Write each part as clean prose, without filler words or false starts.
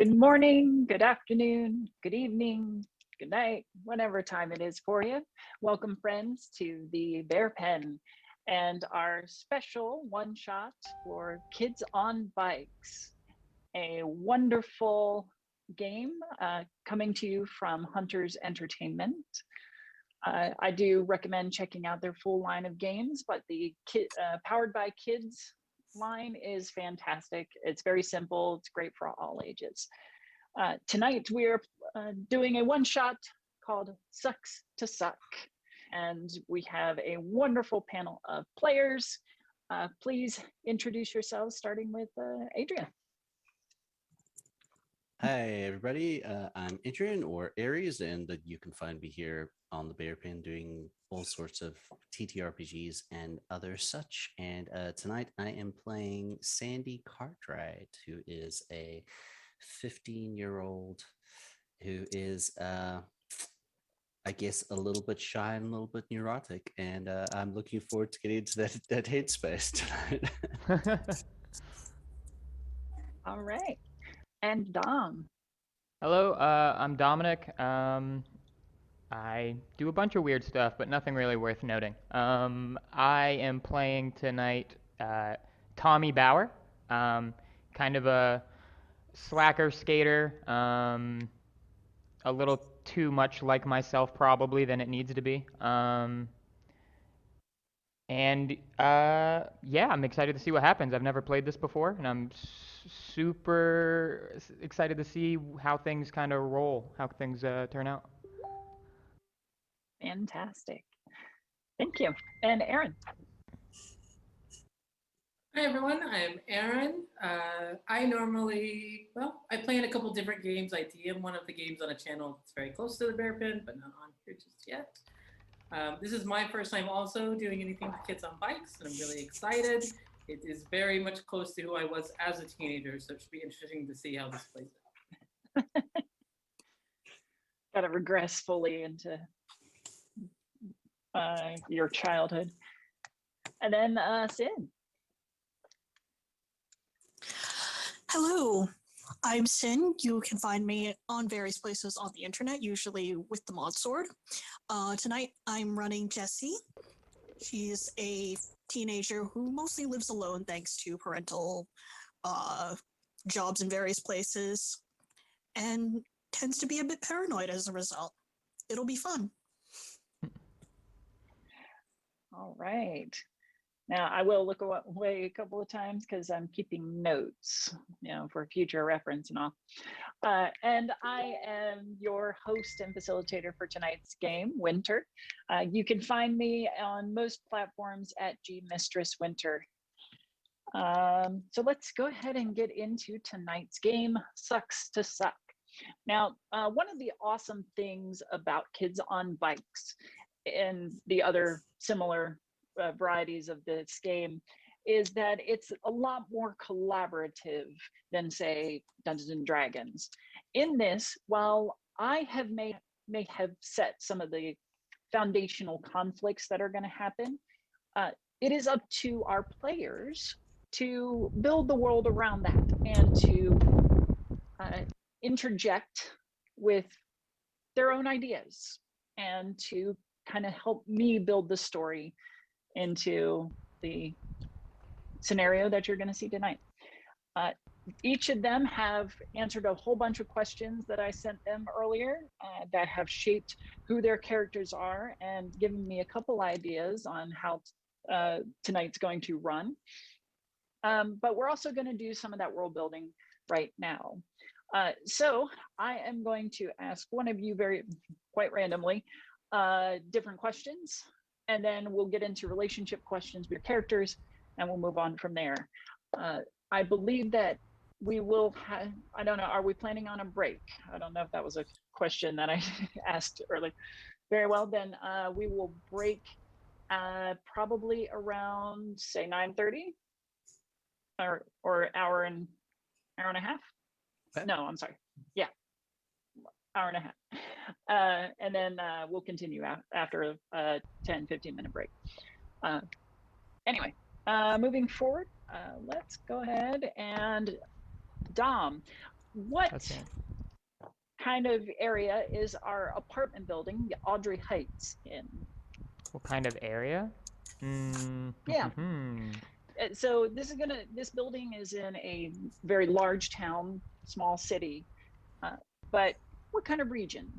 Good morning, good afternoon, good evening, good night, whatever time it is for you. Welcome, friends, to the Bear Pen and our special one shot for Kids on Bikes, a wonderful game coming to you from Hunters Entertainment. I do recommend checking out their full line of games, but the Powered by Kids line is fantastic. It's very simple. It's great for all ages. Tonight we're doing a one shot called Sucks to Suck. And we have a wonderful panel of players. Please introduce yourselves, starting with Adrian. Hi, everybody. I'm Adrian or Aries, and you can find me here on the Bear Pen doing all sorts of TTRPGs and other such. And tonight I am playing Sandy Cartwright, who is a 15-year-old who is, I guess, a little bit shy and a little bit neurotic. And I'm looking forward to getting into that headspace tonight. All right. And Dom. Hello, I'm Dominic. I do a bunch of weird stuff, but nothing really worth noting. I am playing tonight Tommy Bauer, kind of a slacker skater, a little too much like myself probably than it needs to be. Yeah, I'm excited to see what happens. I've never played this before, and I'm super excited to see how things kind of roll, how things turn out. Fantastic. Thank you. And Aaron. Hi everyone, I'm Aaron. I play in a couple different games. I DM one of the games on a channel that's very close to the Bear Pen, but not on here just yet. This is my first time also doing anything with kids on bikes, and I'm really excited. It is very much close to who I was as a teenager, so it should be interesting to see how this plays out. Got to regress fully into your childhood. And then Sid. Hello, I'm Sin. You can find me on various places on the internet, usually with the mod sword. Tonight I'm running Jessie. She's a teenager who mostly lives alone thanks to parental jobs in various places and tends to be a bit paranoid as a result. It'll be fun. All right. Now I will look away a couple of times because I'm keeping notes, for future reference and all. And I am your host and facilitator for tonight's game, Winter. You can find me on most platforms at gmistresswinter. So let's go ahead and get into tonight's game, Sucks to Suck. Now, one of the awesome things about Kids on Bikes and the other similar varieties of this game is that it's a lot more collaborative than, say, Dungeons and Dragons. In this, while I may have set some of the foundational conflicts that are going to happen, it is up to our players to build the world around that and to interject with their own ideas and to kind of help me build the story into the scenario that you're going to see tonight. Each of them have answered a whole bunch of questions that I sent them earlier that have shaped who their characters are and given me a couple ideas on how tonight's going to run. But we're also going to do some of that world building right now. So I am going to ask one of you quite randomly different questions, and then we'll get into relationship questions with your characters, and we'll move on from there. I believe that we will have, I don't know, are we planning on a break? I don't know if that was a question that I asked earlier. Very well, then we will break probably around, say, 9:30 or hour and a half. Okay. No, I'm sorry. Yeah, hour and a half. And then we'll continue after a 10-15 minute break. Anyway, moving forward, let's go ahead and Dom, what Okay. kind of area is our apartment building, the Audrey Heights, in? What kind of area? Yeah. Hmm. So this building is in a very large town, small city, but what kind of region?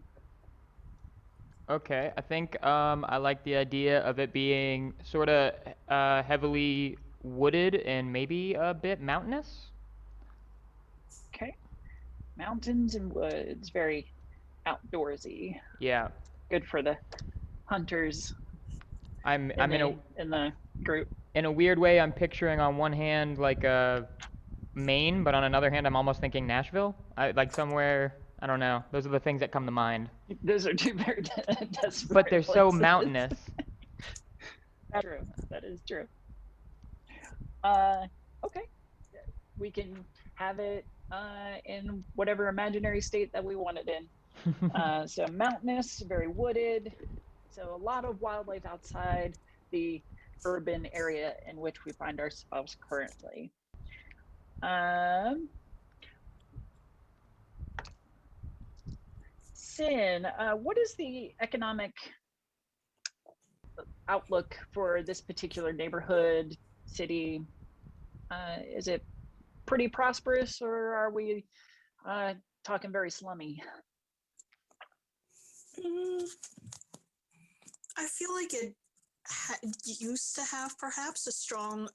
Okay, I think I like the idea of it being sort of heavily wooded and maybe a bit mountainous. Okay, mountains and woods, very outdoorsy, Yeah, good for the hunters I'm in I'm the group. in a weird way. I'm picturing on one hand like Maine, but on another hand, I'm almost thinking Nashville. Like somewhere. I don't know. Those are the things that come to mind. Those are two very desperate But they're so places. mountainous. That's true. That is true. Okay, we can have it in whatever imaginary state that we want it in. So mountainous, very wooded. So a lot of wildlife outside the urban area in which we find ourselves currently. Sin, what is the economic outlook for this particular neighborhood, city? Is it pretty prosperous, or are we talking very slummy? I feel like it used to have perhaps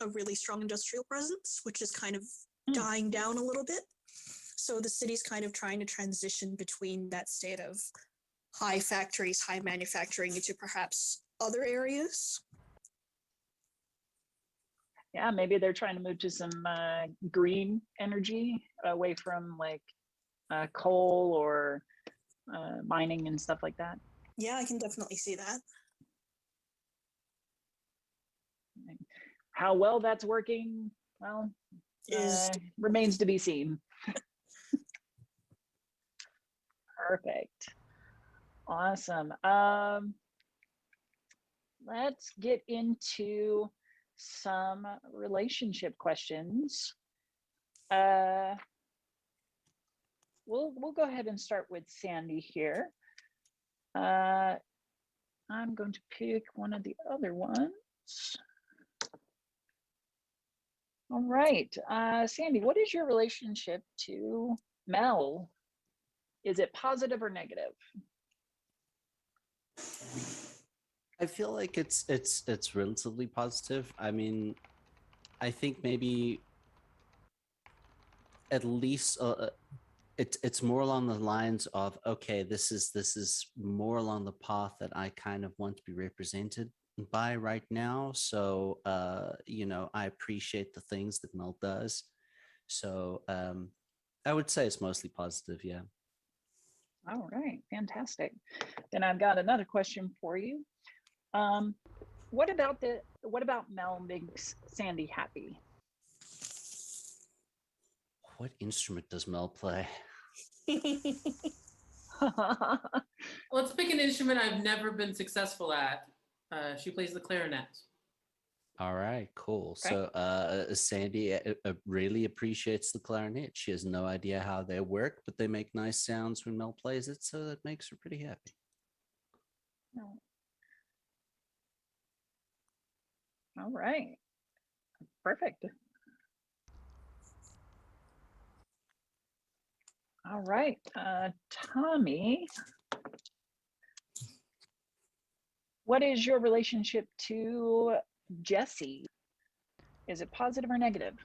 a really strong industrial presence, which is kind of dying down a little bit. So the city's kind of trying to transition between that state of high factories, high manufacturing into perhaps other areas. Yeah, maybe they're trying to move to some green energy away from like coal or mining and stuff like that. Yeah, I can definitely see that. How well that's working, well, remains to be seen. Perfect. Awesome. Let's get into some relationship questions. We'll go ahead and start with Sandy here. I'm going to pick one of the other ones. All right, Sandy, what is your relationship to Mel? Is it positive or negative? I feel like it's relatively positive. I mean, I think maybe at least it's more along the lines of, okay, this is more along the path that I kind of want to be represented by right now. So you know, I appreciate the things that Mel does. So I would say it's mostly positive, yeah. All right, fantastic. Then I've got another question for you. What about Mel makes Sandy happy? What instrument does Mel play? Let's pick an instrument I've never been successful at. She plays the clarinet. All right, cool. Okay. So Sandy really appreciates the clarinet. She has no idea how they work, but they make nice sounds when Mel plays it, so that makes her pretty happy. All right, perfect. All right, Tommy, what is your relationship to Jesse? Is it positive or negative?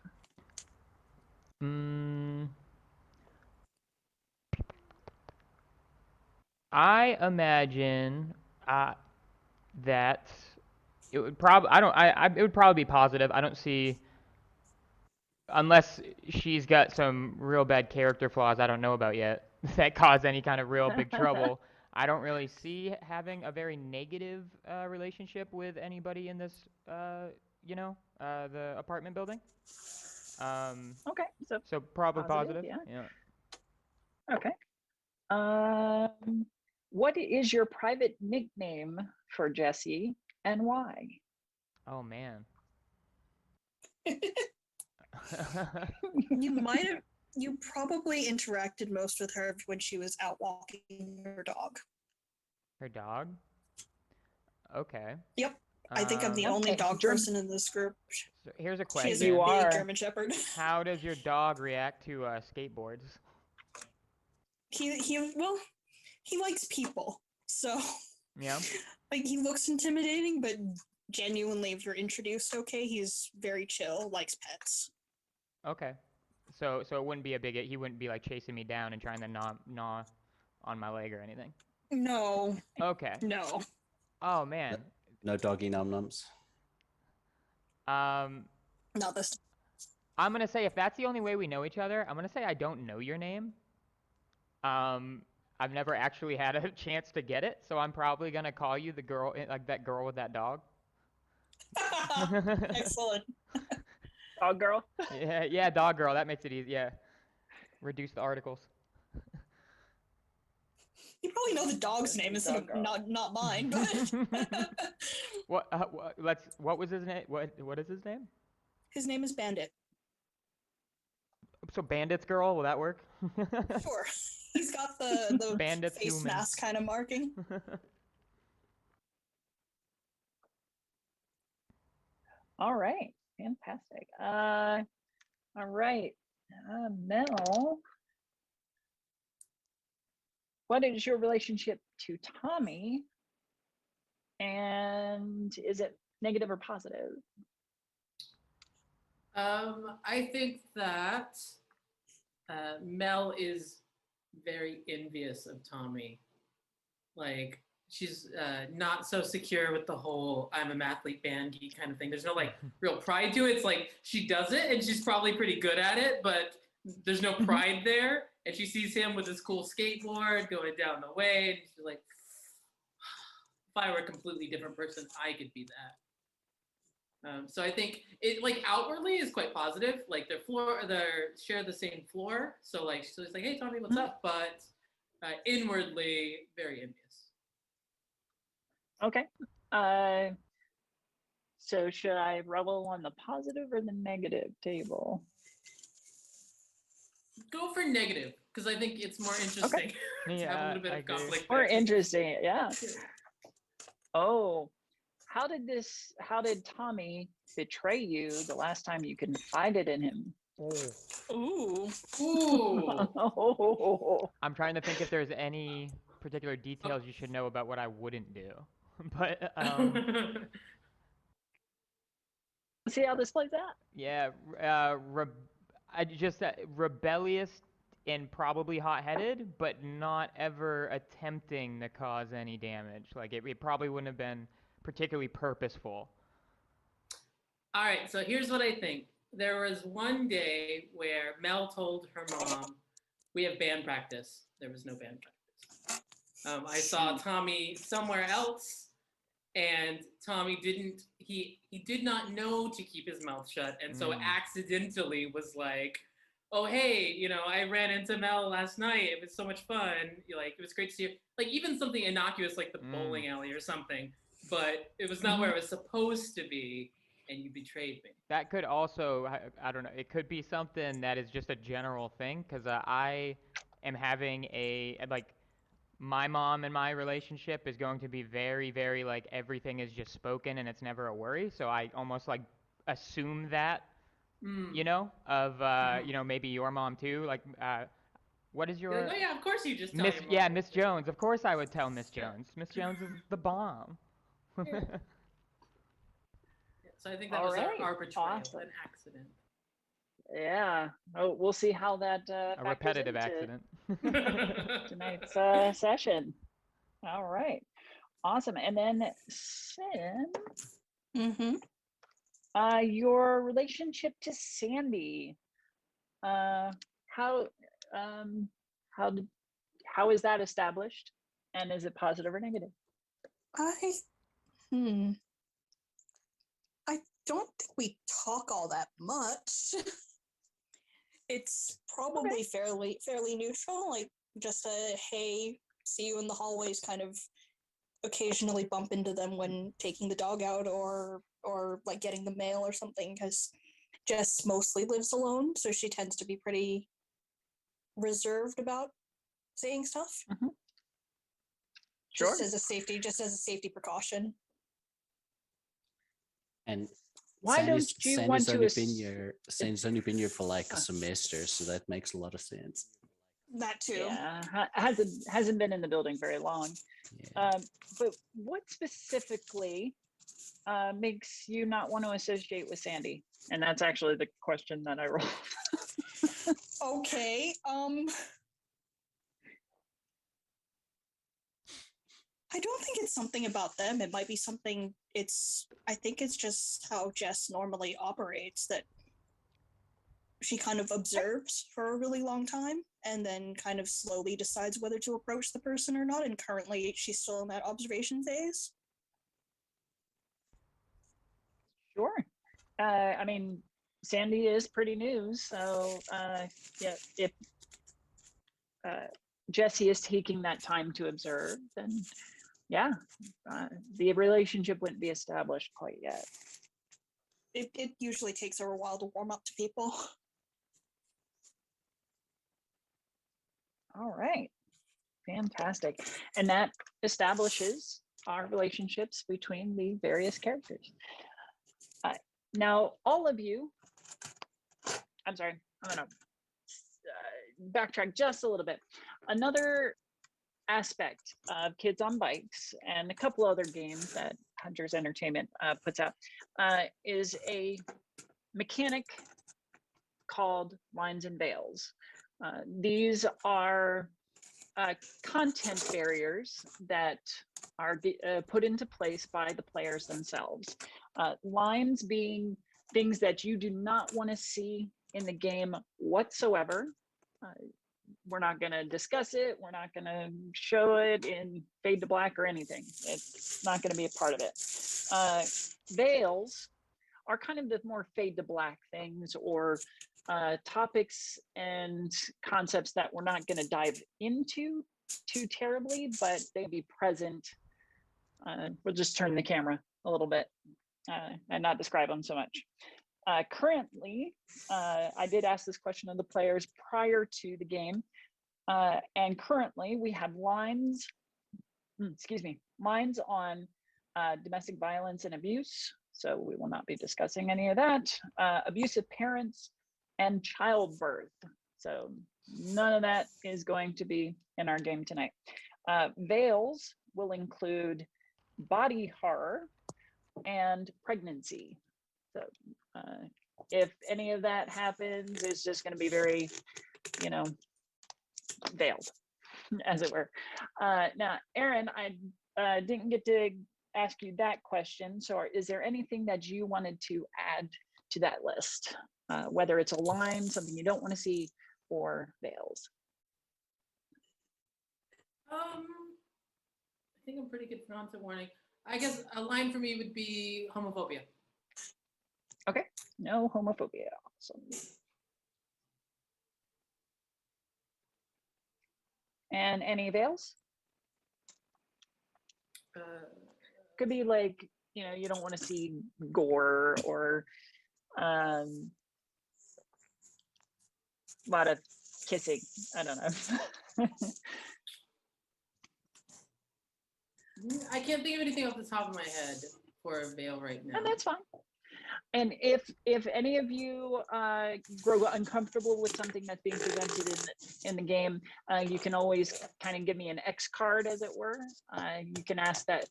I imagine that it would probably it would probably be positive. I don't see, unless she's got some real bad character flaws I don't know about yet that cause any kind of real big trouble. I don't really see having a very negative relationship with anybody in this the apartment building. Okay, So probably positive. yeah. Yeah. Okay. What is your private nickname for Jesse and why? Oh man. You might have You probably interacted most with her when she was out walking her dog. Her dog? Okay. Yep. I think I'm the Um, only Okay, dog German- person in this group. so here's a She is a You question. big are. German Shepherd. How does your dog react to skateboards? Well, he likes people. So Yeah. like he looks intimidating, but genuinely if you're introduced okay, he's very chill, likes pets. Okay. So it wouldn't be a big. He wouldn't be like chasing me down and trying to gnaw on my leg or anything. No, Okay. no. Oh man. No doggy num nums. Um, Not this. I'm gonna say if that's the only way we know each other, I'm gonna say I don't know your name. I've never actually had a chance to get it, so I'm probably gonna call you the girl, like that girl with that dog. Excellent. Dog girl. Yeah, dog girl. That makes it easy. Yeah, reduce the articles. You probably know the dog's name instead of not mine, but What was his name? What is his name? his name is Bandit. So Bandit's girl, will that work? Sure. He's got the Bandit's face human. mask kind of marking. All right, fantastic. All right, Mel, what is your relationship to Tommy? And is it negative or positive? I think that Mel is very envious of Tommy. Like, she's not so secure with the whole I'm a mathlete band geek kind of thing. There's no like real pride to it. It's like she does it and she's probably pretty good at it, but there's no pride there. And she sees him with his cool skateboard going down the way, and she's like, if I were a completely different person, I could be that. So I think it like outwardly is quite positive. Like they share the same floor. So like she's like, hey Tommy, what's up? But inwardly very envious. Okay. So should I roll on the positive or the negative table? Go for negative, because I think it's more interesting to have a Yeah, little bit I of agree. conflict. More there. interesting, yeah. Oh, how did Tommy betray you the last time you confided in him? Ooh. Ooh. Oh, I'm trying to think if there's any particular details you should know about what I wouldn't do. But see how this plays out. yeah, I just rebellious and probably hot-headed, but not ever attempting to cause any damage. Like it probably wouldn't have been particularly purposeful. All right, so here's what I think. There was one day where Mel told her mom, we have band practice. There was no band practice. I saw Tommy somewhere else, and Tommy he did not know to keep his mouth shut, and so accidentally was like, oh, hey, I ran into Mel last night. It was so much fun. Like, it was great to see you. Like, even something innocuous like the bowling alley or something, but it was not where it was supposed to be, and you betrayed me. That could also, I don't know, it could be something that is just a general thing, because I am having my mom and my relationship is going to be very, very, like, everything is just spoken and it's never a worry, so I almost, like, assume that, maybe your mom too, like, what is You're your... like, oh yeah, of course you just tell Miss, your mom. yeah, Miss Jones, of course I would tell Miss Jones. Miss Jones is the bomb. Yeah. So I think that All was right, our betrayal, awesome. an accident. Yeah. Oh, we'll see how that A factors repetitive into accident. tonight's session. All right. Awesome. And then Sin, your relationship to Sandy. How is that established? And is it positive or negative? I don't think we talk all that much. It's probably fairly neutral, like just a hey, see you in the hallways kind of occasionally bump into them when taking the dog out or like getting the mail or something, because Jess mostly lives alone, so she tends to be pretty reserved about saying stuff. Sure. Just as a safety precaution. And Why don't you want to Sandy's only been here for like a semester, so that makes a lot of sense. That too. Yeah, hasn't been in the building very long. Yeah. But what specifically makes you not want to associate with Sandy? And that's actually the question that I rolled. Okay. I don't think it's something about them. It might be something. I think it's just how Jess normally operates. That she kind of observes for a really long time and then kind of slowly decides whether to approach the person or not. And currently, she's still in that observation phase. Sure. I mean, Sandy is pretty new, so yeah, if Jesse is taking that time to observe, then yeah, the relationship wouldn't be established quite yet. It usually takes her a while to warm up to people. All right, fantastic. And that establishes our relationships between the various characters. Now, all of you, I'm sorry, I'm gonna backtrack just a little bit. Another aspect of Kids on Bikes and a couple other games that Hunters Entertainment puts out is a mechanic called lines and veils. These are content barriers that are put into place by the players themselves. Lines being things that you do not want to see in the game whatsoever. We're not going to discuss it. We're not going to show it in fade to black or anything. It's not going to be a part of it. Veils are kind of the more fade to black things, or topics and concepts that we're not going to dive into too terribly, but they'd be present. We'll just turn the camera a little bit and not describe them so much. Currently, I did ask this question of the players prior to the game, and currently we have lines on domestic violence and abuse, so we will not be discussing any of that. Abusive parents and childbirth, so none of that is going to be in our game tonight. Veils will include body horror and pregnancy. So if any of that happens, it's just going to be very, veiled, as it were. Now, Erin, I didn't get to ask you that question. So is there anything that you wanted to add to that list? Whether it's a line, something you don't want to see, or veils? I think I'm pretty good for content warning. I guess a line for me would be homophobia. Okay, no homophobia. Awesome. And any veils? Could be like, you don't want to see gore or a lot of kissing. I don't know. I can't think of anything off the top of my head for a veil right now. No, that's fine. And if any of you grow uncomfortable with something that's being presented in the game, you can always kind of give me an X card, as it were. You can ask that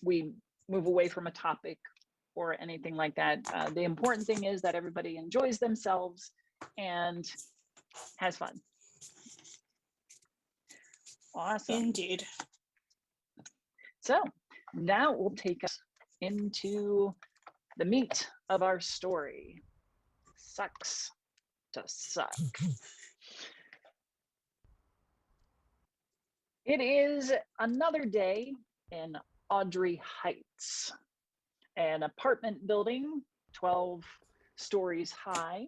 we move away from a topic or anything like that. The important thing is that everybody enjoys themselves and has fun. Awesome. Indeed. So now we'll take us into the meat of our story. Sucks to suck. It is another day in Audrey Heights, an apartment building 12 stories high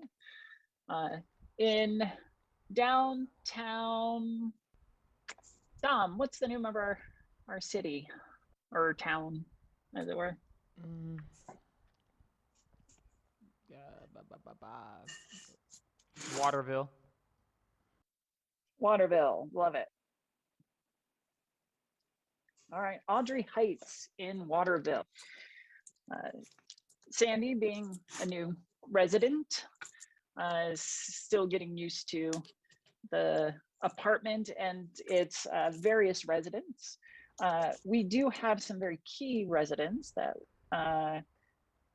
in downtown. Dom, what's the name of our city or town, as it were? Waterville. Waterville, love it. All right, Audrey Heights in Waterville. Sandy, being a new resident, is still getting used to the apartment and its various residents. We do have some very key residents that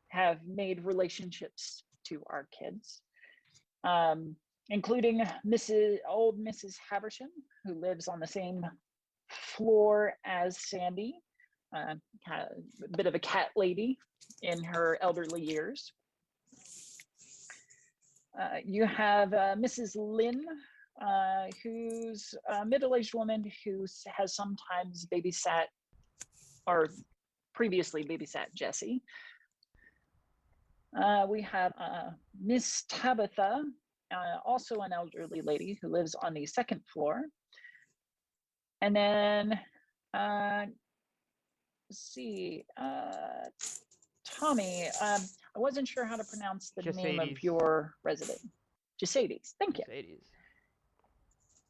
have made relationships to our kids, including Mrs. Haversham, who lives on the same floor as Sandy, a bit of a cat lady in her elderly years. You have Mrs. Lynn, who's a middle-aged woman who has sometimes babysat or previously babysat Jessie. We have Miss Tabitha, also an elderly lady who lives on the second floor. And then, let's see, Tommy, I wasn't sure how to pronounce the name of your resident. Jasades, thank you. Jasades.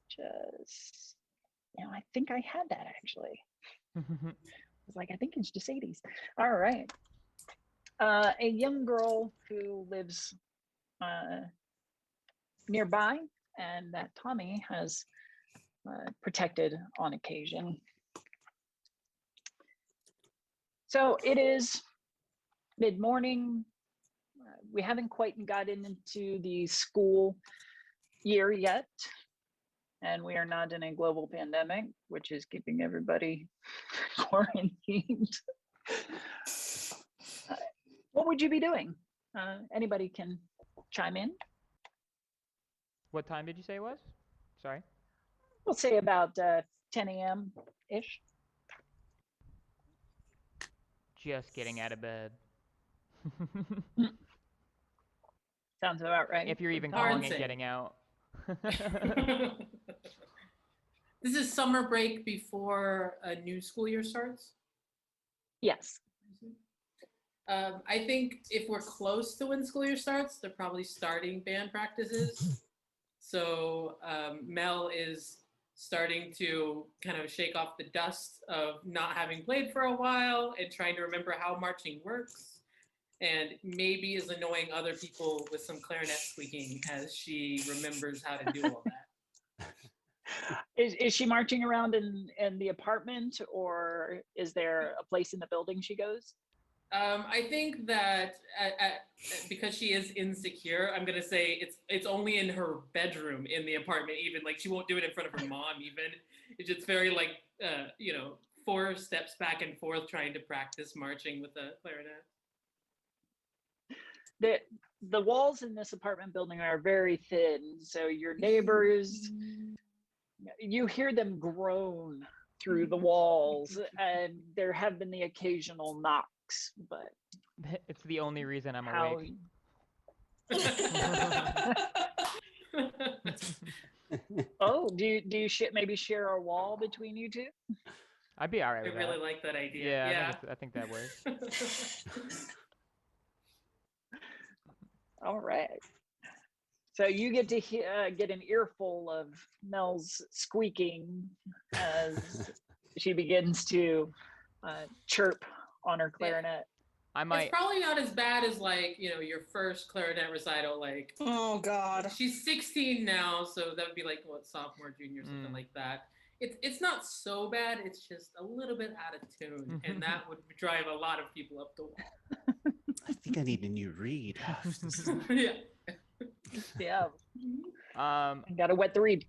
Just, I think I had that actually. I was like, I think it's Jasades. All right. A young girl who lives nearby and that Tommy has protected on occasion. So it is mid-morning. We haven't quite gotten into the school year yet, and we are not in a global pandemic, which is keeping everybody quarantined. What would you be doing? Anybody can chime in. What time did you say it was? Sorry. We'll say about 10 a.m.-ish. Just getting out of bed. Sounds about right. If you're even Hard calling it thing. getting out. This is summer break before a new school year starts? Yes. I think if we're close to when school year starts, they're probably starting band practices. So Mel is starting to kind of shake off the dust of not having played for a while and trying to remember how marching works, and maybe is annoying other people with some clarinet squeaking as she remembers how to do all that. Is she marching around in the apartment, or is there a place in the building she goes? I think that because she is insecure, I'm gonna say it's only in her bedroom in the apartment. Even like she won't do it in front of her mom. Even it's just very like 4 steps back and forth trying to practice marching with a clarinet. The walls in this apartment building are very thin, so your neighbors, you hear them groan through the walls, and there have been the occasional knocks, but It's the only reason I'm awake. Oh, do you maybe share a wall between you two? I'd be all right I with really that. like that idea. Yeah, I think that works. All right. So you get to get an earful of Mel's squeaking as she begins to chirp on her clarinet. I might. It's probably not as bad as like your first clarinet recital. Like, Oh God. she's 16 now, so that would be like what, sophomore, junior, something like that. It's not so bad. It's just a little bit out of tune, and that would drive a lot of people up the wall. I think I need a new reed. Yeah. Yeah. I Gotta wet the reed.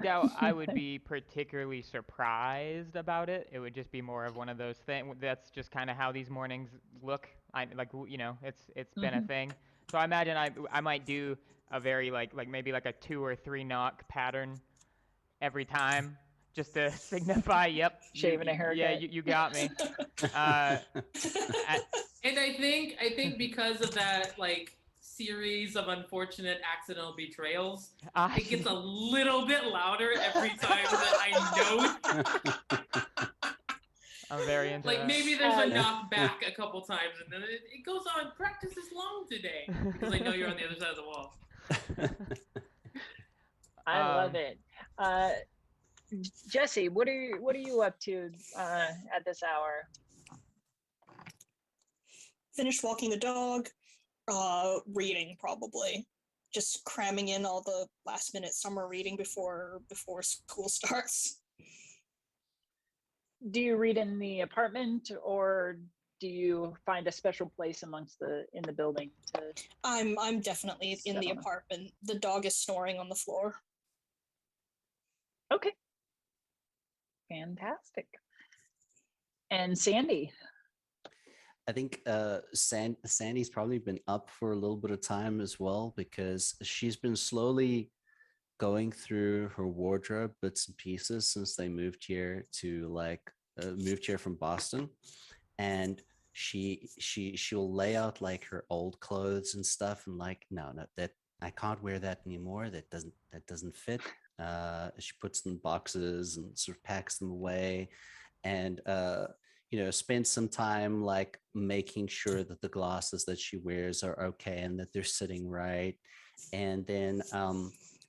doubt I would be particularly surprised about it. It would just be more of one of those things. That's just kind of how these mornings look. It's been a thing. So I imagine I might do a very like maybe like a 2 or 3 knock pattern every time, just to signify, yep, Shaving a haircut. Yeah, you got me. And I think because of that like series of unfortunate accidental betrayals, it gets a little bit louder every time that I note. I'm very into Like that. maybe there's a knock back a couple times, and then it goes on. Practice is long today because I know you're on the other side of the wall. I love it. Jesse, what are you up to at this hour? Finished walking the dog, reading probably. Just cramming in all the last minute summer reading before school starts. Do you read in the apartment, or do you find a special place amongst in the building to? I'm definitely in the apartment. The dog is snoring on the floor. Okay. Fantastic. And Sandy. I think Sandy's probably been up for a little bit of time as well, because she's been slowly going through her wardrobe bits and pieces since they moved here from Boston, and she'll lay out like her old clothes and stuff, and like, no, that I can't wear that anymore. That doesn't fit. She puts them in boxes and sort of packs them away, and spend some time like making sure that the glasses that she wears are okay and that they're sitting right. And then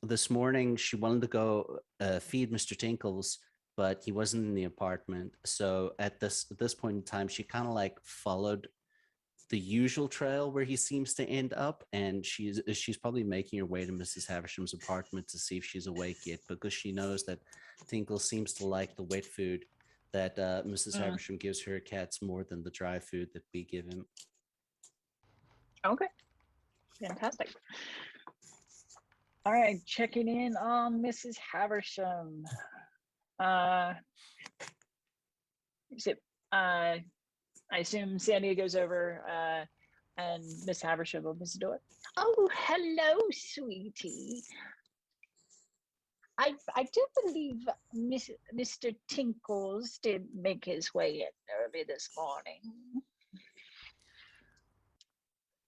this morning she wanted to go feed Mr. Tinkles, but he wasn't in the apartment. So at this point in time, she kind of like followed the usual trail where he seems to end up, and she's probably making her way to Mrs. Havisham's apartment to see if she's awake yet, because she knows that Tinkle seems to like the wet food that Mrs. Havisham gives her cats more than the dry food that we give him. Okay, fantastic. All right, checking in on Mrs. Havisham. I assume Sandy goes over and Miss Havisham opens the door. Oh, hello, sweetie. I do believe Mr. Tinkles did make his way in early this morning.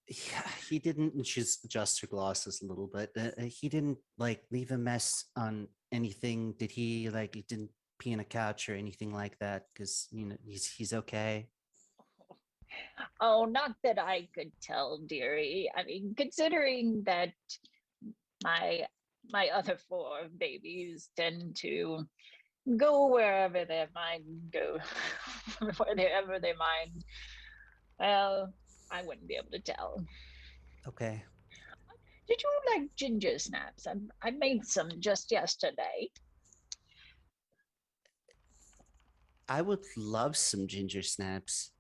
Yeah, he didn't. And she's adjusts her glasses a little bit. He didn't like leave a mess on anything. Did he? Like, he didn't pee on a couch or anything like that? Because he's okay. Oh, not that I could tell, dearie. I mean, considering that my other 4 babies tend to go wherever their mind go, wherever their mind. Well, I wouldn't be able to tell. Okay. Did you like ginger snaps? I made some just yesterday. I would love some ginger snaps.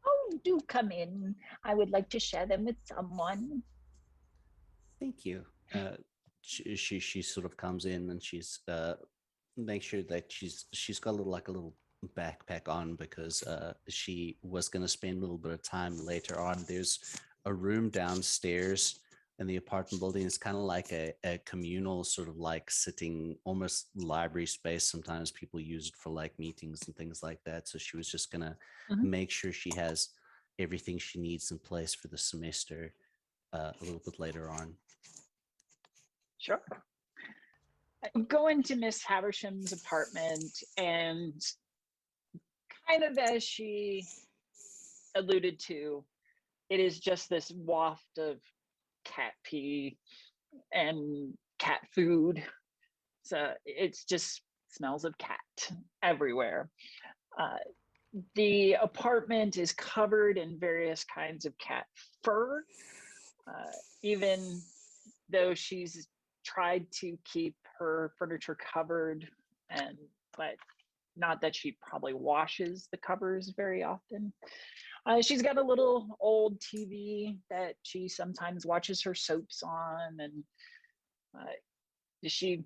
Oh, do come in. I would like to share them with someone. Thank you. She sort of comes in, and she's make sure that she's got a little backpack on, because she was going to spend a little bit of time later on. There's a room downstairs in the apartment building. It's kind of like a communal sort of like sitting, almost library space. Sometimes people use it for like meetings and things like that. So she was just going to make sure she has everything she needs in place for the semester a little bit later on. Sure. Go into Miss Haversham's apartment, and kind of as she alluded to, it is just this waft of cat pee and cat food. So it's just smells of cat everywhere. The apartment is covered in various kinds of cat fur, even though she's tried to keep her furniture covered, but not that she probably washes the covers very often. She's got a little old TV that she sometimes watches her soaps on, and she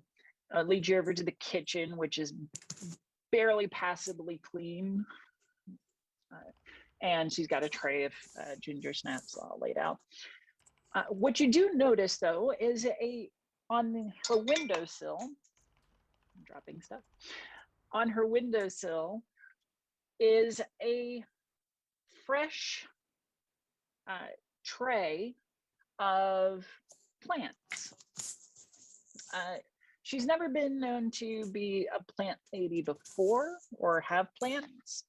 leads you over to the kitchen, which is barely passably clean. And she's got a tray of ginger snaps all laid out. What you do notice, though, is on her windowsill, I'm dropping stuff, on her windowsill is a fresh tray of plants. She's never been known to be a plant lady before or have plants.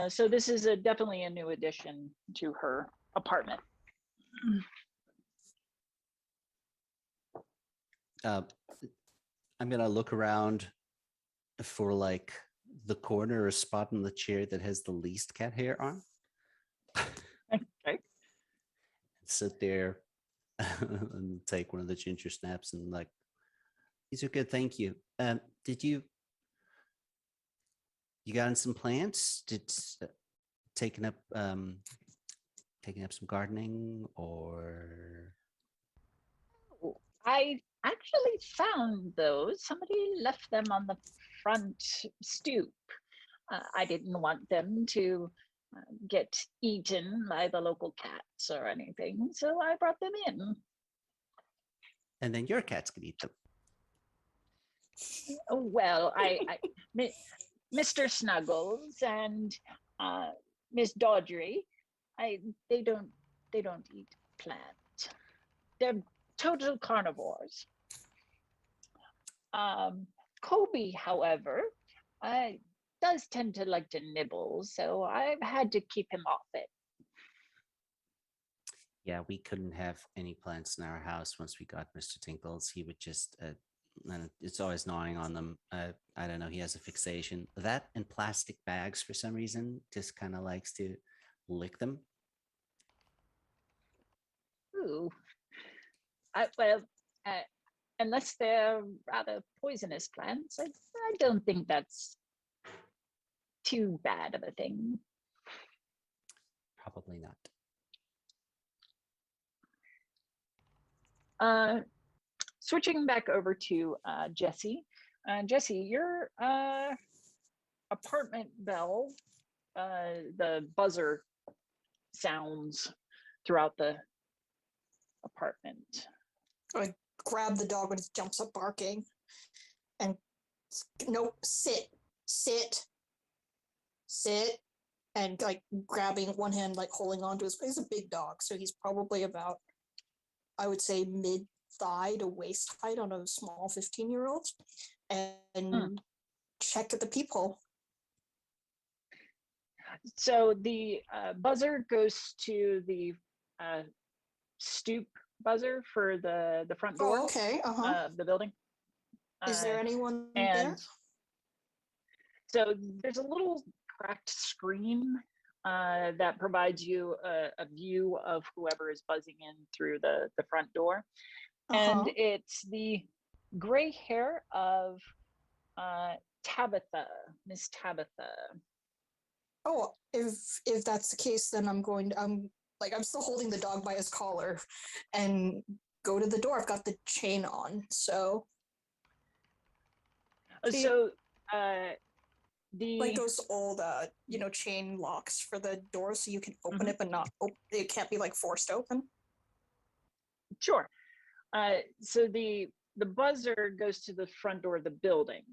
So this is definitely a new addition to her apartment. I'm gonna look around for like the corner or spot in the chair that has the least cat hair on. Okay. Sit there and take one of the ginger snaps and like, these are good, thank you. Did you gotten some plants? Did taking up some gardening or I actually found those. Somebody left them on the front stoop. I didn't want them to get eaten by the local cats or anything, so I brought them in. and then your cats could eat them. Oh, well, Mr. Snuggles and Miss Dodgery, they don't eat plants. They're total carnivores. Kobe, however, does tend to like to nibble, so I've had to keep him off it. Yeah, we couldn't have any plants in our house once we got Mr. Tinkles. He would just, and it's always gnawing on them. I don't know. He has a fixation. That and plastic bags for some reason, just kind of likes to lick them. Ooh. Well, unless they're rather poisonous plants, I don't think that's too bad of a thing. Probably not. Switching back over to Jesse. Jesse, your apartment bell, the buzzer sounds throughout the apartment. I grab the dog when it jumps up barking, and no, sit, and like grabbing one hand, like holding onto his. He's a big dog, so he's probably about, I would say, mid thigh to waist height on a small 15-year-old, and checked at the peephole. So the buzzer goes to the stoop buzzer for the front door. Oh, okay. Of the building. Is there anyone and there? So there's a little cracked screen that provides you a view of whoever is buzzing in through the front door. And it's the gray hair of Tabitha, Miss Tabitha. Oh, if that's the case, then I'm still holding the dog by his collar and go to the door. I've got the chain on, so. So the like those old chain locks for the door, so you can open it but not it can't be like forced open. Sure. So the buzzer goes to the front door of the building.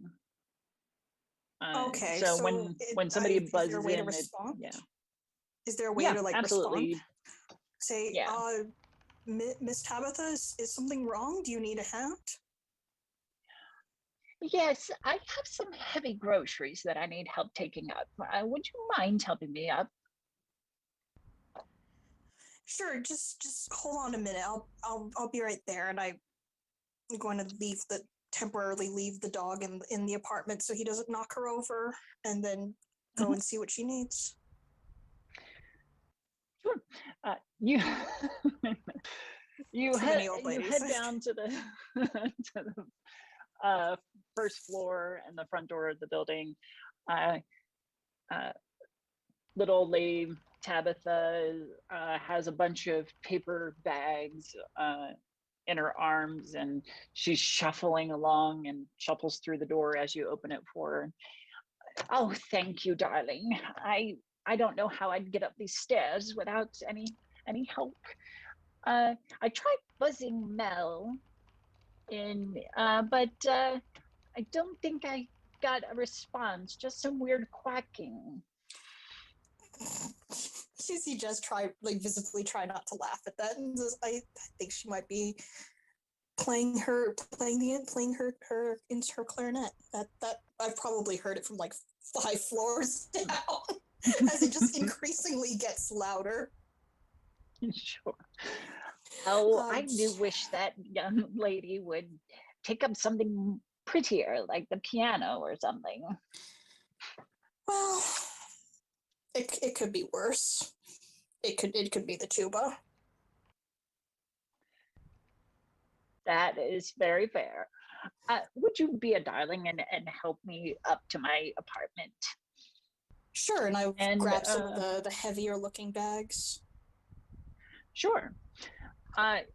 Okay. So when somebody buzzes is there a way in, to respond? yeah. Is there a way to like absolutely. respond? Say, Yeah. Miss Tabitha, is something wrong? Do you need a hand? Yes, I have some heavy groceries that I need help taking up. Would you mind helping me up? Sure, just hold on a minute. I'll be right there, and I'm going to temporarily leave the dog in the apartment so he doesn't knock her over, and then go and see what she needs. Sure. You head down to the to the first floor and the front door of the building. Little old lady Tabitha has a bunch of paper bags in her arms, and she's shuffling along and shuffles through the door as you open it for her. Oh, thank you, darling. I don't know how I'd get up these stairs without any help. I tried buzzing Mel in, but I don't think I got a response, just some weird quacking. Susie just visibly try not to laugh at that, and I think she might be playing her clarinet. That I've probably heard it from like 5 floors down as it just increasingly gets louder. Sure. Oh, I do wish that young lady would take up something prettier, like the piano or something. Well, it could be worse. It could be the tuba. That is very fair. Would you be a darling and help me up to my apartment? Sure, and I And, grab some of the heavier looking bags. Sure. As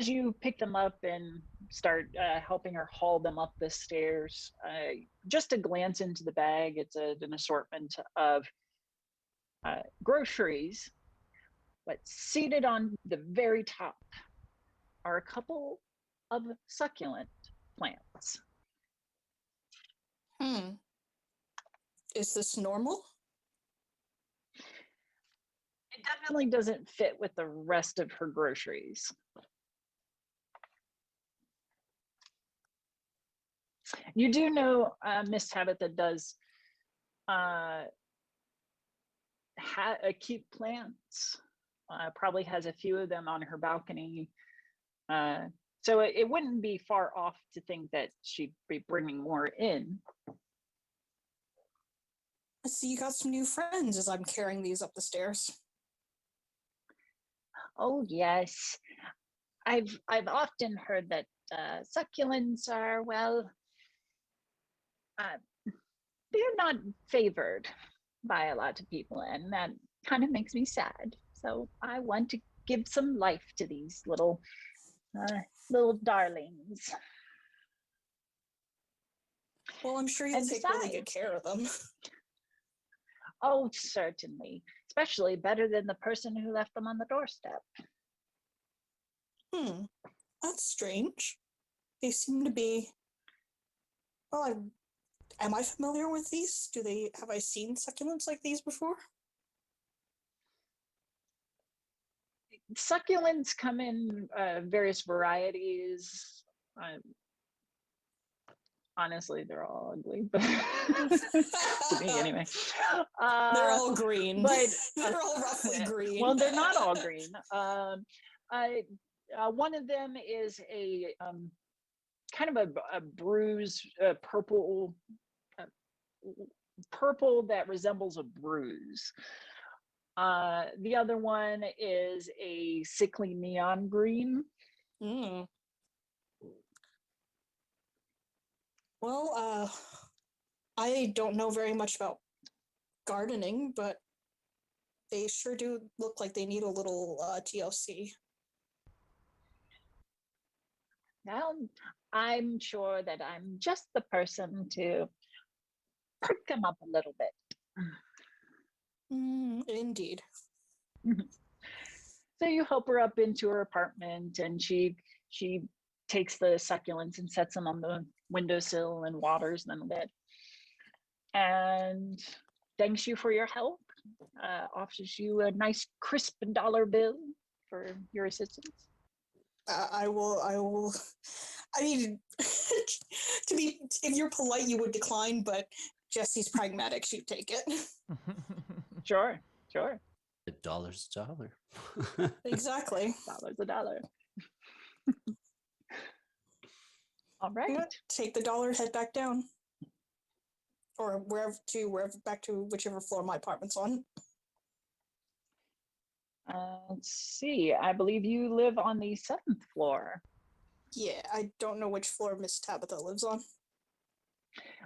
you pick them up and start helping her haul them up the stairs, just a glance into the bag, it's an assortment of groceries, but seated on the very top are a couple of succulent plants. Is this normal? It definitely doesn't fit with the rest of her groceries. You do know Miss Tabitha does keep plants. Probably has a few of them on her balcony. So it wouldn't be far off to think that she'd be bringing more in. I see you got some new friends as I'm carrying these up the stairs. Oh yes, I've often heard that succulents are, well, they're not favored by a lot of people, and that kind of makes me sad. So I want to give some life to these little darlings. Well, I'm sure you'll And take really good besides- care of them. Oh, certainly, especially better than the person who left them on the doorstep. That's strange. They seem to be. Well, am I familiar with these? Have I seen succulents like these before? Succulents come in various varieties. Honestly, they're all ugly, but to me anyway. They're all green, but they're all roughly green. Well, they're not all green. One of them is a kind of a bruise, purple that resembles a bruise. The other one is a sickly neon green. Well, I don't know very much about gardening, but they sure do look like they need a little TLC. Well, I'm sure that I'm just the person to perk them up a little bit. Indeed. So you help her up into her apartment, and she takes the succulents and sets them on the windowsill and waters them a bit, and thanks you for your help. Offers you a nice crisp dollar bill for your assistance. I will. I mean, if you're polite, you would decline, but Jesse's pragmatic. She'd take it. Sure. A dollar's a dollar. Exactly. $1's a dollar. All right. Yeah, take the dollar, head back down, or back to whichever floor my apartment's on. Let's see. I believe you live on the 7th floor. Yeah, I don't know which floor Miss Tabitha lives on.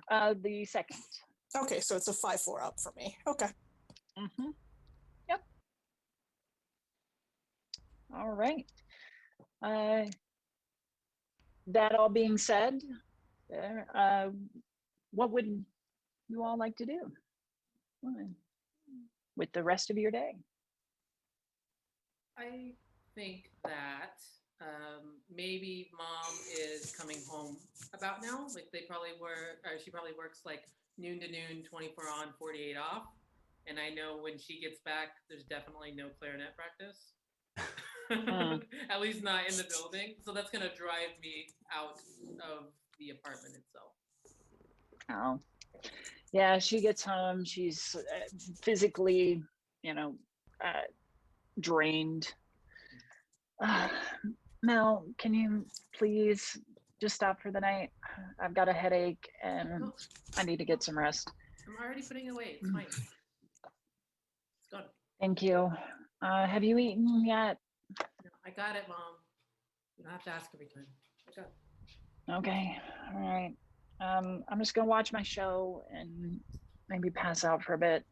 The 2nd. Okay, so it's a 5 floor up for me. Okay. Yep. All right. That all being said, what would you all like to do with the rest of your day? I think that maybe mom is coming home about now. Like she probably works like noon to noon, 24 on, 48 off. And I know when she gets back, there's definitely no clarinet practice. At least not in the building. So that's going to drive me out of the apartment itself. Oh, yeah, she gets home. She's physically, drained. Mel, can you please just stop for the night? I've got a headache and No, I need to get some rest. I'm already putting it away. It's fine. It's gone. Thank you. Have you eaten yet? No, I got it, Mom. You don't have to ask every time. I got it. Okay. All right. I'm just gonna watch my show and maybe pass out for a bit.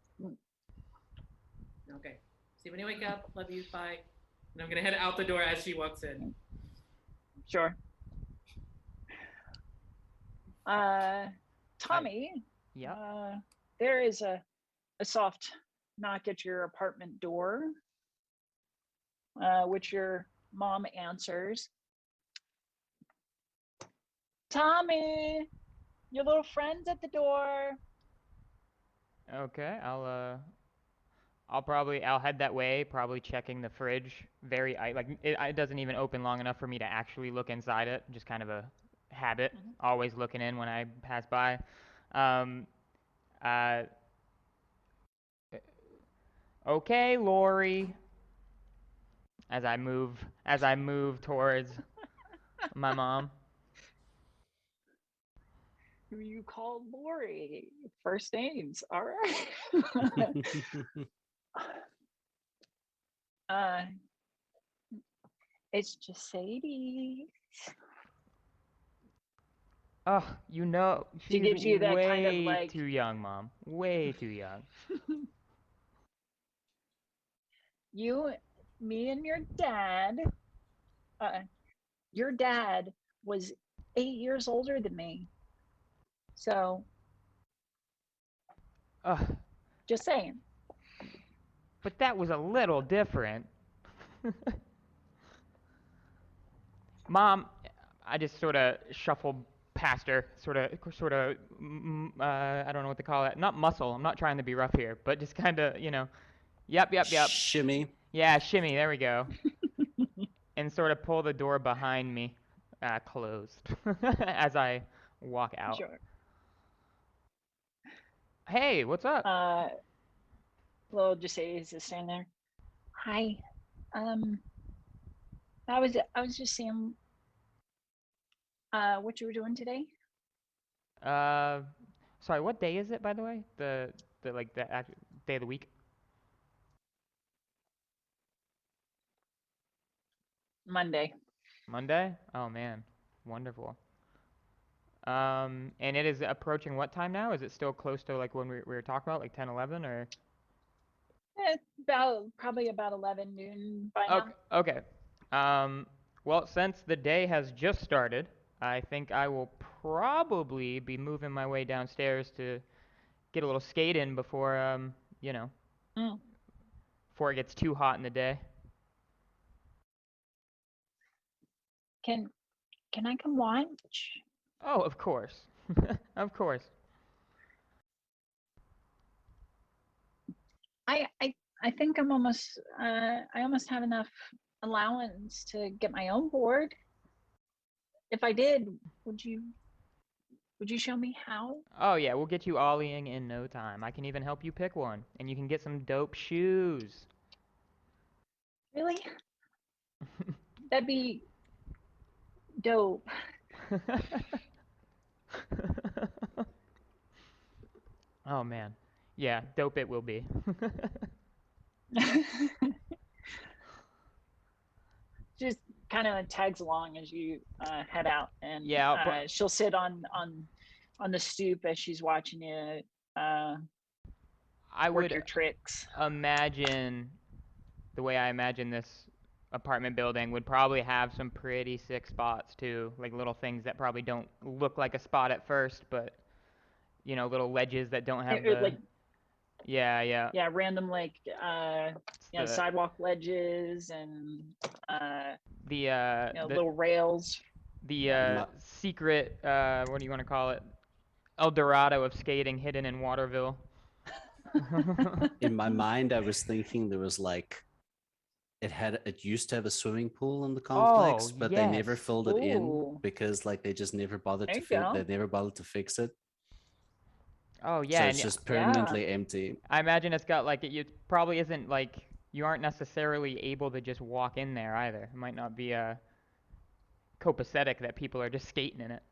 Okay. See you when you wake up. Love you. Bye. And I'm gonna head out the door as she walks in. Sure. Tommy, Yep. there is a soft knock at your apartment door, which your mom answers. Tommy, your little friend's at the door. Okay, I'll head that way, probably checking the fridge. It doesn't even open long enough for me to actually look inside it. Just kind of a habit, always looking in when I pass by. Um, uh, okay, Lori. As I move towards my mom. Who you call Lori? First names, all right. It's just Sadie. Oh, you know, She she's gives you that way kind of like too young, Mom. Way too young. you, me, and your dad. Your dad was 8 years older than me. So, Ugh, just saying. but that was a little different. Mom, I just sort of shuffled past her, I don't know what to call it. Not muscle. I'm not trying to be rough here, but just kind of, yep. Shimmy. Yeah, shimmy. There we go. And sort of pull the door behind me, closed, as I walk out. Sure. Hey, what's up? Little just Sadie's just standing there. Hi. I was just seeing what you were doing today. Sorry, what day is it, by the way? The day of the week? Monday. Monday? Oh man, wonderful. And it is approaching what time now? Is it still close to like when we were talking about, like 10, 11, or? Probably about 11 noon by Okay, now. okay. Well, since the day has just started, I think I will probably be moving my way downstairs to get a little skate in before, Mm. before it gets too hot in the day. Can I come watch? Oh, of course. Of course. I think I'm almost I almost have enough allowance to get my own board. If I did, would you show me how? Oh yeah, we'll get you ollieing in no time. I can even help you pick one, and you can get some dope shoes. Really? That'd be dope. Oh man. Yeah, dope it will be. Just kind of tags along as you head out, and Yeah, she'll sit on the stoop as she's watching you I work would your tricks. imagine the way I imagine this apartment building would probably have some pretty sick spots too, like little things that probably don't look like a spot at first, but little ledges that don't have the Like yeah. random like It's sidewalk ledges and the little rails. the secret what do you want to call it? El Dorado of skating hidden in Waterville. In my mind, I was thinking there was like it used to have a swimming pool in the complex, Oh, but they never yes. filled it in Ooh. because like they just never bothered There to you go. they never bothered to fix it. Oh So yeah, it's and just permanently empty. I imagine it's got like it probably isn't like you aren't necessarily able to just walk in there either. It might not be copacetic that people are just skating in it,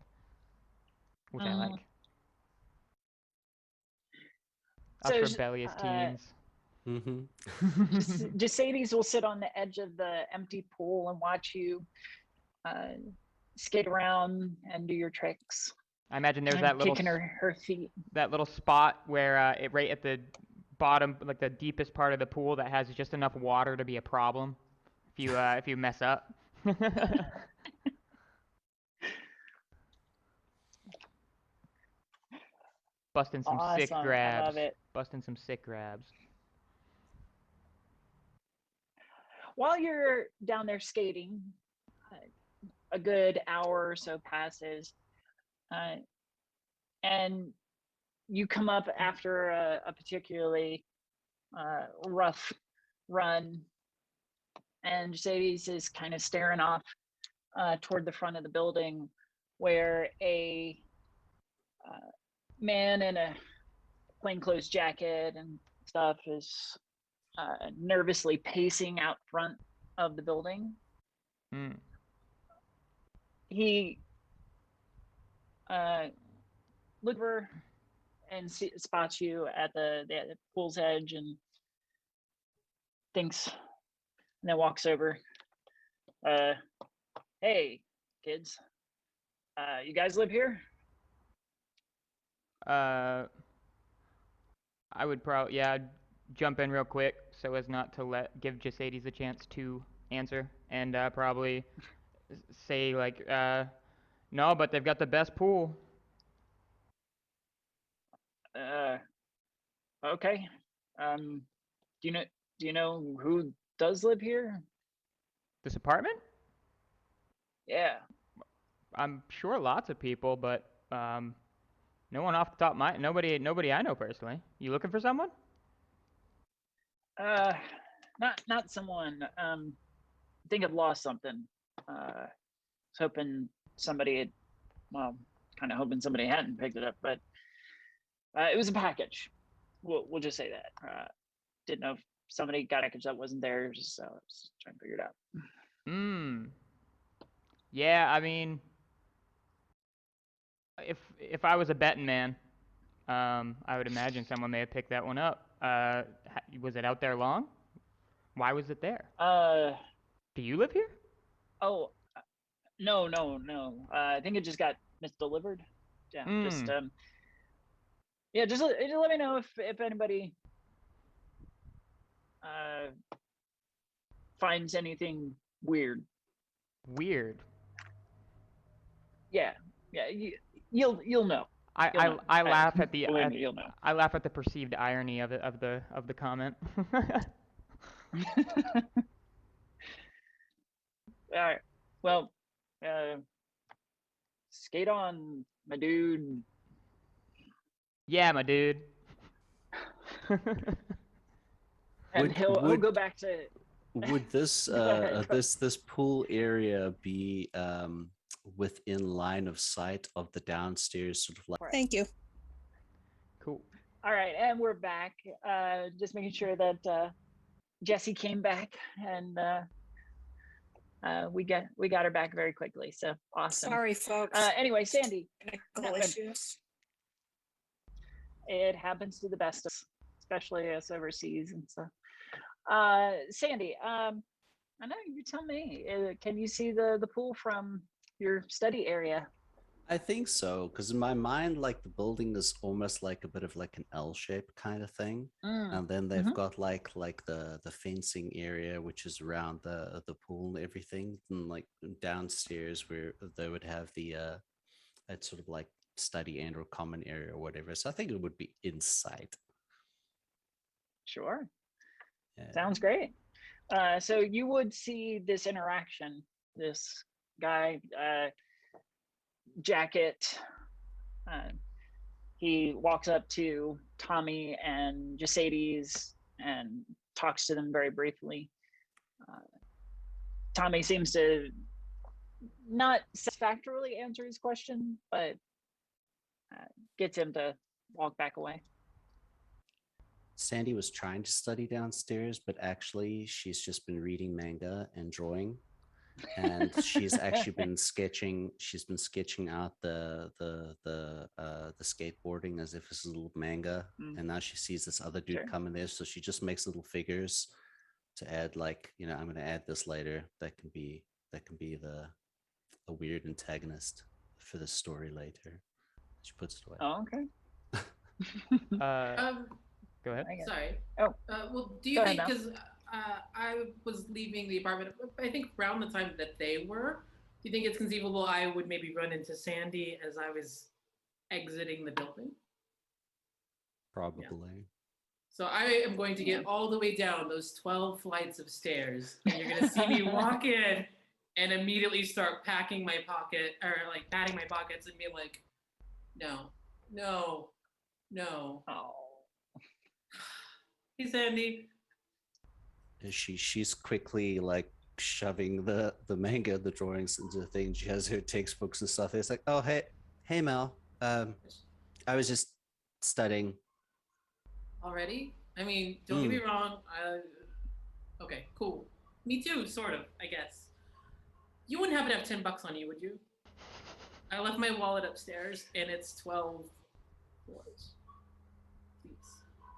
which I like. Us So, rebellious teens. Mm-hmm. Sadie's will sit on the edge of the empty pool and watch you skate around and do your tricks. I imagine there's and that little kicking her feet. that little spot where it right at the bottom, like the deepest part of the pool, that has just enough water to be a problem if you mess up. Busting some sick Awesome. grabs. I love it. Busting some sick grabs. While you're down there skating, a good hour or so passes, and you come up after a particularly rough run, and Mercedes is kind of staring off toward the front of the building, where a man in a plainclothes jacket and stuff is nervously pacing out front of the building. He look over and spots you at the pool's edge and thinks, and then walks over. Hey, kids, you guys live here? I would probably I'd jump in real quick so as not to give Jasades a chance to answer, and probably say like, no, but they've got the best pool. Okay. Do you know who does live here? This apartment? Yeah. I'm sure lots of people, but no one off the top of my nobody I know personally. You looking for someone? Not someone. I think I've lost something. Was hoping somebody had, well, kind of hoping somebody hadn't picked it up, but it was a package. We'll just say that. Didn't know if somebody got a package that wasn't theirs, so I was trying to figure it out. Yeah, I mean, if I was a betting man, I would imagine someone may have picked that one up. Was it out there long? Why was it there? Do you live here? Oh, no. I think it just got misdelivered. Yeah, just let me know if anybody finds anything weird. Weird. Yeah, you'll know. I laugh at the you'll know. I laugh at the perceived irony of the comment. All right. Well, skate on, my dude. Yeah, my dude. And he'll go back to. Would this this pool area be within line of sight of the downstairs, sort of like? Thank you. Cool. All right, and we're back. Just making sure that Jessie came back, and we got her back very quickly. So awesome. Sorry, folks. Anyway, Sandy. Technical issues. It happens to the best of us, especially us overseas and stuff. Sandy, I know you tell me. Can you see the pool from your study area? I think so, because in my mind, like the building is almost like a bit of like an L shape kind of thing, and then they've got like the fencing area which is around the pool and everything, and like downstairs where they would have the it's sort of like study and or common area or whatever. So I think it would be inside. Sure. Yeah. Sounds great. So you would see this interaction, this guy, jacket. He walks up to Tommy and Jasades and talks to them very briefly. Tommy seems to not satisfactorily answer his question, but gets him to walk back away. Sandy was trying to study downstairs, but actually she's just been reading manga and drawing. and she's actually been sketching. She's been sketching out the skateboarding as if it's a little manga, Mm. and now she sees this other dude Sure. coming there, so she just makes little figures to add, like, I'm going to add this later. That can be a weird antagonist for the story later. She puts it away. Oh, okay. Go ahead. I guess. Sorry. Oh. Well, do you Go ahead, think, Mel. because I was leaving the apartment, I think around the time that they were, do you think it's conceivable I would maybe run into Sandy as I was exiting the building? Probably. So I am going to get all the way down those 12 flights of stairs, and you're going to see me walk in and immediately start packing my pocket, or like patting my pockets and be like, no, no, no. Oh. Hey, Sandy. She's quickly like shoving the manga, the drawings into the thing. She has her textbooks and stuff. It's like, oh hey Mel, I was just studying. Already? I mean, don't get me wrong. Okay, cool. Me too, sort of, I guess. You wouldn't happen to have $10 on you, would you? I left my wallet upstairs, and it's 12 floors. Please.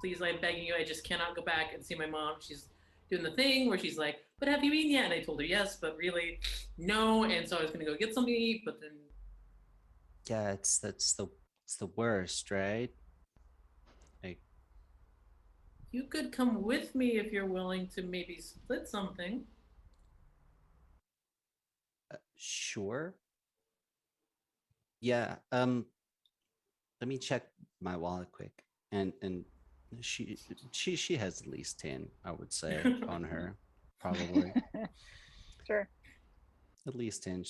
Please, I'm begging you. I just cannot go back and see my mom. She's doing the thing where she's like, but have you eaten yet? And I told her yes, but really, no. And so I was going to go get something to eat, but then... Yeah, it's the worst, right? Like, You could come with me if you're willing to maybe split something. sure. Yeah. Let me check my wallet quick. And she has at least 10, I would say, on her, probably. Sure. At least 10.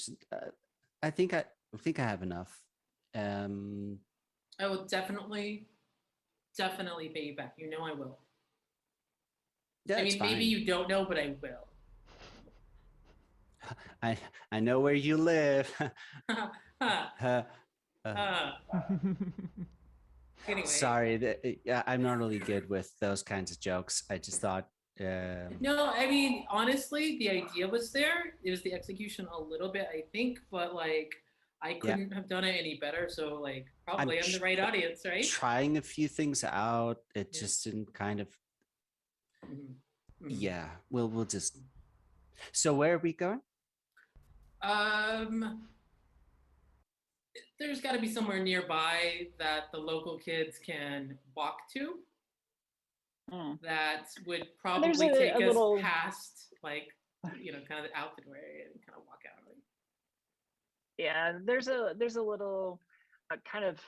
I think I have enough. I will definitely pay you back. You know I will. Yeah, I it's mean, fine. maybe you don't know, but I will. I know where you live. Ha, ha. Anyway. Sorry, I'm not really good with those kinds of jokes. I just thought. No, I mean, honestly, the idea was there. It was the execution a little bit, I think, but like, I couldn't have done it any better. So like, probably I'm the right audience, right? Trying a few things out. It Yeah. just didn't kind of. Mhm. Mhm. Yeah, we'll just. So where are we going? There's got to be somewhere nearby that the local kids can walk to. Mm. That would There's probably take a us little- past, like, kind of the outdoor area and kind of walk out. Right? Yeah, there's a little kind of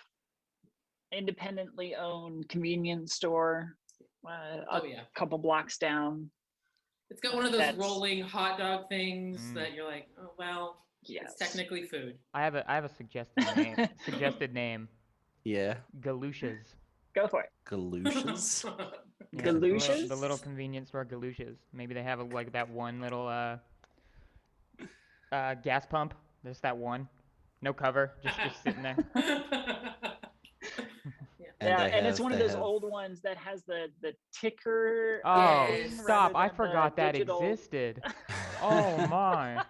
independently owned convenience store a Oh yeah, couple blocks down. it's got one of those That's- rolling hot dog things Mm. that you're like, oh well, Yes. it's technically food. I have a suggested name. Yeah, Galusha's. Go for it. Galusha's. Yeah, Galusha's? the little convenience store Galusha's. Maybe they have like that one little gas pump. There's that one. No cover, just sitting there. And it's one of those old ones that has the ticker. Oh, in stop! rather I than the forgot that digital- existed. Oh my.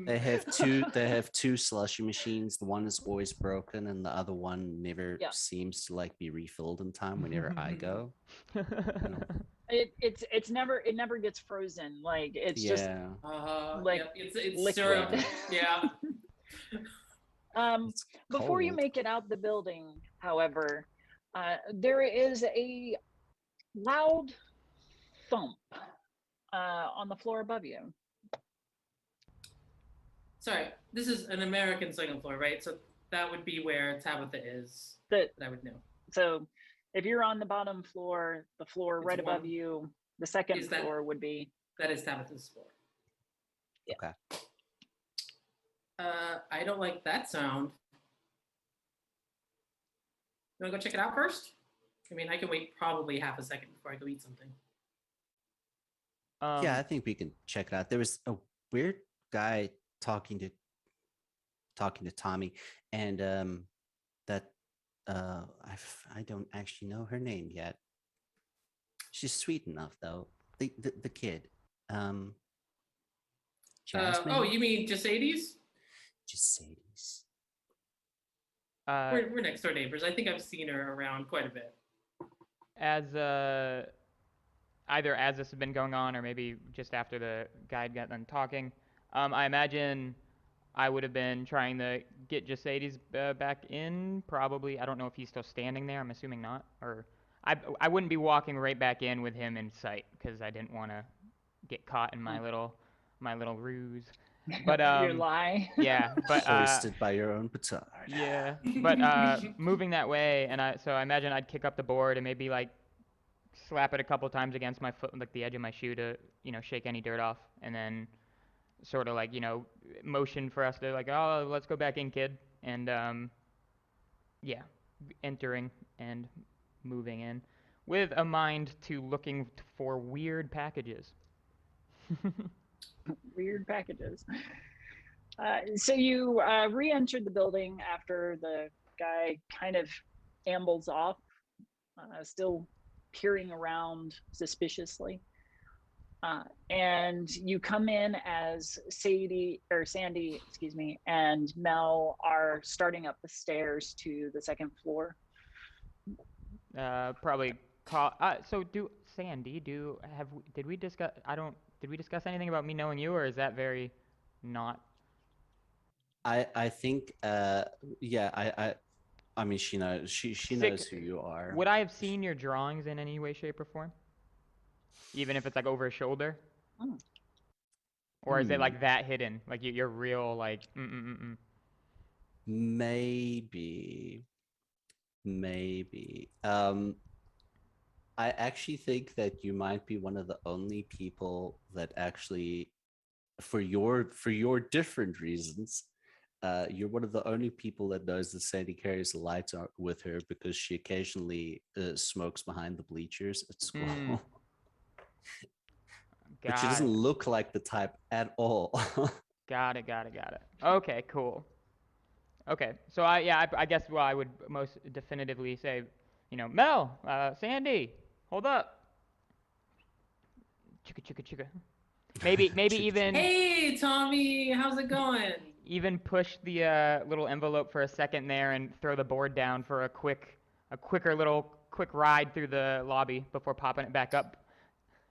They have two slushy machines. The one is always broken, and the other one never seems to like be refilled in time whenever I go. It never gets frozen. Like it's just like yeah, it's liquid. syrup. Yeah. It's Before you cold. make it out the building, however, there is a loud thump on the floor above you. Sorry, this is an American second floor, right? So that would be where Tabitha is. That I would know. So if you're on the bottom floor, the floor It's right above one- you, the second Is that- floor would be. That is Tabitha's floor. Yeah. Okay. I don't like that sound. You wanna go check it out first? I mean, I can wait probably half a second before I go eat something. Yeah, I think we can check it out. There was a weird guy talking to Tommy, and that I don't actually know her name yet. She's sweet enough though. The kid. Jasmine? Oh, you mean Jasades? Jasades. We're next door neighbors. I think I've seen her around quite a bit. As either as this has been going on or maybe just after the guide got done talking, I imagine I would have been trying to get Jasades back in. Probably, I don't know if he's still standing there. I'm assuming not. Or I wouldn't be walking right back in with him in sight because I didn't want to get caught in my little ruse. But Your lie. yeah, but Hoisted by your own petard. yeah, but moving that way, and so I imagine I'd kick up the board and maybe like slap it a couple times against my foot, like the edge of my shoe to shake any dirt off, and then sort of like motion for us to like, oh, let's go back in, kid, and yeah, entering and moving in with a mind to looking for weird packages. Weird packages. So you re-entered the building after the guy kind of ambles off, still peering around suspiciously. And you come in as Sandy, excuse me, and Mel are starting up the stairs to the second floor. Probably call. So Sandy, did we discuss? Did we discuss anything about me knowing you, or is that very not? I think yeah, I mean she knows she knows who you are. Would I have seen your drawings in any way, shape, or form? Even if it's like over a shoulder? Oh. Or is it like that hidden? Like you're real like Maybe. I actually think that you might be one of the only people that actually, for your different reasons, you're one of the only people that knows that Sandy carries a light with her because she occasionally smokes behind the bleachers at school. But she doesn't look like the type at all. Got it. Okay, cool. Okay, so I guess I would most definitively say, Mel, Sandy, hold up. Chicka. Maybe even. Hey, Tommy, how's it going? Even push the little envelope for a second there and throw the board down for a quick ride through the lobby before popping it back up.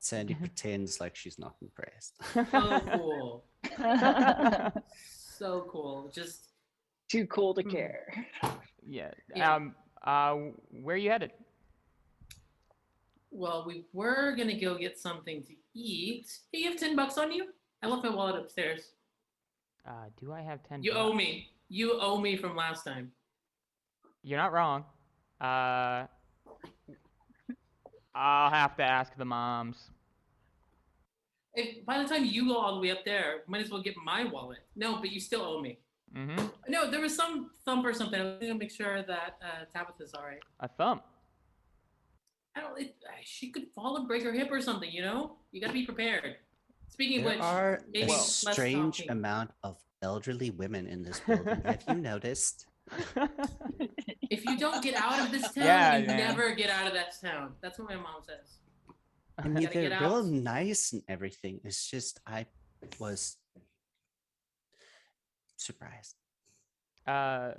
Sandy pretends like she's not impressed. So cool. So cool. Just too cool to care. Yeah. Where are you headed? Well, we were gonna go get something to eat. Hey, you have $10 on you? I left my wallet upstairs. Do I have 10? You owe me. You owe me from last time. You're not wrong. I'll have to ask the moms. If by the time you go all the way up there, might as well get my wallet. No, but you still owe me. Mm-hmm. No, there was some thump or something. I'm gonna make sure that Tabitha's all right. A thump? She could fall and break her hip or something. You gotta be prepared. Speaking There of which, are maybe a less strange talking. amount of elderly women in this building. Have you noticed? If you don't get out of this town, you man. never get out of that town. That's what my mom says. I mean, Gotta they're get real out. nice and everything. It's just I was surprised. Not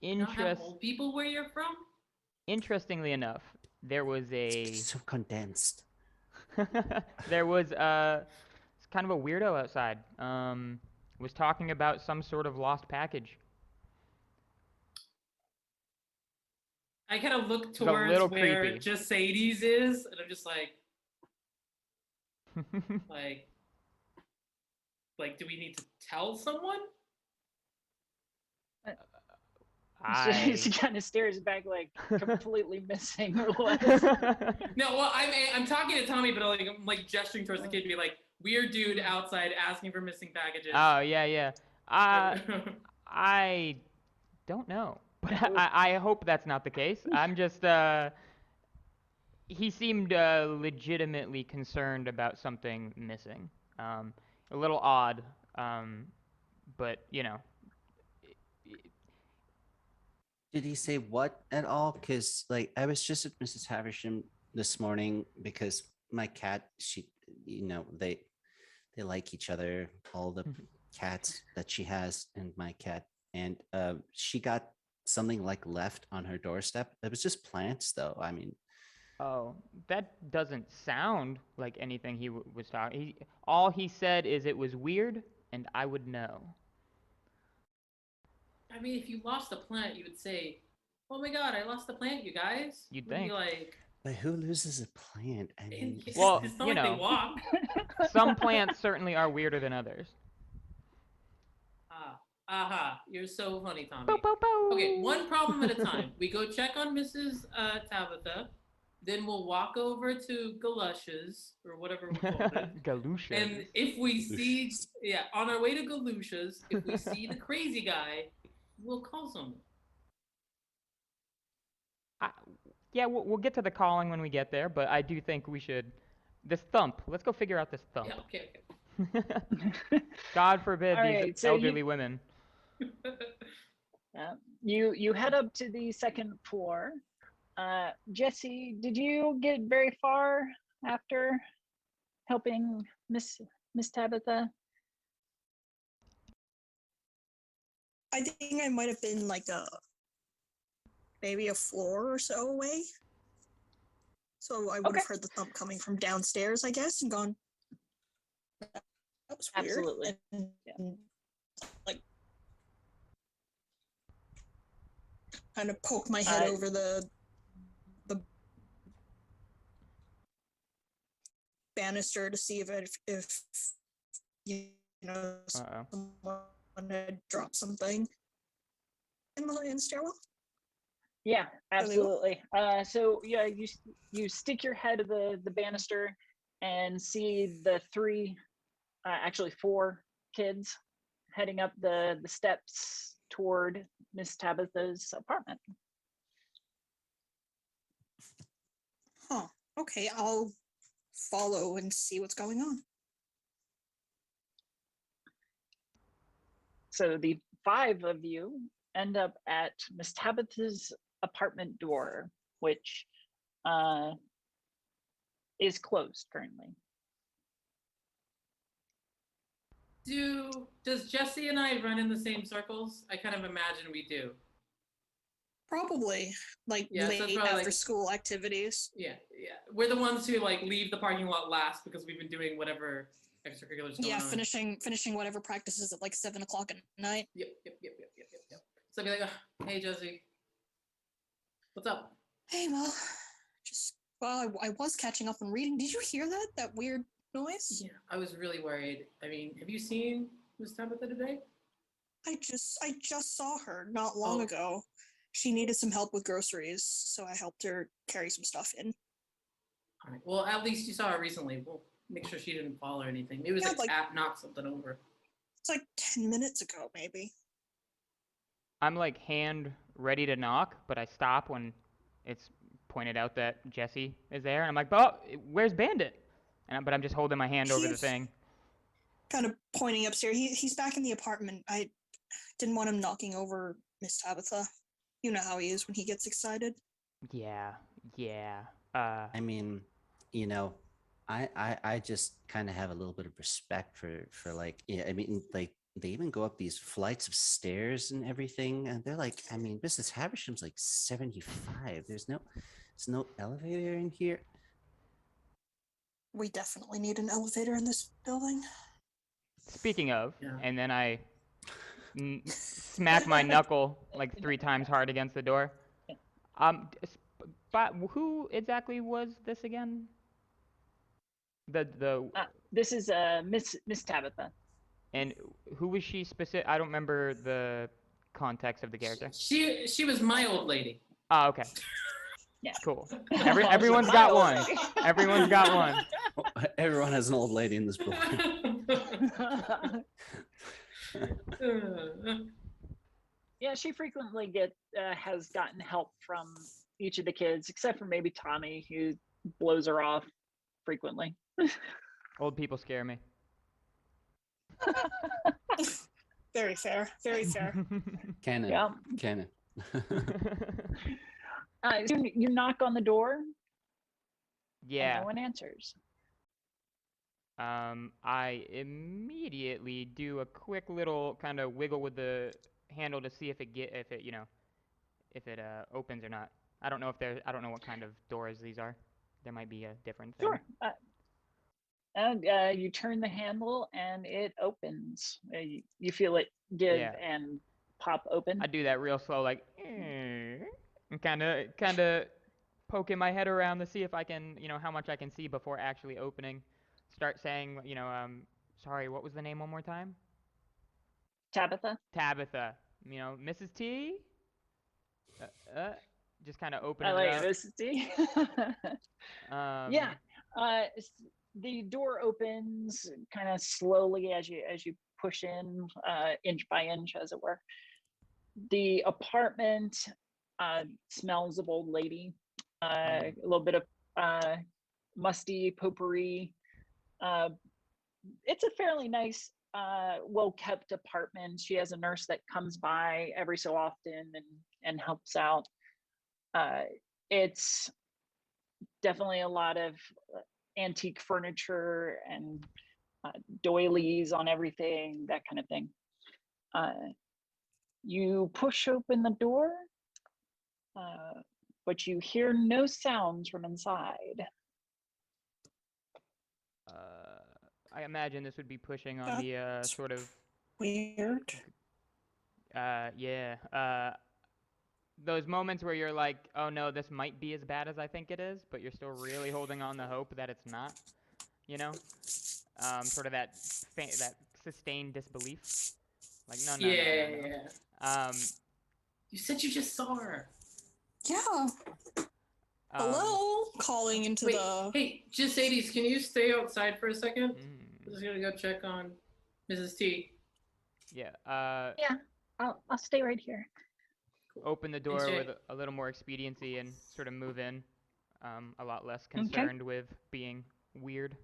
have old people where you're from? Interestingly enough, there was It's so condensed. there was it's kind of a weirdo outside. Was talking about some sort of lost package. I kind of look a towards little where creepy. Jasades is, and I'm just like, do we need to tell someone? She kind of stares back like completely missing what. No, well, I'm talking to Tommy, but I'm like gesturing towards the kid, be like, weird dude outside asking for missing packages. Oh yeah. I don't know, but I hope that's not the case. I'm just he seemed legitimately concerned about something missing. A little odd, but Did he say what at all? Because like I was just at Mrs. Havisham this morning because my cat, they they like each other. All the cats that she has and my cat, and she got something like left on her doorstep. It was just plants, though. I mean, Oh, that doesn't sound like anything he was talking. All he said is it was weird, and I would know. I mean, if you lost a plant, you would say, "Oh my God, I lost a plant, you guys." You'd Would be think. like, but who loses a plant? I mean, Well, it's not you like they know. walk. Some plants certainly are weirder than others. Aha, you're so funny, Tommy. Bow, bow, bow. Okay, one problem at a time. We go check on Mrs. Tabitha, then we'll walk over to Galusha's, or whatever we call it. Galusha. And if we see, on our way to Galusha's, if we see the crazy guy, we'll call someone. Yeah, we'll get to the calling when we get there, but I do think we should. This thump. Let's go figure out this thump. Yeah, okay. God forbid All these right, so elderly women. You head up to the second floor. Jesse, did you get very far after helping Miss Tabitha? I think I might have been like maybe a floor or so away. So I would have heard the thump coming from downstairs, I guess, and gone, that was weird. Absolutely. And, like, kind of poke my head over the banister to see if you know someone had dropped something in the stairwell. Yeah, absolutely. So yeah, you stick your head to the banister and see the three, actually four kids heading up the steps toward Miss Tabitha's apartment. Huh. Okay, I'll follow and see what's going on. So the five of you end up at Miss Tabitha's apartment door, which is closed currently. Does Jesse and I run in the same circles? I kind of imagine we do. Probably like Yeah, so late it's probably after school activities. Yeah. We're the ones who like leave the parking lot last because we've been doing whatever extracurriculars going on. finishing whatever practices at like 7 o'clock at night. Yep. So I'd be like, hey Jesse, what's up? Hey, I was catching up on reading. Did you hear that weird noise? Yeah, I was really worried. I mean, have you seen Miss Tabitha today? I just saw her not long ago. She needed some help with groceries, so I helped her carry some stuff in. All right. Well, at least you saw her recently. We'll make sure she didn't fall or anything. Maybe it was like knock something over. It's like 10 minutes ago, maybe. I'm like hand ready to knock, but I stop when it's pointed out that Jesse is there, and I'm like, "Oh, where's Bandit?" But I'm just holding my hand over the thing. Kind of pointing upstairs. He's back in the apartment. I didn't want him knocking over Miss Tabitha. You know how he is when he gets excited. Yeah. I mean, you know, I just kind of have a little bit of respect for like, yeah, I mean, like they even go up these flights of stairs and everything, and they're like, I mean, Mrs. Havisham's like 75. There's no elevator in here. We definitely need an elevator in this building. Speaking of, and then I smack my knuckle like 3 times hard against the door. But who exactly was this again? This is Miss Tabitha. And who was she specific? I don't remember the context of the character. She was my old lady. Oh, okay. Yeah. Cool. Everyone's got one. Everyone's got one. Everyone has an old lady in this building. Yeah, she frequently has gotten help from each of the kids, except for maybe Tommy, who blows her off frequently. Old people scare me. Very fair. Very fair. Canon. Yeah. Canon. You knock on the door. Yeah. And no one answers. I immediately do a quick little kind of wiggle with the handle to see if it opens or not. I don't know what kind of doors these are. There might be a different thing. Sure. And you turn the handle and it opens. You feel it give Yeah. and pop open. I do that real slow, like, and kind of poking my head around to see if I can, how much I can see before actually opening. Start saying, sorry, what was the name one more time? Tabitha? Tabitha. Mrs. T? Just kind of I opening like it up. this. See? Yeah. The door opens kind of slowly as you push in, inch by inch, as it were. The apartment smells of old lady. A little bit of musty potpourri. It's a fairly nice, well-kept apartment. She has a nurse that comes by every so often and helps out. It's definitely a lot of antique furniture and doilies on everything, that kind of thing. You push open the door, but you hear no sounds from inside. I imagine this would be pushing on the sort of Weird. yeah. Those moments where you're like, oh no, this might be as bad as I think it is, but you're still really holding on the hope that it's not, sort of that sustained disbelief. Like, no. Yeah. You said you just saw her. Yeah. Hello? Calling into Wait, the. hey, just Hades, can you stay outside for a second? I'm just gonna go check on Mrs. T. Yeah. Yeah, I'll stay right here. Open the door Jay. with a little more expediency and sort of move in. A lot less concerned with being weird.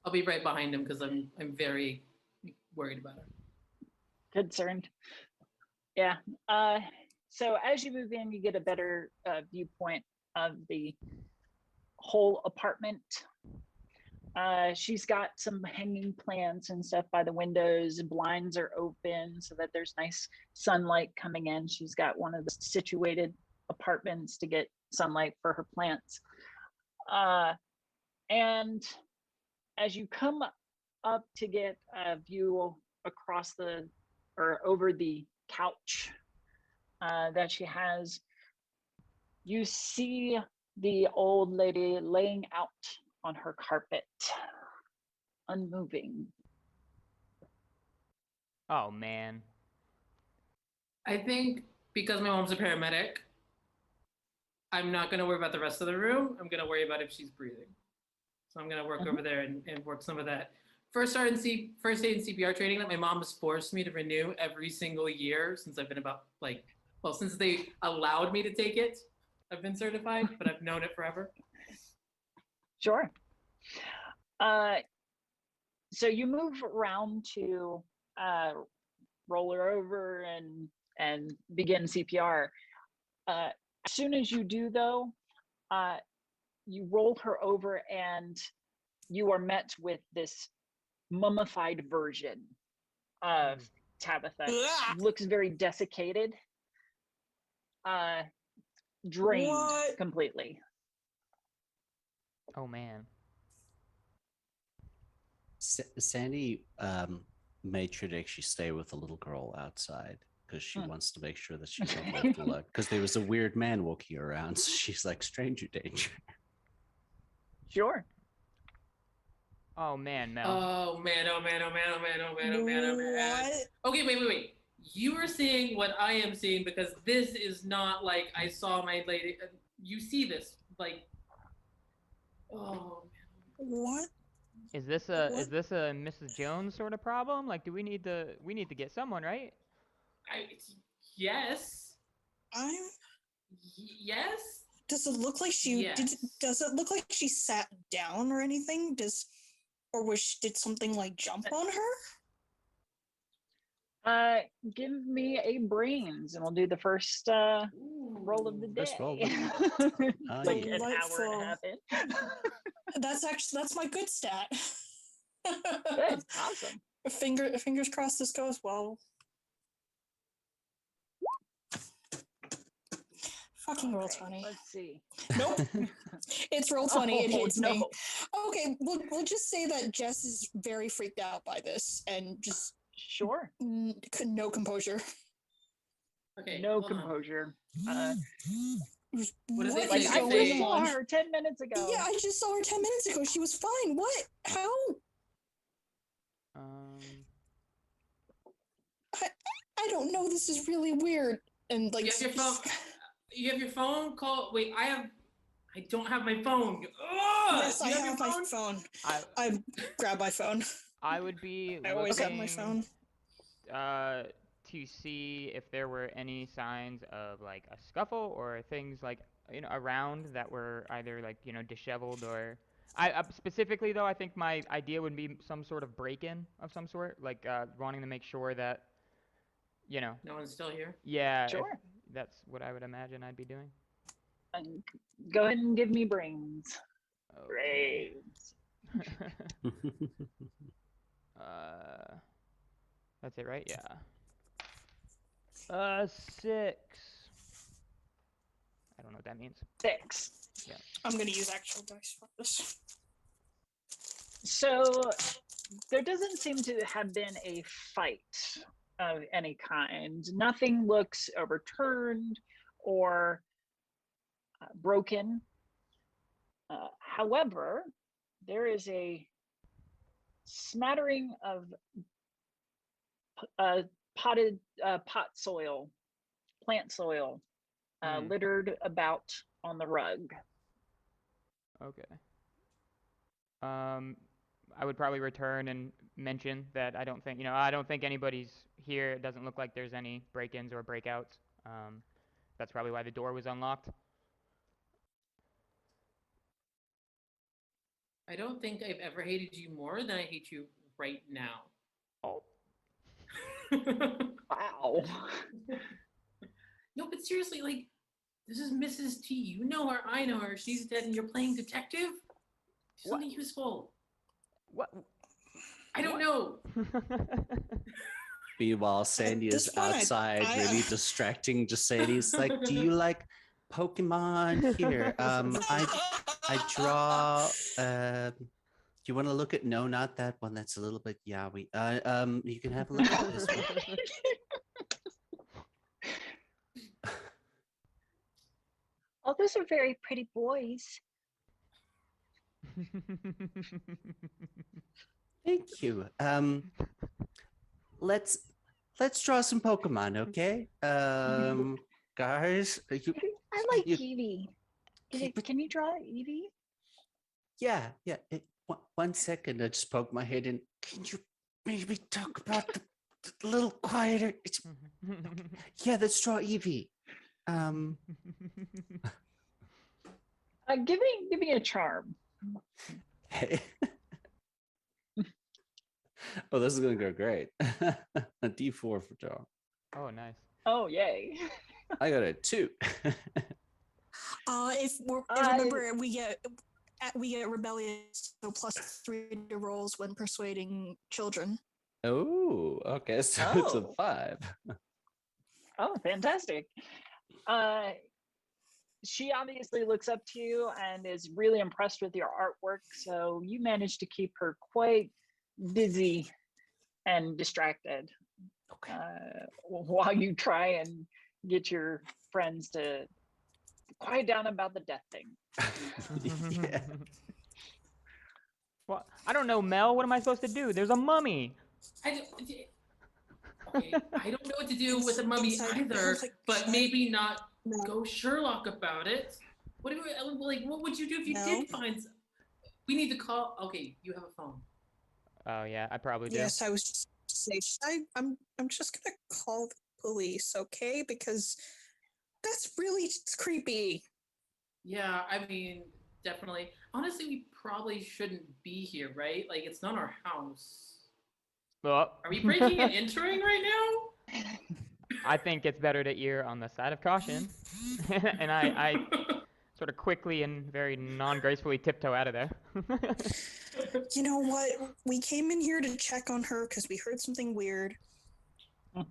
I'll be right behind him because I'm very worried about her. Concerned. Yeah. So as you move in, you get a better viewpoint of the whole apartment. She's got some hanging plants and stuff by the windows. Blinds are open so that there's nice sunlight coming in. She's got one of the situated apartments to get sunlight for her plants. And as you come up to get a view across or over the couch that she has, you see the old lady laying out on her carpet, unmoving. Oh man. I think because my mom's a paramedic, I'm not gonna worry about the rest of the room. I'm gonna worry about if she's breathing. So I'm gonna work over there and work some of that first aid and CPR training that my mom has forced me to renew every single year since I've been since they allowed me to take it. I've been certified, but I've known it forever. Sure. So you move around to roll her over and begin CPR. As soon as you do, though, you roll her over and you are met with this mummified version of Tabitha. Looks very desiccated, drained completely. Oh man. Sandy made sure to actually stay with the little girl outside because she wants to make sure that she's not left alone. Because there was a weird man walking around, so she's like, stranger danger. Sure. Oh man, Mel. Oh man. Okay, wait. You are seeing what I am seeing because this is not like I saw my lady. You see this, like, oh man. What? Is this a Mrs. Jones sort of problem? Like, do we need to get someone, right? Yes. Yes. Does it look like she does it look like she sat down or anything? Did something like jump on her? Give me a brains and we'll do the first roll of the day. First roll. Like an hour and a half in. That's my good stat. Good. Awesome. Fingers crossed this goes well. Fucking roll Okay, 20. Let's see. Nope. It's roll 20. It Oh, hits no. me. Okay, we'll just say that Jess is very freaked out by this and just Sure. no composure. Okay. No hold on. composure. What did they What say? Like is I They just going say- saw on? her 10 minutes ago. Yeah, I just saw her 10 minutes ago. She was fine. What? How? I don't know. This is really weird. And like, You have your phone. You have your phone. Call. Wait, I don't have my phone. Ugh! yes, Do I you your have my phone. I I grabbed my phone. I would be I always have my looking phone. to see if there were any signs of like a scuffle or things like around that were either like disheveled or. I specifically though I think my idea would be some sort of break-in of some sort, like wanting to make sure that No one's still here. yeah, if Sure. that's what I would imagine I'd be doing. And go ahead and give me brains. Okay. Brains. That's it, right? Yeah. 6. I don't know what that means. 6. I'm gonna use actual dice for this. So there doesn't seem to have been a fight of any kind. Nothing looks overturned or broken. However, there is a smattering of pot soil, plant soil, littered about on the rug. Okay. I would probably return and mention that I don't think anybody's here. It doesn't look like there's any break-ins or breakouts. That's probably why the door was unlocked. I don't think I've ever hated you more than I hate you right now. Oh. Wow. No, but seriously, like, this is Mrs. T. You know her, I know her. She's dead, and you're playing detective. Do What? something useful. What? I don't know. Meanwhile, Sandy is this one, outside, really distracting. Just Sandy's like, "Do you like Pokemon? Here, I draw. Do you want to look at? No, not that one. That's a little bit yaoi. You can have a look at this one." Oh, those are very pretty boys. Thank you. Let's draw some Pokemon, okay? Guys, I like you- Eevee. keep it- Can you draw Eevee? yeah. One second, I just poke my head in. Can you maybe talk about the a little quieter? It's yeah. Let's draw Eevee. Give me a charm. Hey. Oh, this is gonna go great. A D4 for draw. Oh, nice. Oh, yay. I got a 2. If remember we get rebellious, so +3 to rolls when persuading children. Oh, okay. So it's a Oh. 5. Oh, fantastic. She obviously looks up to you and is really impressed with your artwork. So you managed to keep her quite busy and distracted Okay. while you try and get your friends to quiet down about the death thing. Yeah. Well, I don't know, Mel. What am I supposed to do? There's a mummy. Okay, I don't know what to do with a mummy Inside- either, like, but maybe not No. go Sherlock about it. What would you do if you No. did find? We need to call. Okay, you have a phone. Oh yeah, I probably do. Yes, I was just say I'm just gonna call the police, okay? Because that's really creepy. Yeah, I mean, definitely. Honestly, we probably shouldn't be here, right? Like, it's not our house. Oh. Are we breaking and entering right now? I think it's better to err on the side of caution, and I sort of quickly and very non-gracefully tiptoe out of there. You know what? We came in here to check on her because we heard something weird. Hmm.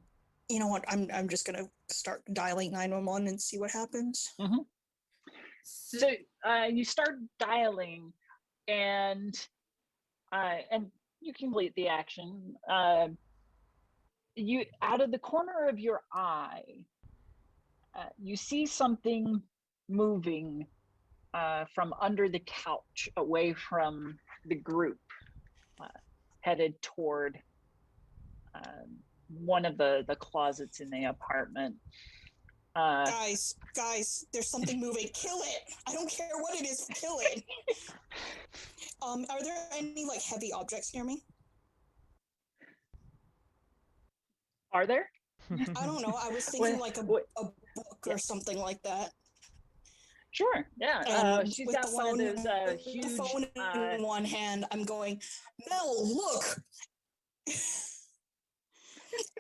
You know what? I'm just gonna start dialing 911 and see what happens. So you start dialing, and you complete the action. You, out of the corner of your eye, you see something moving from under the couch, away from the group, headed toward one of the closets in the apartment. Guys, there's something moving. Kill it! I don't care what it is. Kill it. Are there any like heavy objects near me? Are there? I don't know. I was thinking like a book or something like that. Sure. Yeah. And She's with got the one of phone, those with huge. the phone in one hand, I'm going, Mel, look,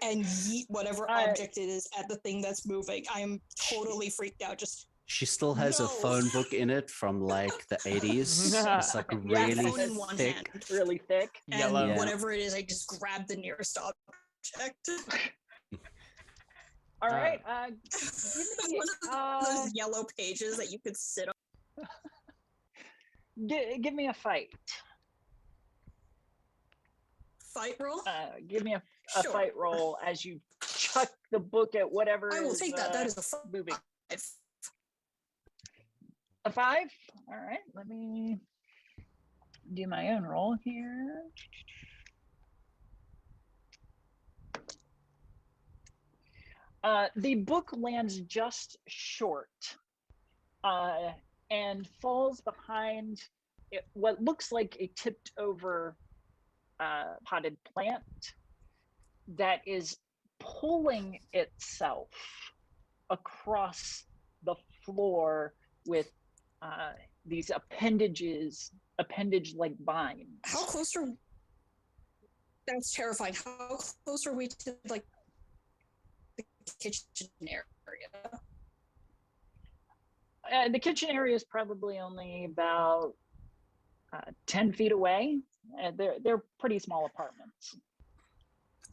and yeet whatever object it is at the thing that's moving. I am totally freaked out. Just She still has a No. phone book in it from like the 80s. It's like Yeah, really phone in one thick. hand. really thick. And Yellow. Yeah. whatever it is, I just grab the nearest object. All right. One of those yellow pages that you could sit on. Give me a fight. Fight roll? Give me a Sure. fight roll as you chuck the book at whatever I will is take that. That is a moving. 5. A 5? All right. Let me do my own roll here. The book lands just short and falls behind what looks like a tipped over potted plant that is pulling itself across the floor with these appendage-like vines. How close are... That's terrifying. How close are we to, like, the kitchen area? The kitchen area is probably only about 10 feet away. They're pretty small apartments.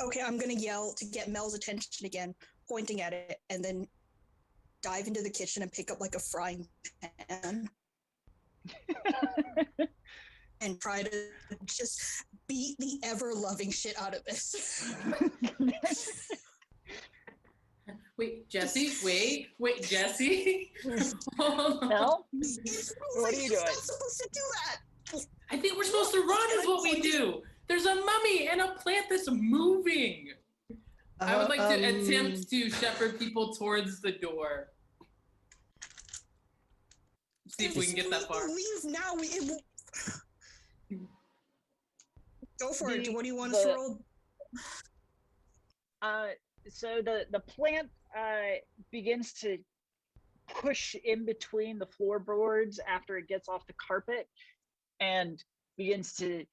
Okay, I'm gonna yell to get Mel's attention again, pointing at it, and then dive into the kitchen and pick up like a frying pan and try to just beat the ever-loving shit out of this. Wait, Jesse, wait, Jesse. Hold on. Mel, It's what are you doing? not supposed to do that. I think we're supposed to run is what we do. There's a mummy and a plant that's moving. I would like to attempt to shepherd people towards the door. See if we can get that far. Leave now. Go for it. What do you want the- us to roll? So the plant begins to push in between the floorboards after it gets off the carpet and begins to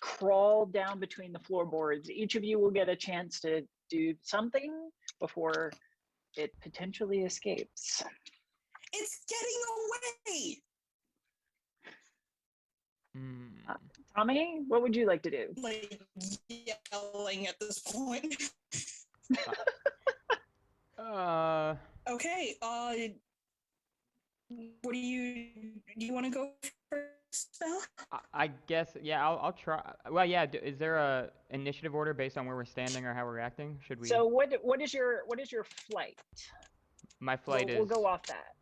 crawl down between the floorboards. Each of you will get a chance to do something before it potentially escapes. It's getting away. Tommy, what would you like to do? Like yelling at this point. Okay. What do you want to go first, Mel? I guess, yeah, I'll try. Well, yeah, is there a initiative order based on where we're standing or how we're acting? Should we? So what is your flight? My flight we'll is go off that.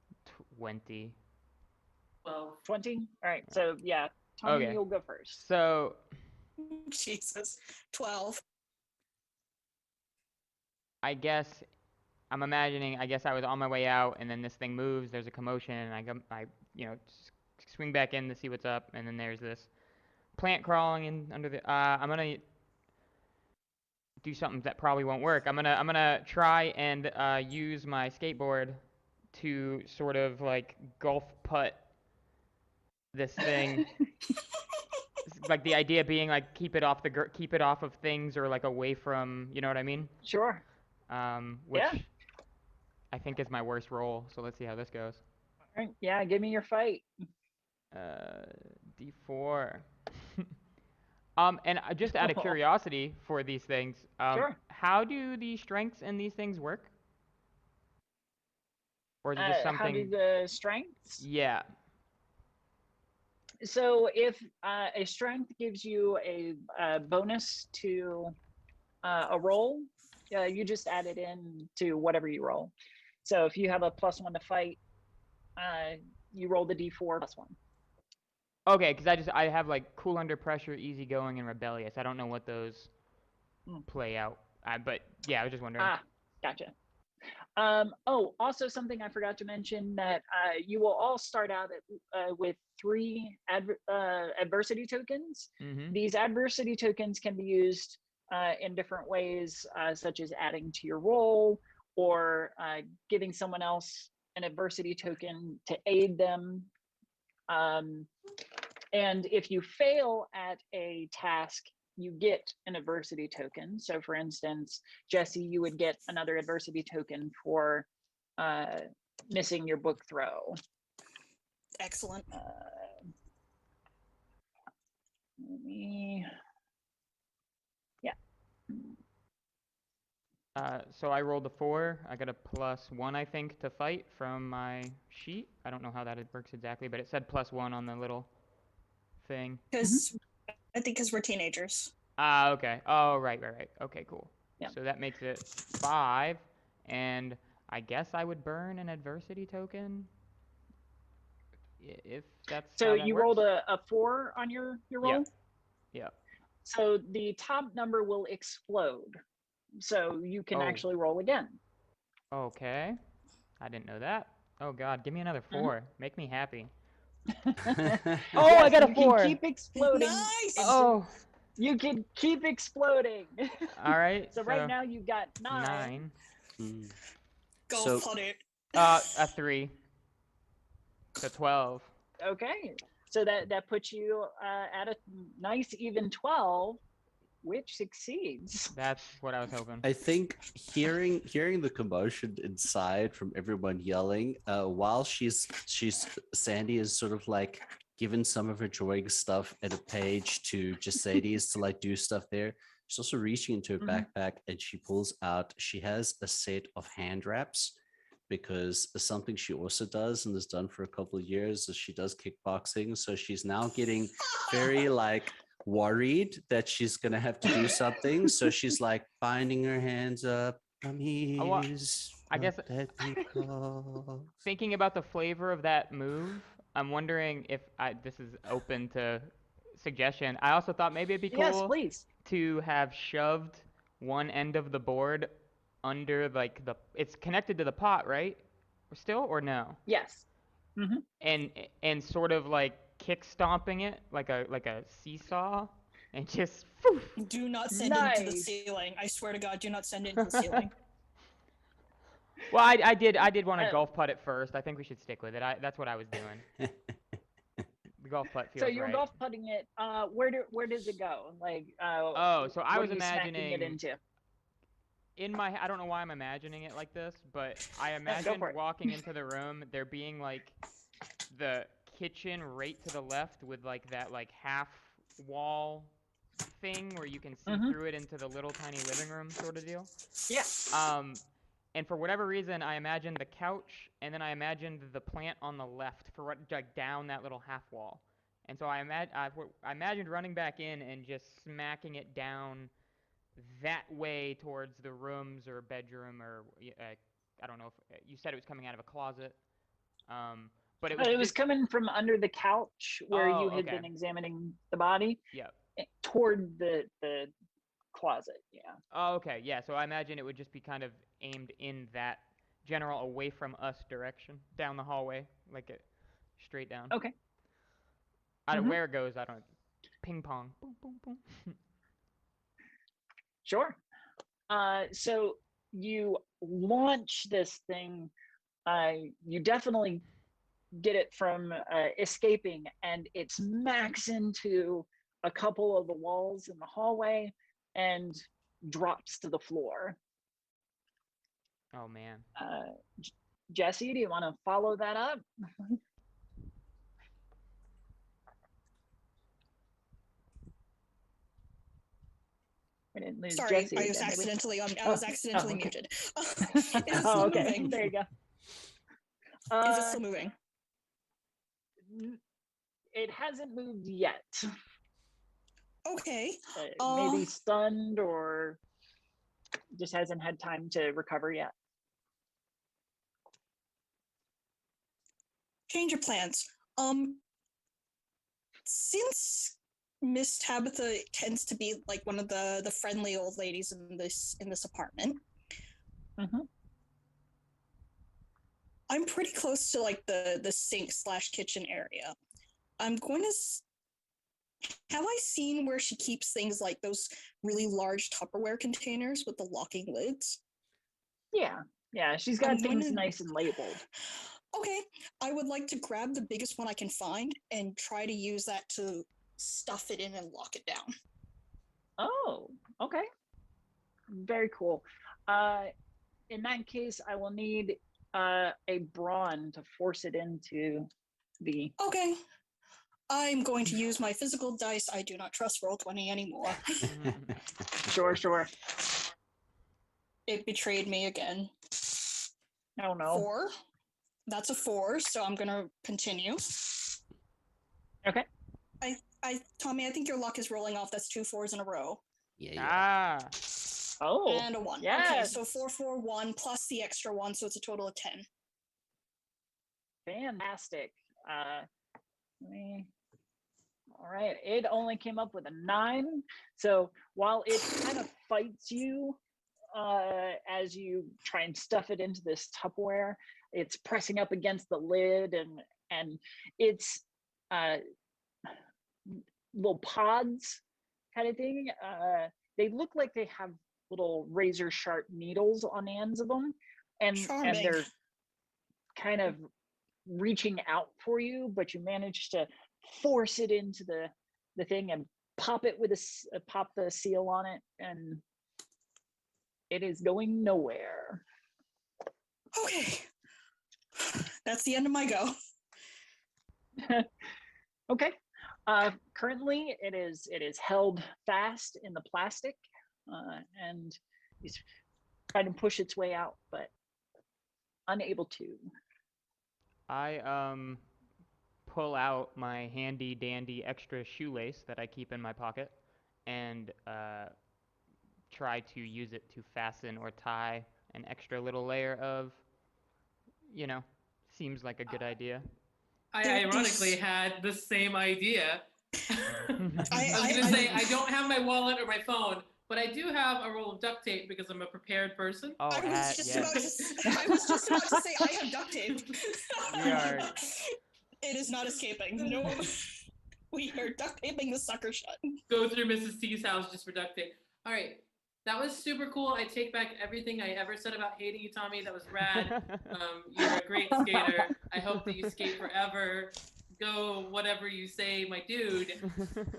20. Well, 20? All right. So yeah, Tommy, Okay. you'll go first. So Jesus. 12. I guess I'm imagining. I guess I was on my way out, and then this thing moves. There's a commotion, and I swing back in to see what's up, and then there's this plant crawling in under the. I'm gonna do something that probably won't work. I'm gonna try and use my skateboard to sort of like golf putt this thing. Like the idea being like keep it off of things or like away from, you know what I mean? Sure. Which Yeah. I think is my worst roll. So let's see how this goes. All right. Yeah, give me your fight. D4. And just out of curiosity for these things, Sure. how do the strengths in these things work? Or is it just How do something? the strengths? Yeah. So if a strength gives you a bonus to a roll, you just add it in to whatever you roll. So if you have a +1 to fight, you roll the d4 +1. Okay, because I have like cool under pressure, easygoing, and rebellious. I don't know what those play out. But yeah, I was just wondering. Ah, gotcha. Oh, also something I forgot to mention that you will all start out with 3 adversity tokens. Mm-hmm. These adversity tokens can be used in different ways, such as adding to your roll or giving someone else an adversity token to aid them. And if you fail at a task, you get an adversity token. So for instance, Jesse, you would get another adversity token for missing your book throw. Excellent. Let me, yeah. So I rolled a 4. I got a +1, I think, to fight from my sheet. I don't know how that works exactly, but it said +1 on the little thing. Because I think because we're teenagers. Ah, okay. Oh, right. Okay, cool. Yeah. So that makes it 5, and I guess I would burn an adversity token if that's So how that you works. rolled a 4 on your roll? Yeah. So the top number will explode. So you can Oh. actually roll again. Okay. I didn't know that. Oh God, give me another 4. Make me happy. Oh, Yes, I got a 4. You can keep exploding. Nice! Oh. You can keep exploding. All right. So right now you've got 9. Mm. Go So- put it. A 3. So 12. Okay. So that puts you at a nice even 12, which succeeds. That's what I was hoping. I think hearing the commotion inside from everyone yelling, while Sandy is sort of like giving some of her drawing stuff at a page to Jasades to like do stuff there. She's also reaching into her backpack and she has a set of hand wraps, because something she also does and has done for a couple of years is she does kickboxing. So she's now getting very like worried that she's gonna have to do something. So she's like binding her hands up. I guess thinking about the flavor of that move, I'm wondering if this is open to suggestion. I also thought maybe it'd be cool Yes, please. to have shoved one end of the board under like it's connected to the pot, right? Still or no? Yes. And sort of like kick stomping it like a seesaw and just Do not send it into the Nice. ceiling. I swear to God, do not send it into the ceiling. Well, I did want to golf putt it first. I think we should stick with it. That's what I was doing. The golf putt feels So you're right. golf putting it. Where does it go? Like So I was what are you smacking imagining it into. I don't know why I'm imagining it like this, but I go imagined for it. walking into the room, there being like the kitchen right to the left with like that like half wall thing where you can see through it into the little tiny living room sort of deal. Yeah. And for whatever reason, I imagined the couch, and then I imagined the plant on the left for like down that little half wall. And so I imagined running back in and just smacking it down that way towards the rooms or bedroom or I don't know if you said it was coming out of a closet. But it was coming from under the couch where you had okay. been examining the body. Yeah. Toward the closet. Yeah. Oh, okay. Yeah. So I imagine it would just be kind of aimed in that general away from us direction down the hallway, like it straight down. Okay. I don't where it goes. I don't. Ping pong. Boom, boom, boom. Sure. So you launch this thing. You definitely get it from escaping, and it smacks into a couple of the walls in the hallway and drops to the floor. Oh man. Jesse, do you want to follow that up? We didn't lose Sorry, Jesse I was again, did we? accidentally I Oh, was accidentally okay. muted. Is it Oh, still okay. moving? There you go. Is it still moving? It hasn't moved yet. Okay. Maybe stunned or just hasn't had time to recover yet. Change of plans. Since Miss Tabitha tends to be like one of the friendly old ladies in this apartment, Mhm. I'm pretty close to like the sink / kitchen area. I'm going to. Have I seen where she keeps things like those really large Tupperware containers with the locking lids? Yeah, yeah. She's got I'm things gonna- nice and labeled. Okay, I would like to grab the biggest one I can find and try to use that to stuff it in and lock it down. Oh, okay. Very cool. In that case, I will need a brawn to force it into the. Okay. I'm going to use my physical dice. I do not trust Roll20 anymore. Sure. It betrayed me again. Oh no. 4. That's a 4, so I'm going to continue. Okay. Tommy, I think your luck is rolling off. That's 2 4s in a row. Yeah. Ah, Oh. And a 1. Yeah. Okay, so 4 4 1 plus the extra 1, so it's a total of 10. Fantastic. All right. It only came up with a 9. So while it kind of fights you as you try and stuff it into this Tupperware, it's pressing up against the lid and it's little pods kind of thing. They look like they have little razor sharp needles on the ends of them, and Charming. they're kind of reaching out for you, but you manage to force it into the thing and pop it with pop the seal on it, and it is going nowhere. Okay. That's the end of my go. Okay. Currently, it is held fast in the plastic, and is trying to push its way out, but unable to. I pull out my handy dandy extra shoelace that I keep in my pocket and try to use it to fasten or tie an extra little layer of, seems like a good idea. I There ironically is- had the same idea. I was I- gonna say I don't have my wallet or my phone, but I do have a roll of duct tape because I'm a prepared person. Oh, I was just yes. I was just about to say I have duct tape. We are- It is not escaping. No, we are duct taping the sucker shut. Go through Mrs. T's house just for duct tape. All right, that was super cool. I take back everything I ever said about hating you, Tommy. That was rad. You're a great skater. I hope that you skate forever. Go whatever you say, my dude.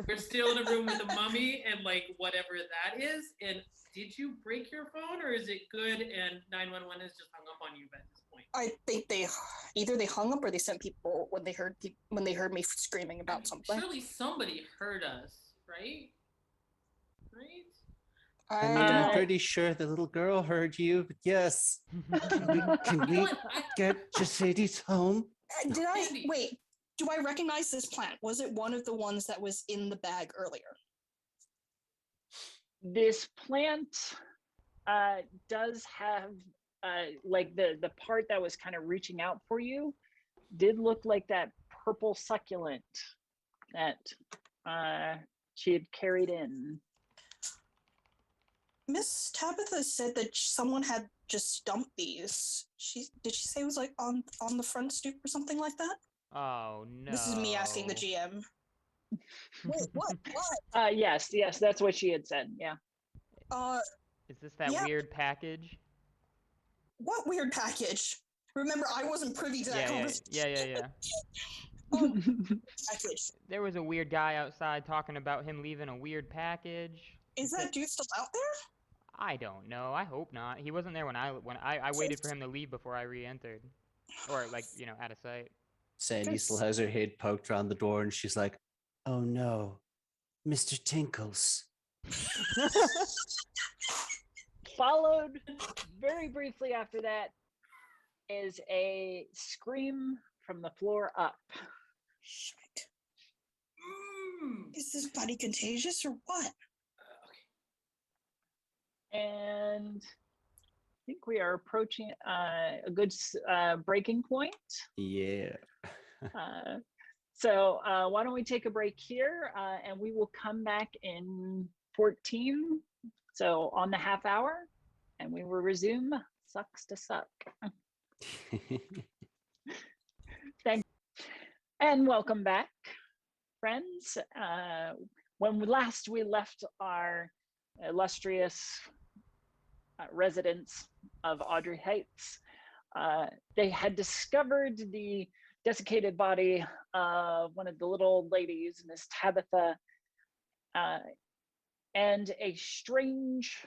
We're still in a room with a mummy and like whatever that is. And did you break your phone or is it good and 911 has just hung up on you at this point? I think they hung up or they sent people when they heard me screaming about something. Surely somebody heard us, right? Right? I mean, I I'm don't pretty sure the little girl heard you, but yes. Can we What? get Mercedes home? know. Did I Andy. wait? Do I recognize this plant? Was it one of the ones that was in the bag earlier? This plant does have like the part that was kind of reaching out for you did look like that purple succulent that she had carried in. Miss Tabitha said that someone had just dumped these. Did she say it was like on the front stoop or something like that? Oh, no. This is me asking the GM. Wait, what? Yes, that's what she had said. Yeah. Is this that Yeah. weird package? What weird package? Remember, I wasn't privy to that conversation. Yeah. Package. There was a weird guy outside talking about him leaving a weird package. Is that dude still out there? I don't know. I hope not. He wasn't there when I waited for him to leave before I re-entered, or like out of sight. Sandy still has her head poked around the door and she's like, oh no, Mr. Tinkles. Followed very briefly after that is a scream from the floor up. Shit. Mm. Is this body contagious or what? And I think we are approaching a good breaking point. Yeah. So why don't we take a break here and we will come back in 14. So on the half hour, and we will resume Sucks to Suck. Thank you. And welcome back, friends. When last we left our illustrious residents of Audrey Heights, they had discovered the desiccated body of one of the little old ladies, Miss Tabitha, and a strange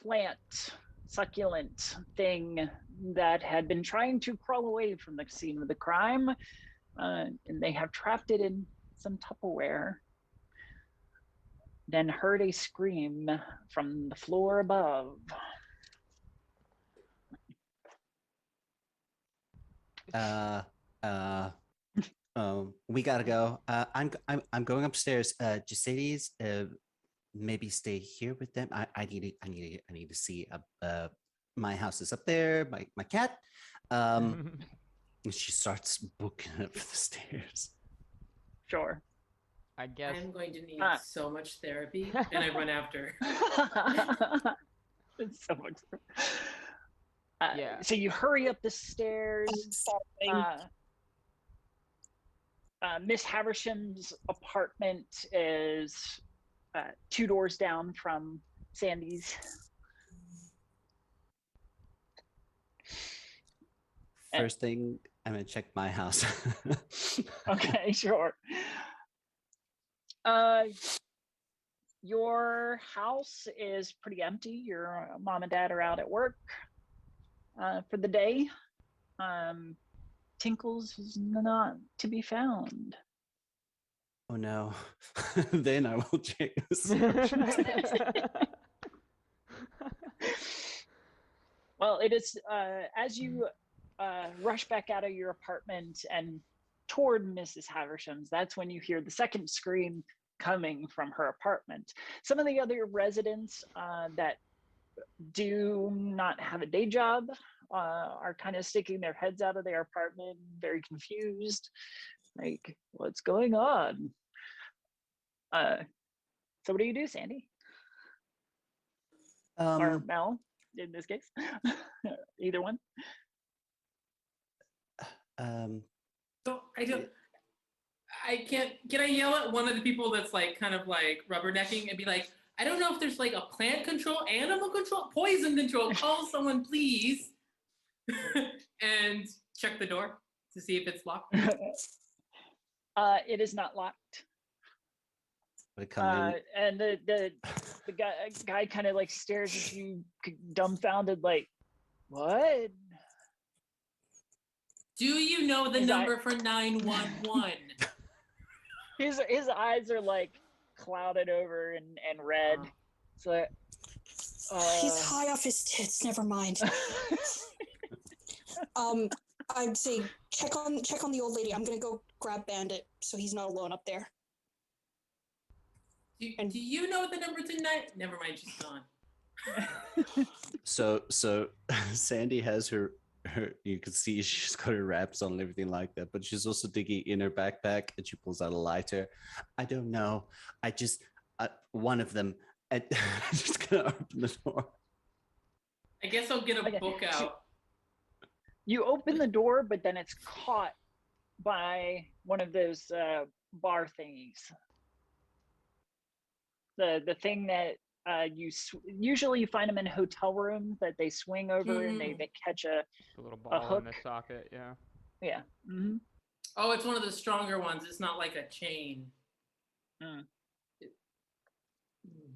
plant, succulent thing that had been trying to crawl away from the scene of the crime. And they have trapped it in some Tupperware. Then heard a scream from the floor above. We gotta go. I'm going upstairs. Mercedes, maybe stay here with them. I need to see. My house is up there. My cat. And she starts booking up the stairs. Sure. I guess. I'm going to need so much therapy, and I run after. It's so much. Yeah. So you hurry up the stairs. Miss Haversham's apartment is 2 doors down from Sandy's. First thing, I'm gonna check my house. Okay, sure. Your house is pretty empty. Your mom and dad are out at work for the day. Tinkles is not to be found. Oh no. Then I will check. Well, it is as you rush back out of your apartment and toward Mrs. Haversham's, that's when you hear the second scream coming from her apartment. Some of the other residents that do not have a day job are kind of sticking their heads out of their apartment, very confused, like, what's going on? So what do you do, Sandy? Or Mel, in this case? Either one? So I can't. Can I yell at one of the people that's like kind of like rubbernecking and be like, I don't know if there's like a plant control, animal control, poison control. Call someone, please, and check the door to see if it's locked. It is not locked. Come in. And the guy kind of like stares at you, dumbfounded, like, what? Do you know the His number for 911? His eyes are like clouded over and red. So He's high off his tits. Never mind. I'd say check on the old lady. I'm gonna go grab Bandit so he's not alone up there. Do you know the number to Never mind, she's gone. So Sandy has her you can see she's got her wraps on and everything like that, but she's also digging in her backpack and she pulls out a lighter. I don't know. I just one of them. I'm just gonna open the door. I guess I'll get a book out. So you open the door, but then it's caught by one of those bar thingies. The thing that usually you find them in hotel rooms that they swing over and they catch a little ball hook in the socket. Yeah. Yeah. Mm-hmm. Oh, it's one of the stronger ones. It's not like a chain.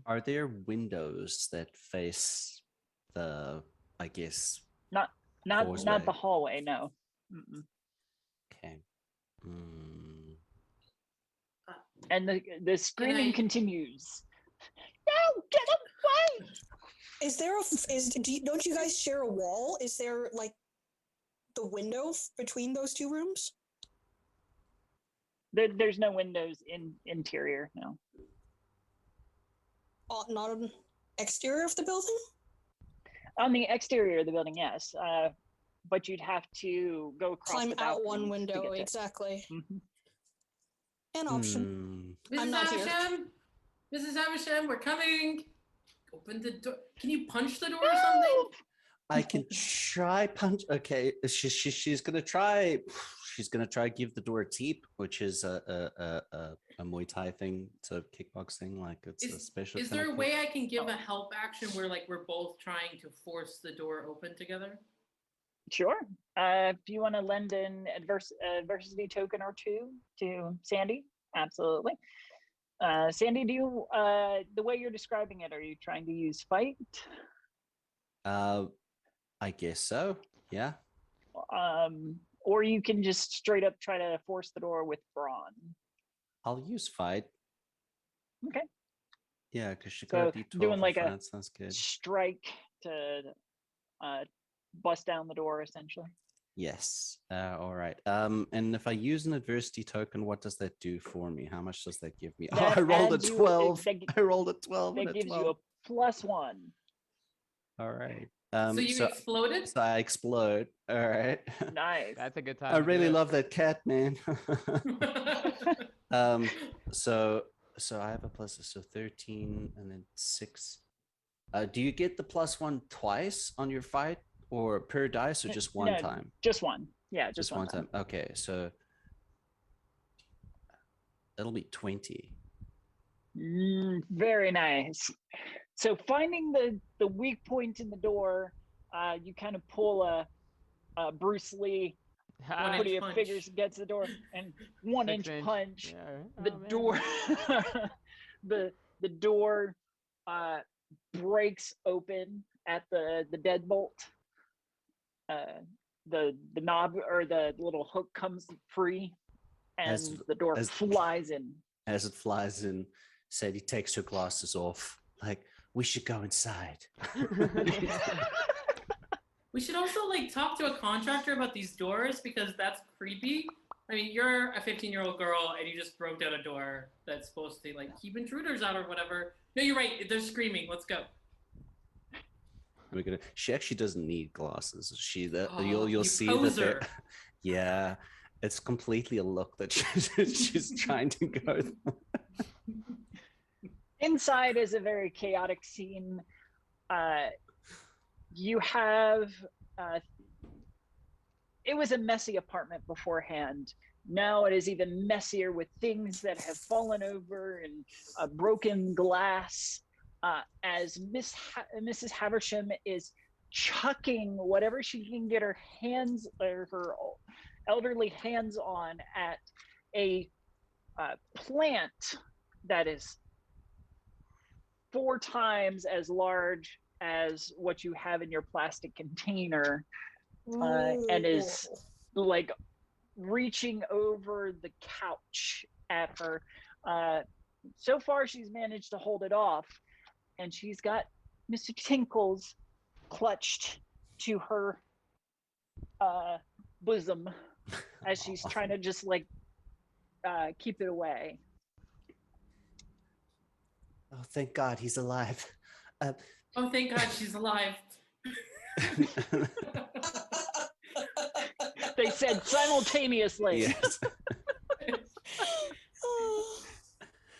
Are there windows that face the, I guess, not causeway? the hallway? No. Mm-mm. Okay. And the screaming continues. No, get away! Is there don't you guys share a wall? Is there like the window between those two rooms? There's no windows in interior, no. Not on exterior of the building? On the exterior of the building, yes. But you'd have to go across Climb the out one balconies to window, get to- exactly. Mhm. An option. Hmm. I'm Mrs. not here. Havisham, Mrs. Havisham, we're coming. Open the door. Can you punch the door or something? I can try punch. Okay, she's gonna try. She's gonna try give the door a teep, which is a Muay Thai thing. It's a kickboxing, like it's a special. Is kind there of a way I can give a help action where like we're both trying to force the door open together? Sure. If you want to lend an adversity token or two to Sandy, absolutely. Sandy, do you, the way you're describing it, are you trying to use fight? I guess so. Yeah. Or you can just straight up try to force the door with brawn. I'll use fight. Okay. Yeah, because she So got a D12. doing like a that sounds good. strike to bust down the door, essentially. Yes. All right. And if I use an adversity token, what does that do for me? How much does that give me? Oh, That I rolled a adds you- 12. that- I rolled a 12 and That a gives 12. you a +1. All right. So you exploded? So I explode. All right. Nice. That's a good time. I to do really it. love that cat, man. So I have a plus, so 13 and then 6. Do you get the +1 twice on your fight or per dice or just one No, time? Just one. Yeah, just One time. Okay, so that'll be 20. Very nice. So finding the weak point in the door, you kind of pull a Bruce Lee, One put inch your punch. fingers against the door, and 1-inch 6 inch. punch. Yeah. The Oh, man. door, the door breaks open at the deadbolt. The knob or the little hook comes free, and As- the door as- flies in. As it flies in, Sadie takes her glasses off. Like, we should go inside. We should also like talk to a contractor about these doors because that's creepy. I mean, you're a 15-year-old girl and you just broke down a door that's supposed to like keep intruders out or whatever. No, you're right. They're screaming. Let's go. We're gonna. She actually doesn't need glasses. Oh, you'll you see that. poser. Yeah, it's completely a look that she's trying to go. Inside is a very chaotic scene. You have it was a messy apartment beforehand. Now it is even messier with things that have fallen over and broken glass. As Mrs. Haversham is chucking whatever she can get her hands or her elderly hands on at a plant that is 4 times as large as what you have in your plastic container, and is like reaching over the couch at her. So far, she's managed to hold it off, and she's got Mr. Tinkles clutched to her bosom as she's trying to just like keep it away. Oh, thank God he's alive. Oh, thank God she's alive. They said simultaneously. Yes.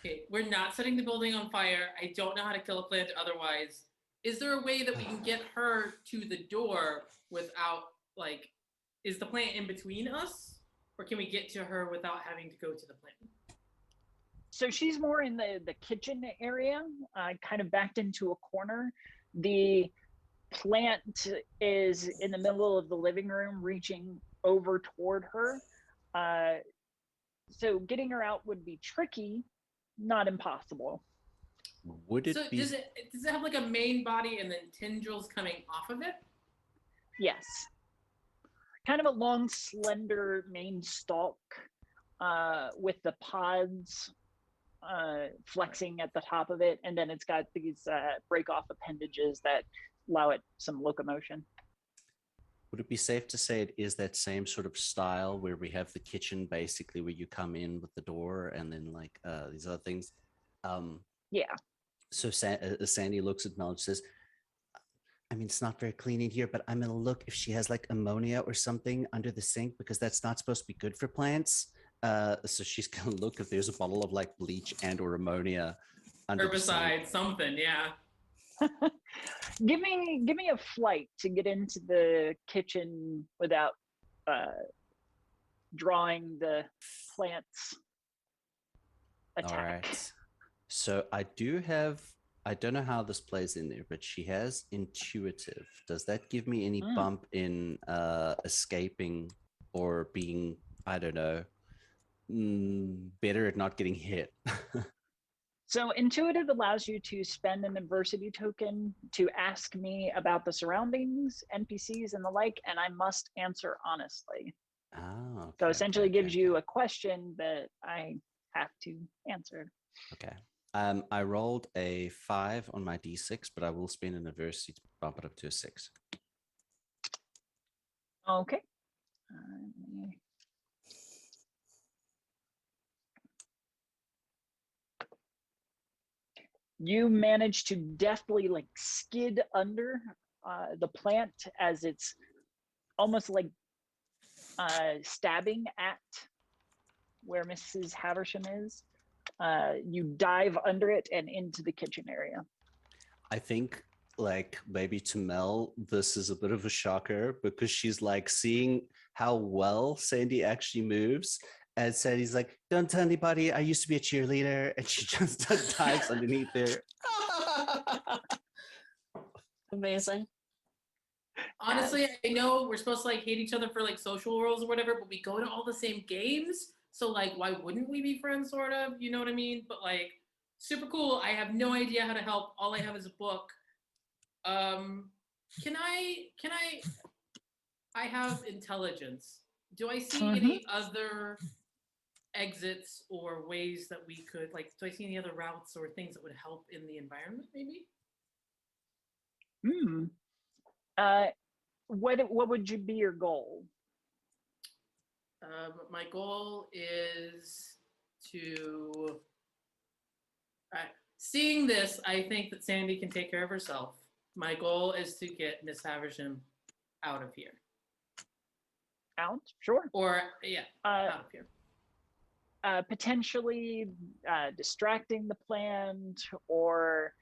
Okay, we're not setting the building on fire. I don't know how to kill a plant otherwise. Is there a way that we can get her to the door without, like, is the plant in between us? Or can we get to her without having to go to the plant? So she's more in the kitchen area, kind of backed into a corner. The plant is in the middle of the living room, reaching over toward her. So getting her out would be tricky, not impossible. Would it So be? does it have like a main body and then tendrils coming off of it? Yes. Kind of a long, slender main stalk with the pods flexing at the top of it, and then it's got these break off appendages that allow it some locomotion. Would it be safe to say it is that same sort of style where we have the kitchen basically where you come in with the door and then like these other things? Yeah. So Sandy looks at Mel and says, I mean, it's not very clean in here, but I'm going to look if she has like ammonia or something under the sink because that's not supposed to be good for plants. So she's going to look if there's a bottle of like bleach and or ammonia under the sink. Herbicide, something, yeah. Give me a flight to get into the kitchen without drawing the plants attack. All right. So I don't know how this plays in there, but she has intuitive. Does that give me any bump in escaping or being, I don't know, better at not getting hit? So intuitive allows you to spend an adversity token to ask me about the surroundings, NPCs and the like, and I must answer honestly. Oh, okay, So essentially okay, gives okay, you okay. a question that I have to answer. Okay. I rolled a 5 on my d6, but I will spend an adversity to bump it up to a 6. Okay. You manage to deftly like skid under the plant as it's almost like stabbing at where Mrs. Haversham is. You dive under it and into the kitchen area. I think like maybe to Mel, this is a bit of a shocker because she's like seeing how well Sandy actually moves. And Sandy's like, don't tell anybody, I used to be a cheerleader. And she just dives underneath there. Amazing. Honestly, I know we're supposed to like hate each other for like social roles or whatever, but we go to all the same games. So like, why wouldn't we be friends, sort of? You know what I mean? But like, super cool. I have no idea how to help. All I have is a book. Can I have intelligence. Do I see any other exits or ways that we could, like, do I see any other routes or things that would help in the environment, maybe? What would you be your goal? My goal is to, seeing this, I think that Sandy can take care of herself. My goal is to get Miss Haversham out of here. Out? Sure. Or, yeah, out of here. Potentially distracting the plant or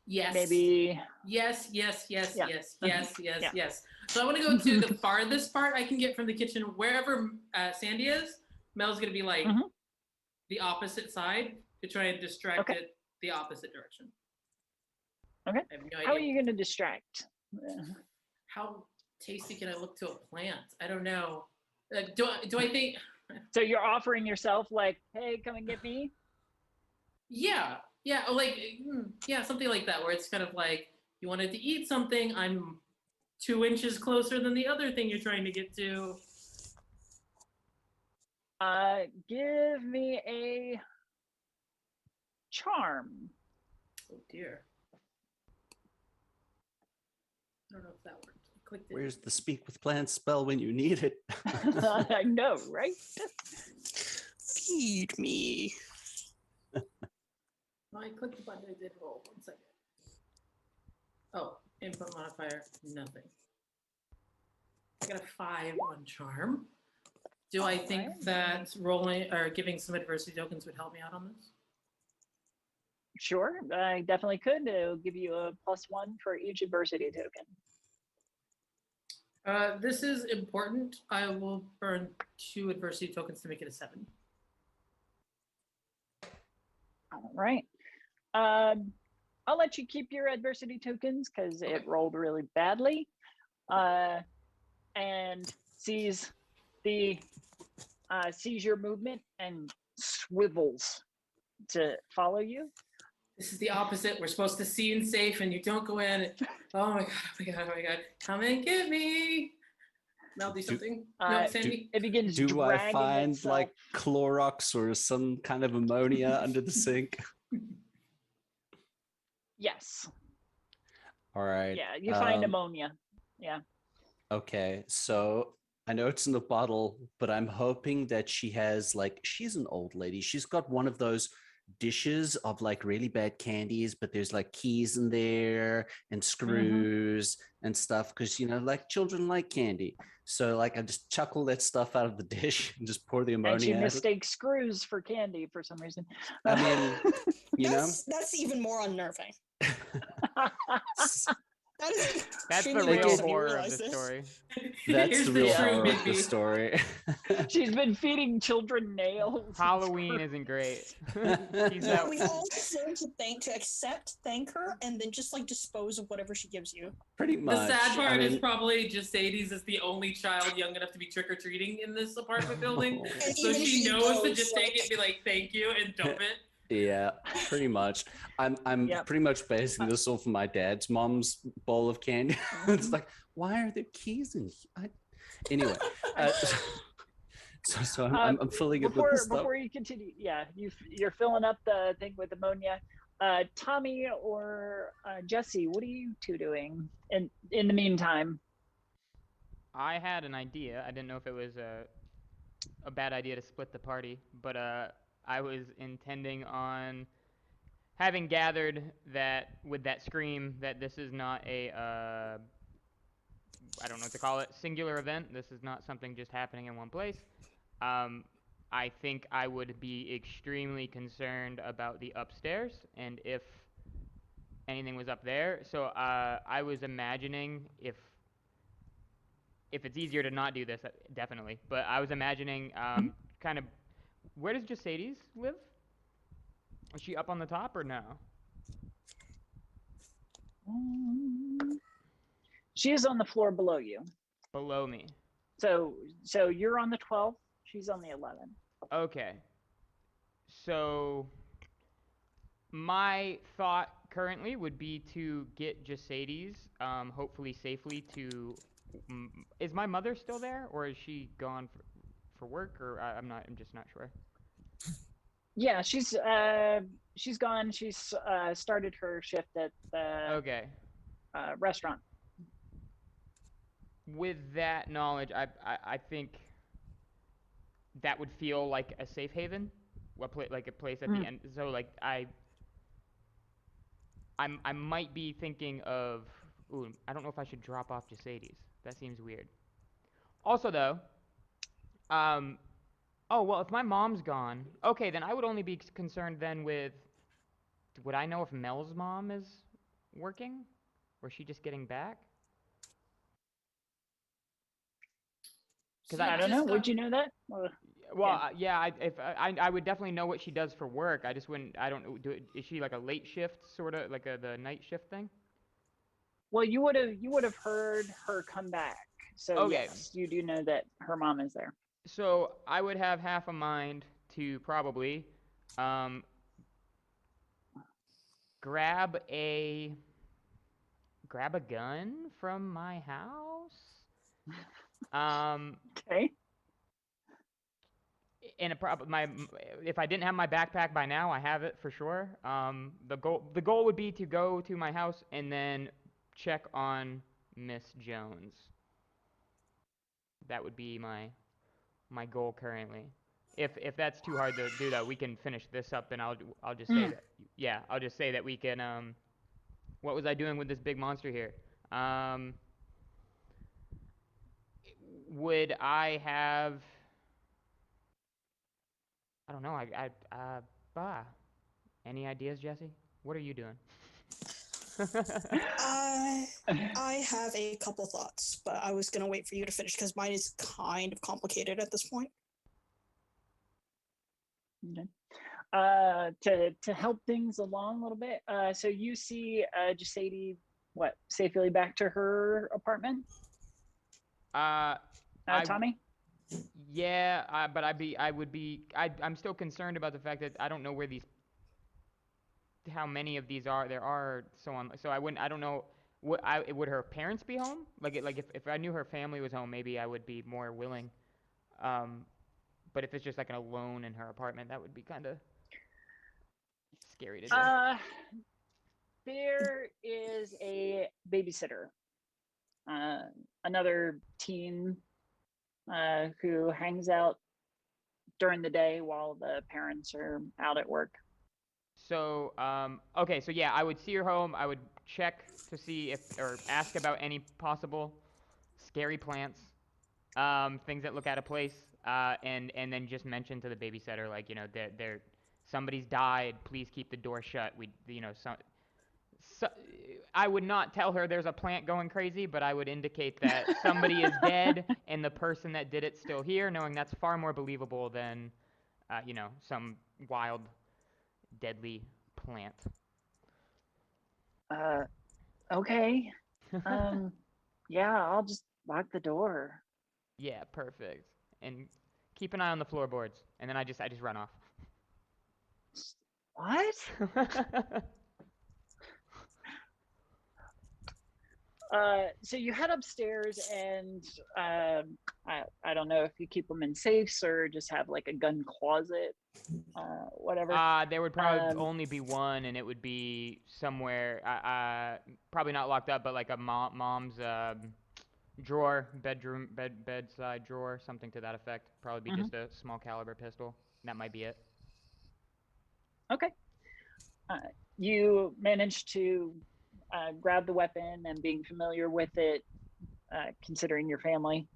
Yes. maybe. Yes. Yeah. Yes. So I want to go to the farthest part I can get from the kitchen, wherever Sandy is. Mel's going to be like the opposite side to try and distract it the opposite direction. Okay. I have no idea. How are you going to distract? How tasty can I look to a plant? I don't know. Do I think? So you're offering yourself like, hey, come and get me? Yeah, like something like that, where it's kind of like you wanted to eat something. I'm 2 inches closer than the other thing you're trying to get to. Give me a charm. Oh dear. I don't know if that worked. I clicked it. Where's the speak with plants spell when you need it? I know, right? Feed me. No, I clicked the button. I did roll. 1 second. Oh, input modifier, nothing. I got a 5 on charm. Do I think that rolling or giving some adversity tokens would help me out on this? Sure, I definitely could. It'll give you a +1 for each adversity token. This is important. I will burn 2 adversity tokens to make it a 7. All right. I'll let you keep your adversity tokens because it rolled really badly. And sees your movement and swivels to follow you. This is the opposite. We're supposed to see and safe, and you don't go in. Oh my god! Come and get me. That'll do something. Uh, No, Sandy. It begins Do I dragging find itself. like Clorox or some kind of ammonia under the sink? Yes. All right. Yeah, you find ammonia. Yeah. Okay, so I know it's in the bottle, but I'm hoping that she has like, she's an old lady. She's got one of those dishes of like really bad candies, but there's like keys in there and screws and stuff because, you know, like children like candy. So like I just chuck all that stuff out of the dish and just pour the And she ammonia at it. mistakes screws for candy for some reason. I mean, you know, That's even more unnerving. That is That's the extremely real gross when you horror of realize the this. story. that's Here's the the real true horror of the Bigby. story. She's been feeding children nails. and Halloween screws. isn't great. She's Yeah, out. we all learn to accept, thank her, and then just like dispose of whatever she gives you. Pretty The much. sad part I is mean, probably just Sadie's is the only child young enough to be trick or treating in this apartment building. oh. And So even she knows to goes, just take it and be like, thank you, and dump it. Yeah, pretty much. I'm Yep. pretty much basing this off of my dad's mom's bowl of candy. It's Mhm. like, why are there keys in here? Anyway, so I'm filling it with the stuff. Before you continue, yeah, you're filling up the thing with ammonia. Tommy or Jesse, what are you two doing in the meantime? I had an idea. I didn't know if it was a bad idea to split the party, but I was intending on having gathered that with that scream that this is not a I don't know what to call it, singular event. This is not something just happening in one place. I think I would be extremely concerned about the upstairs and if anything was up there. So I was imagining if it's easier to not do this, definitely. But I was imagining kind of, where does Jasades live? Is she up on the top or no? She is on the floor below you. Below me. So you're on the 12th. She's on the 11th. Okay. So my thought currently would be to get Jasades, hopefully safely to. Is my mother still there, or is she gone for work? Or I'm just not sure. Yeah, she's gone. She's started her shift at the Okay. restaurant. With that knowledge, I think that would feel like a safe haven, like a place at the end. So like I might be thinking of. Ooh, I don't know if I should drop off Jasades. That seems weird. Also though, oh well, if my mom's gone, okay, then I would only be concerned then with. Would I know if Mel's mom is working, or is she just getting back? Because I don't know. Would you know that? Well, yeah, I would definitely know what she does for work. I just wouldn't. I don't know. Is she like a late shift sort of like the night shift thing? Well, you would have heard her come back. So Okay. yes, you do know that her mom is there. So I would have half a mind to probably grab a gun from my house. Okay. And if I didn't have my backpack by now, I have it for sure. The goal would be to go to my house and then check on Miss Jones. That would be my goal currently. If that's too hard to do, though, we can finish this up, and I'll just say that. Yeah, I'll just say that we can. What was I doing with this big monster here? Would I have? I don't know. Any ideas, Jesse? What are you doing? I have a couple thoughts, but I was gonna wait for you to finish because mine is kind of complicated at this point. Okay. To help things along a little bit. So you see Jasady safely back to her apartment? Tommy? Yeah, but I'm still concerned about the fact that I don't know how many of these are. There are so on. So I don't know. Would her parents be home? Like if I knew her family was home, maybe I would be more willing. But if it's just like an alone in her apartment, that would be kind of scary to do. There is a babysitter, another teen who hangs out during the day while the parents are out at work. So, okay, so yeah, I would see her home. I would check to see if, or ask about any possible scary plants, things that look out of place, and then just mention to the babysitter, like, somebody's died. Please keep the door shut. So, I would not tell her there's a plant going crazy, but I would indicate that somebody is dead and the person that did it's still here, knowing that's far more believable than, some wild, deadly plant. Okay. Yeah, I'll just lock the door. Yeah, perfect. And keep an eye on the floorboards, and then I just run off. What? So you head upstairs, and I don't know if you keep them in safes or just have like a gun closet, whatever. There would probably only be one, and it would be somewhere, probably not locked up, but like a mom's drawer, bedside drawer, something to that effect. Probably be just a small caliber pistol. That might be it. Okay. You manage to grab the weapon, and being familiar with it, considering your family,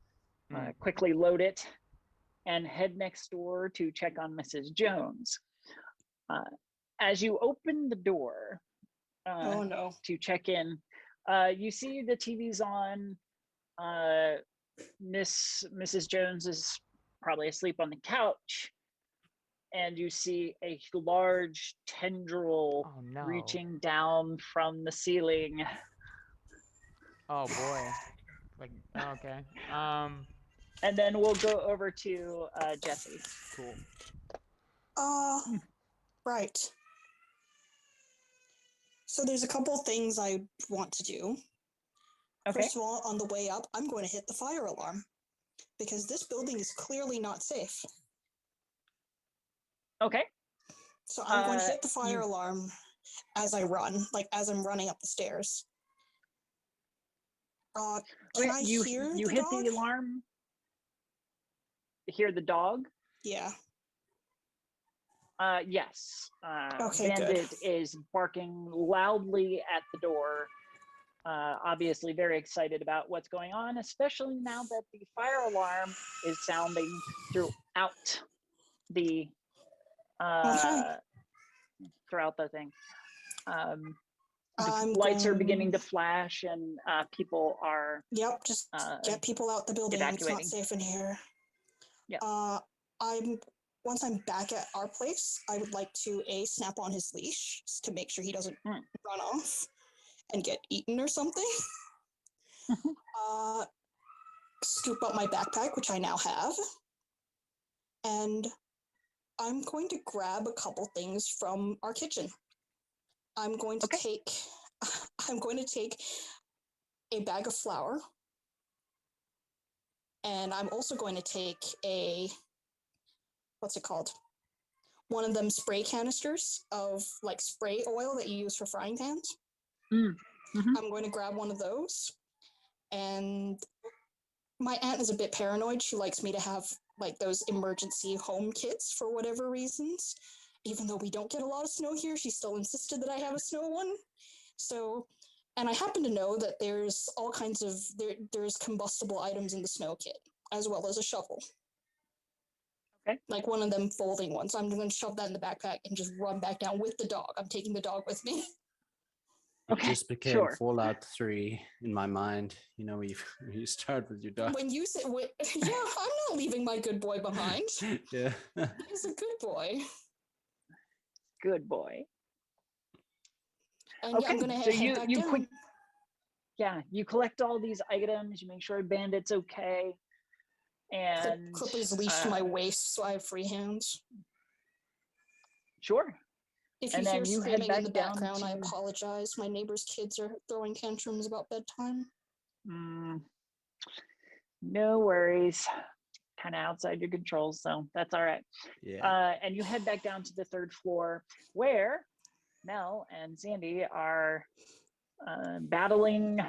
quickly load it and head next door to check on Mrs. Jones. As you open the door Oh no. to check in, you see the TV's on. Mrs. Jones is probably asleep on the couch, and you see a large tendril Oh no. reaching down from the ceiling. Oh boy. Like, okay. And then we'll go over to Jesse. Cool. Right. So there's a couple things I want to do. Okay. First of all, on the way up, I'm going to hit the fire alarm because this building is clearly not safe. Okay. So I'm going to hit the fire alarm as I run, like as I'm running up the stairs. Can I hear you the hit dog? the alarm? Hear the dog? Yeah. Yes. Okay, Bandit good. is barking loudly at the door. Obviously very excited about what's going on, especially now that the fire alarm is sounding throughout the throughout the thing. The lights are beginning to flash, and people are just get people out the building. evacuating. It's not safe in here. Yeah. Once I'm back at our place, I would like to snap on his leash to make sure he doesn't run off and get eaten or something. Scoop up my backpack, which I now have, and I'm going to grab a couple things from our kitchen. I'm going to take a bag of flour, and I'm also going to take what's it called? One of them spray canisters of like spray oil that you use for frying pans. I'm going to grab one of those. And my aunt is a bit paranoid. She likes me to have like those emergency home kits for whatever reasons. Even though we don't get a lot of snow here, she still insisted that I have a snow one. So, and I happen to know that there's all kinds of, there's combustible items in the snow kit, as well as a shovel. Okay. Like one of them folding ones. I'm going to shove that in the backpack and just run back down with the dog. I'm taking the dog with me. It just became Fallout 3 in my mind. You know, you start with your dog. When you say, yeah, I'm not leaving my good boy behind. Yeah. He's a good boy. Good boy. And I'm gonna head back down. You collect all these items. You make sure Bandit's okay, and clip his leash to my waist so I have free hands. Sure. If you And hear then you head screaming in back the down background, I to- apologize. My neighbor's kids are throwing tantrums about bedtime. No worries. Kind of outside your control, so that's all right. Yeah. And you head back down to the 3rd floor where Mel and Sandy are battling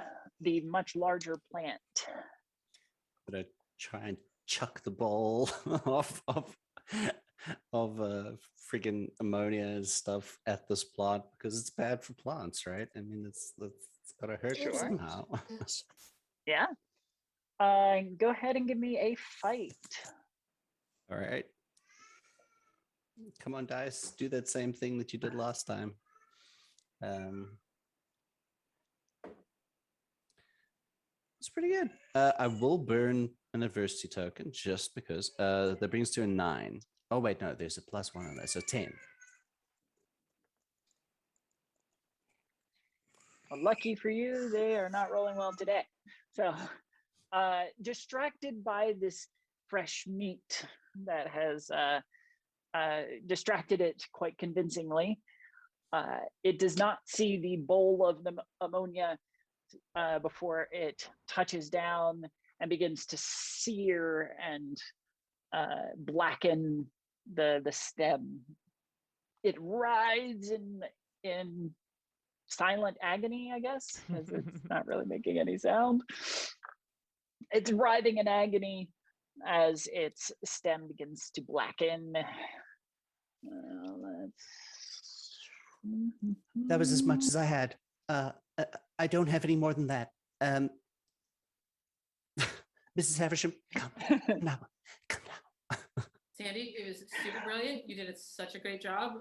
the much larger plant. I'm gonna try and chuck the ball of friggin' ammonia and stuff at this plant because it's bad for plants, right? I mean, it's gotta hurt Sure. somehow. Yes. Yeah. Go ahead and give me a fight. All right. Come on, dice. Do that same thing that you did last time. It's pretty good. I will burn an adversity token just because that brings to a 9. Oh wait, no, there's a +1 on that, so 10. Well, lucky for you, they are not rolling well today. So, distracted by this fresh meat that has distracted it quite convincingly, it does not see the bowl of the ammonia before it touches down and begins to sear and blacken the stem. It writhes in silent agony, I guess, because it's not really making any sound. It's writhing in agony as its stem begins to blacken. That was as much as I had. I don't have any more than that. Mrs. Havisham, come now. Come now. Sandy, it was super brilliant. You did such a great job.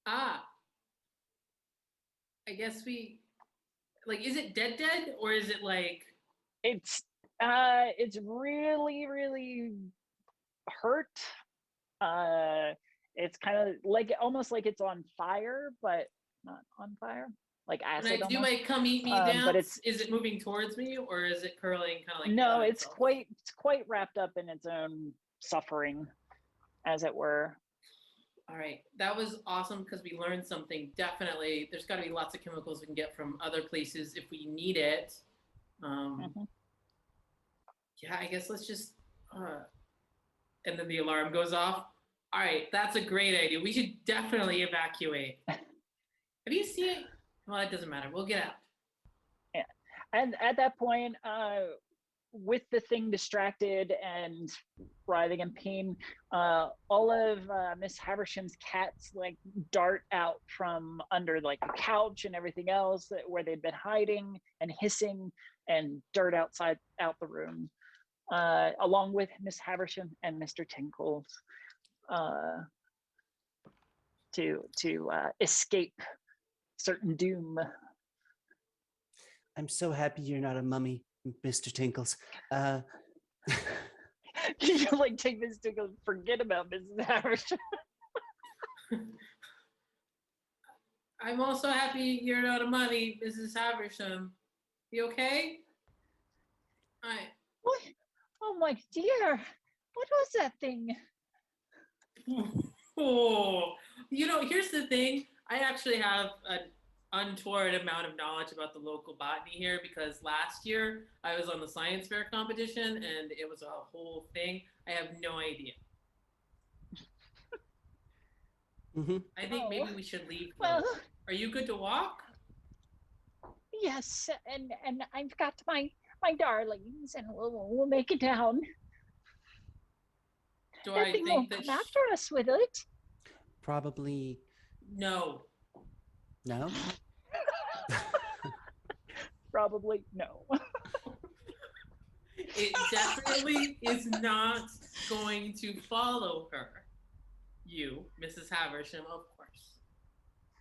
I guess is it dead or is it like? It's really hurt. It's kind of like almost like it's on fire, but not on fire, like acid. When I do almost. my come eat me dance, but is it moving towards me or is it curling kind of like? No, on it's itself? quite wrapped up in its own suffering, as it were. All right, that was awesome because we learned something. Definitely, there's got to be lots of chemicals we can get from other places if we need it. Yeah, I guess let's just. And then the alarm goes off. All right, that's a great idea. We should definitely evacuate. Have you seen? Well, it doesn't matter. We'll get out. Yeah, and at that point, with the thing distracted and writhing in pain, all of Miss Haversham's cats like dart out from under like a couch and everything else where they'd been hiding and hissing and dart out the room, along with Miss Haversham and Mr. Tinkles, to escape certain doom. I'm so happy you're not a mummy, Mr. Tinkles. You like take this to go forget about Mrs. Haversham. I'm also happy you're not a mummy, Mrs. Haversham. You okay? What? Oh my dear! What was that thing? Oh, here's the thing. I actually have an untoward amount of knowledge about the local botany here because last year I was on the science fair competition and it was a whole thing. I have no idea. I think maybe we should leave. Well, are you good to walk? yes, and I've got my darlings, and we'll make it down. Do That I thing think won't that? come after us with it. Probably No. no. Probably no. It definitely is not going to follow her. You, Mrs. Haversham, of course.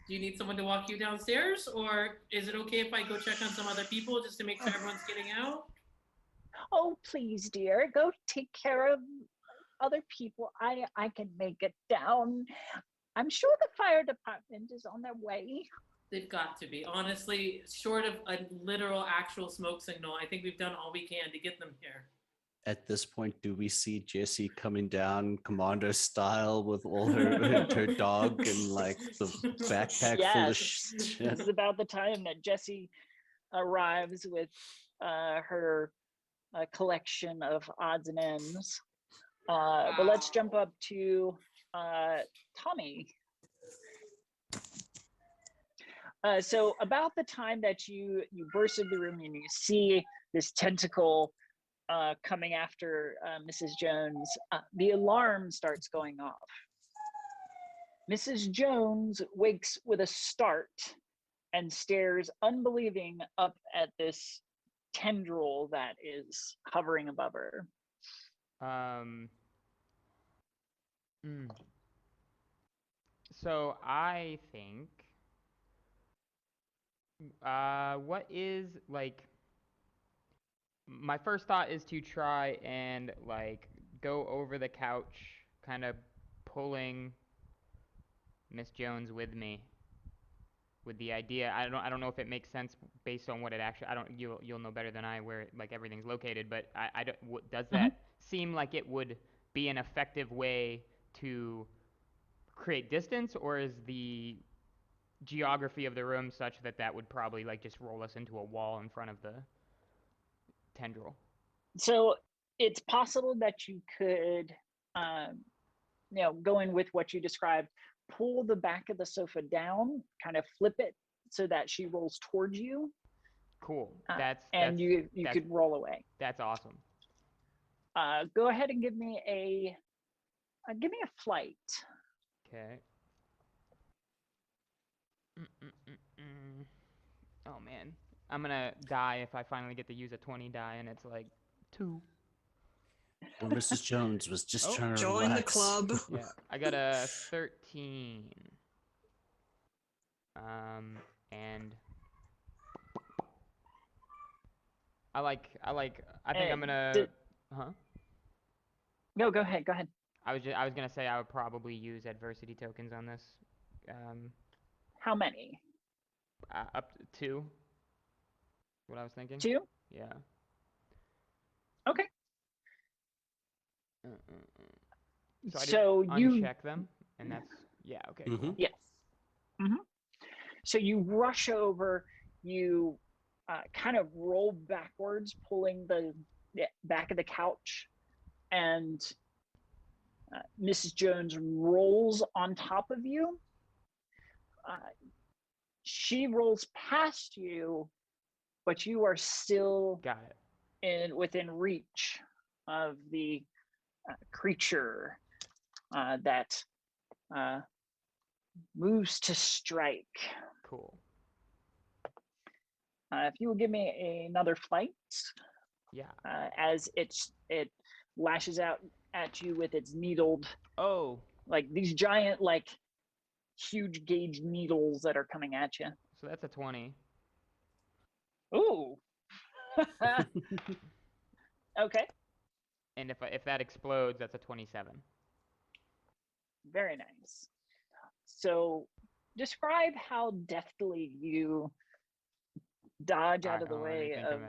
Do you need someone to walk you downstairs, or is it okay if I go check on some other people just to make sure everyone's getting out? Oh, please, dear, go take care of other people. I can make it down. I'm sure the fire department is on their way. They've got to be. Honestly, short of a literal actual smoke signal, I think we've done all we can to get them here. at this point, do we see Jessie coming down commando style with all her dog and like the backpack full of Yes, shit? this is about the time that Jessie arrives with her collection of odds and ends. But let's jump up to Tommy. So about the time that you burst into the room and you see this tentacle coming after Mrs. Jones, the alarm starts going off. Mrs. Jones wakes with a start and stares unbelieving up at this tendril that is hovering above her. So I think, what is like, my first thought is to try and like go over the couch, kind of pulling Miss Jones with me. With the idea, I don't know if it makes sense based on what it actually. I don't. You'll know better than I where like everything's located. But I don't. Does that seem like it would be an effective way to create distance, or is the geography of the room such that that would probably like just roll us into a wall in front of the tendril? So it's possible that you could, go in with what you described, pull the back of the sofa down, kind of flip it so that she rolls towards you. Cool. You could roll away. That's awesome. Go ahead and give me a flight. Okay. Oh man, I'm gonna die if I finally get to use a 20 die and it's like 2. Well, Mrs. Jones was just trying to Join relax. the club. Yeah, I got a 13. And I think I'm gonna. No, go ahead. I was gonna say I would probably use adversity tokens on this. How many? Up to 2. What I was thinking. 2? Yeah. Okay. So I just uncheck them, and that's okay. Cool. Yes. So you rush over, you kind of roll backwards, pulling the back of the couch, and Mrs. Jones rolls on top of you. She rolls past you, but you are still within reach of the creature that moves to strike. Cool. If you will give me another flight. Yeah. As it lashes out at you with its needled. Oh. Like these giant, like huge gauge needles that are coming at you. So that's a 20. Ooh. Okay. And if that explodes, that's a 27. Very nice. So describe how deftly you dodge out of the way of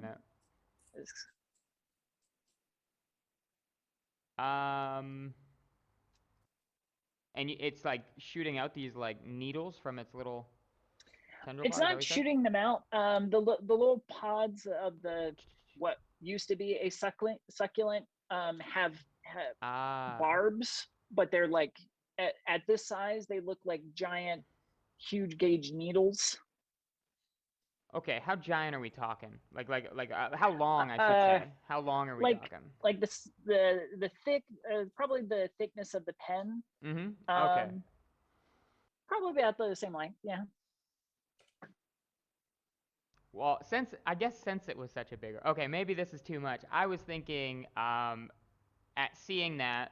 this. And it's like shooting out these like needles from its little tendril. It's not shooting them out. The little pods of what used to be a succulent have barbs, but they're like at this size they look like giant, huge gauge needles. Okay, how giant are we talking? Like how long, I should say. How long are we talking? Like the thick, probably the thickness of the pen. Okay. Probably about the same length. Yeah. Well, since it was such a bigger. Okay, maybe this is too much. I was thinking, at seeing that,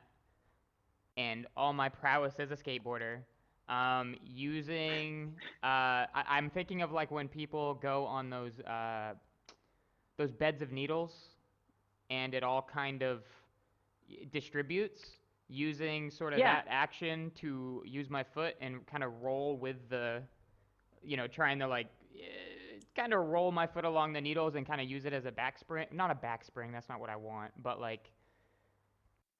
and all my prowess as a skateboarder. I'm thinking of like when people go on those beds of needles, and it all kind of distributes, using sort of that action to use my foot and kind of roll with the, trying to like kind of roll my foot along the needles and kind of use it as a back spring. Not a back spring, that's not what I want, but like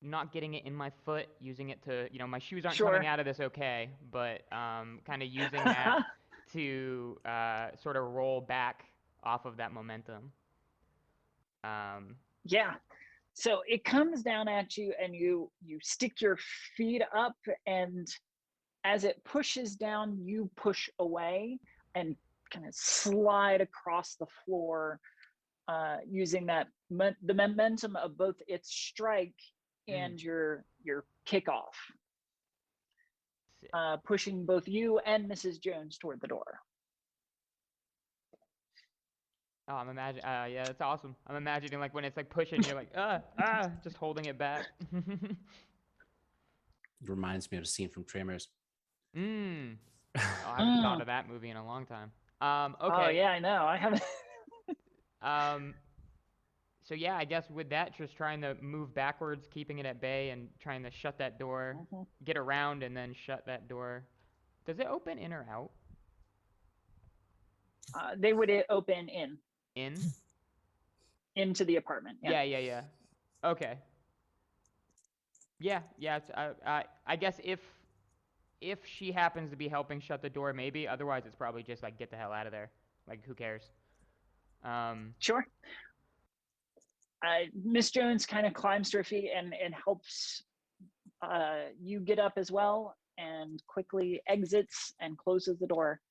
not getting it in my foot, using it to, my shoes aren't coming Sure. out of this okay, but kind of using that to sort of roll back off of that momentum. Yeah. So it comes down at you and you stick your feet up, and as it pushes down, you push away and kind of slide across the floor, using that the momentum of both its strike and your kickoff, Sick. pushing both you and Mrs. Jones toward the door. Oh, I'm imagining. Yeah, that's awesome. I'm imagining like when it's like pushing, you're like, just holding it back. Reminds me of a scene from Tremors. Oh, I haven't thought of that movie in a long time. Okay. Oh yeah, I know. I haven't. So yeah, I guess with that, just trying to move backwards, keeping it at bay, and trying to shut that door, get around, and then shut that door. Does it open in or out? They would open In? into the apartment. Yeah. Yeah. Okay. Yeah. It's, I guess if she happens to be helping shut the door, maybe. Otherwise, it's probably just like get the hell out of there. Like who cares? Sure. Miss Jones kind of climbs to her feet and helps you get up as well, and quickly exits and closes the door.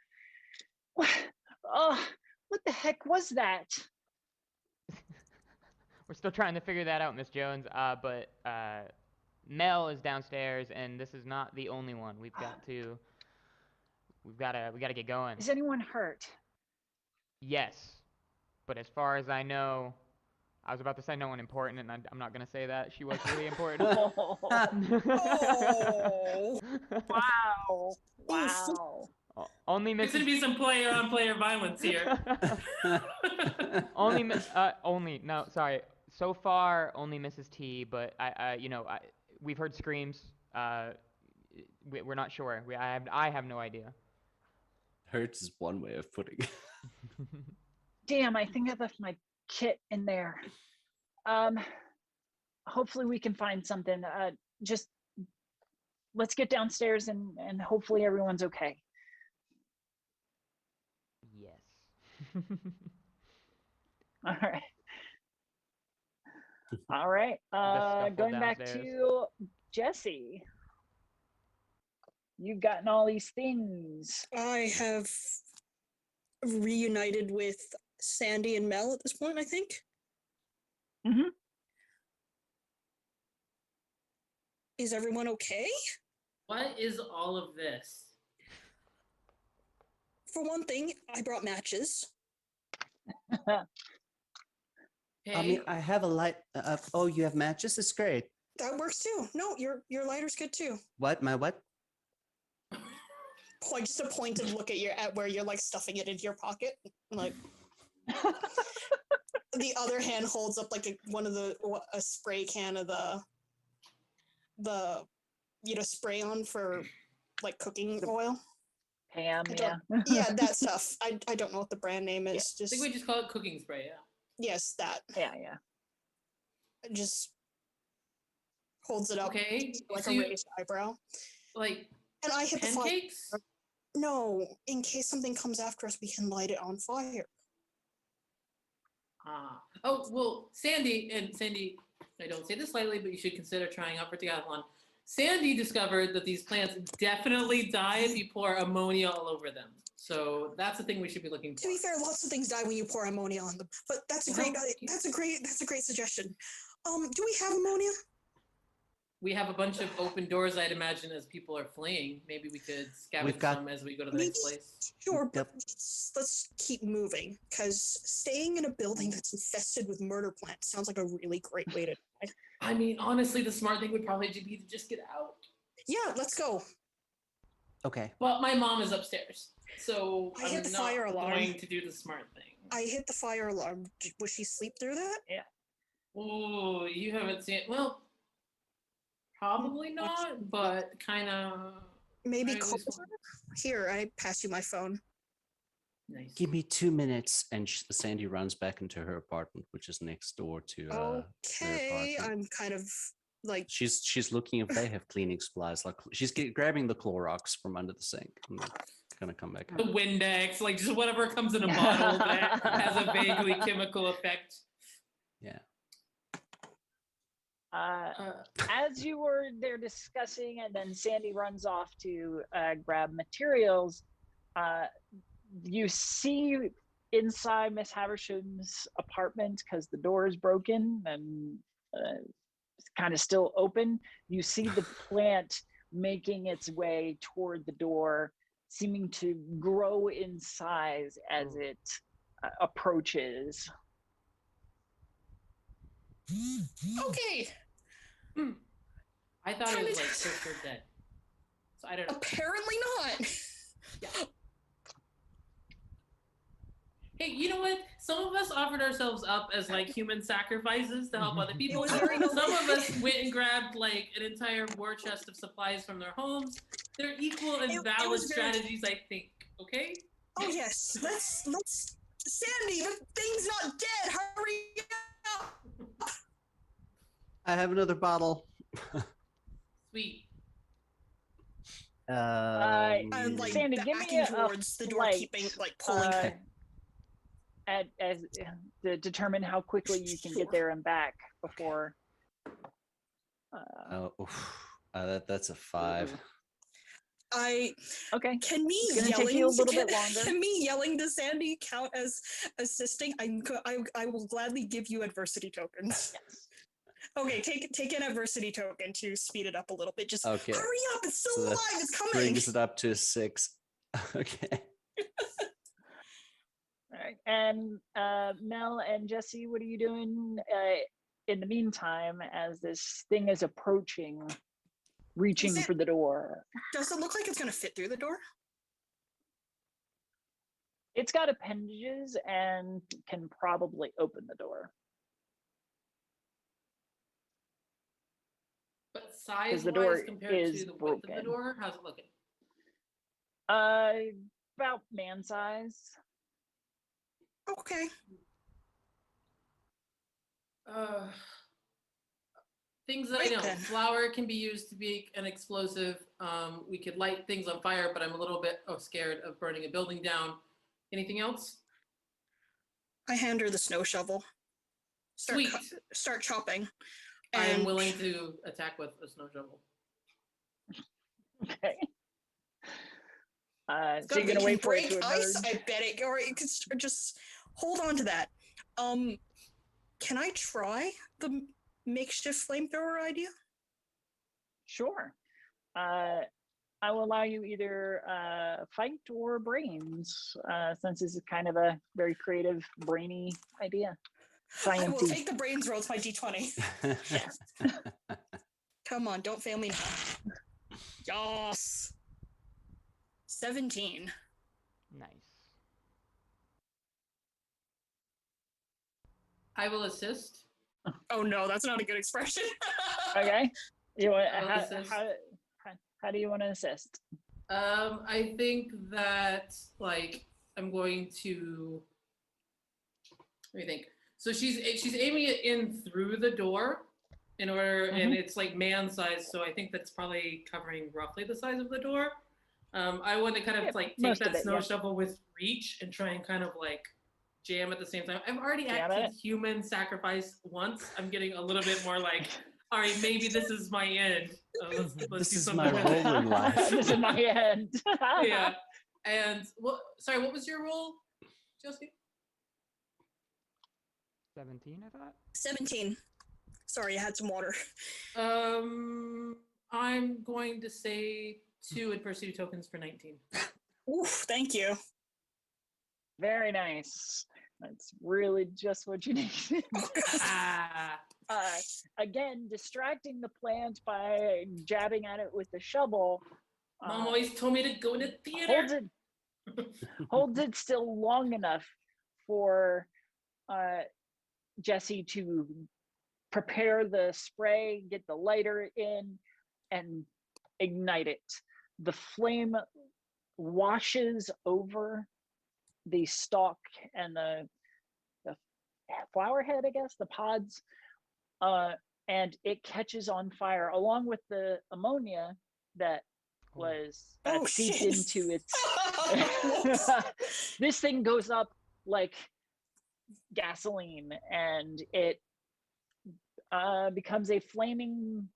What the heck was that? We're still trying to figure that out, Miss Jones. But Mel is downstairs, and this is not the only one. We gotta get going. Is anyone hurt? Yes, but as far as I know, I was about to say no one important, and I'm not gonna say that. She was really important. Oh, Oh. wow. Only There's gonna Mrs. be some player-on-player violence here. No, sorry. So far, only Mrs. T. But we've heard screams. We're not sure. I have no idea. Hurts is one way of putting it. Damn, I think I left my kit in there. Hopefully we can find something. Just let's get downstairs and hopefully everyone's okay. Yes. All right. scuffle Going back downstairs. to Jesse. You've gotten all these things. I have reunited with Sandy and Mel at this point, I think. Mm-hmm. Is everyone okay? What is all of this? For one thing, I brought matches. Hey, I mean, I have a light. Oh, you have matches? It's great. That works too. No, your lighter's good too. What? My what? Like just a pointed look at where you're like stuffing it into your pocket. Like the other hand holds up like a spray can of the spray on for like cooking oil. Pam, yeah. Yeah, that stuff. I don't know what the brand name is. I think we just call it cooking spray, yeah. Yes, that. Yeah. Just holds it up. Okay. Like So a raised eyebrow. like And I hit the fire. pancakes? No, in case something comes after us, we can light it on fire. Oh, well, Sandy, I don't say this lightly, but you should consider trying out for decathlon. Sandy discovered that these plants definitely die if you pour ammonia all over them. So that's the thing we should be looking for. To be fair, lots of things die when you pour ammonia on them. But that's a great suggestion. Do we have ammonia? We have a bunch of open doors, I'd imagine, as people are fleeing. Maybe we could scavenge some as we go to the next place. Sure, but let's keep moving, because staying in a building that's infested with murder plants sounds like a really great way to die. I mean, honestly, the smart thing would probably be to just get out. Yeah, let's go. Okay. Well, my mom is upstairs, so I hit the not fire alarm. going to do the smart thing. I hit the fire alarm. Would she sleep through that? Oh, you haven't seen it. Well, probably not, but kind of. Maybe I call was- her? Here, I pass you my phone. Nice. Give me 2 minutes, and Sandy runs back into her apartment, which is next door to their Okay, apartment. I'm kind of like She's looking if they have cleaning supplies. Like she's grabbing the Clorox from under the sink. And gonna come back The up. Windex, like just whatever comes in a bottle that has a vaguely chemical effect. Yeah. As you were there discussing, and then Sandy runs off to grab materials, you see inside Miss Haversham's apartment, because the door is broken and it's kind of still open. You see the plant making its way toward the door, seeming to grow in size as it approaches. okay. I thought Time it was to like just- for sure dead. So I don't know. Apparently not. Hey, you know what? Some of us offered ourselves up as like human sacrifices to help other people. was very noble. Some of us went and grabbed like an entire war chest of supplies from their homes. They're equal and It valid was very- strategies, I think. Okay? Oh yes, let's. Sandy, the thing's not dead. Hurry up! I have another bottle. Sweet. I'm like Sandy, give me backing a towards the door, flight, keeping like pulling. as to determine how quickly you can get there and back before. That's a 5. Okay. Can me It's gonna yelling take you a little can, bit longer. Can me yelling to Sandy count as assisting? I will gladly give you adversity tokens. Yes. Okay, take an adversity token to speed it up a little bit. Just Okay. hurry up! It's still So alive. that It's coming. brings it up to 6. Okay. All right. And Mel and Jesse, what are you doing in the meantime as this thing is approaching, reaching it- for the door? Does it look like it's gonna fit through the door? It's got appendages and can probably open the door. But size the door wise compared is to the width of the broken. door, how's it looking? About man size. Okay. Things that I Right know. then. Flour can be used to make an explosive. We could light things on fire, but I'm a little bit scared of burning a building down. Anything else? I hand her the snow shovel. Sweet. Start chopping. I am And- willing to attack with a snow shovel. Okay. It's So you're it gonna can wait for it break to ice. emerge? I bet it, or it could just hold on to that. Can I try the makeshift flamethrower idea? Sure. I will allow you either fight or brains, since this is kind of a very creative, brainy idea. I will Sciencey. take the brains roll. It's my d20. Come on, don't fail me now. Yas. 17. Nice. I will assist. Oh no, that's not a good expression. Okay. You want I will assist. how do you want to assist? I think that like I'm going to. Let me think. So she's aiming it in through the door, in order, and it's like man size. So I think that's probably covering roughly the size of the door. I want to kind of Yeah, like take most of that it, snow yeah. shovel with reach and try and kind of like jam at the same time. I've already Jam acted it. human sacrifice once. I'm getting a little bit more like, all right, maybe this is my end. Let's This do is something my with it. role in life. This is my end. Yeah. And what? Sorry, what was your role, Josie? 17, I thought. 17. Sorry, I had some water. I'm going to say 2 adversity tokens for 19. Oof, thank you. Very nice. That's really just what you need. Ah, Again, distracting the plant by jabbing at it with the shovel. Mom always told me to go to theater. Holds it still long enough for Jesse to prepare the spray, get the lighter in, and ignite it. The flame washes over the stalk and the flower head, I guess, the pods, and it catches on fire along with the ammonia that was Oh, seeped shit. into its. This thing goes up like gasoline, and it becomes a flaming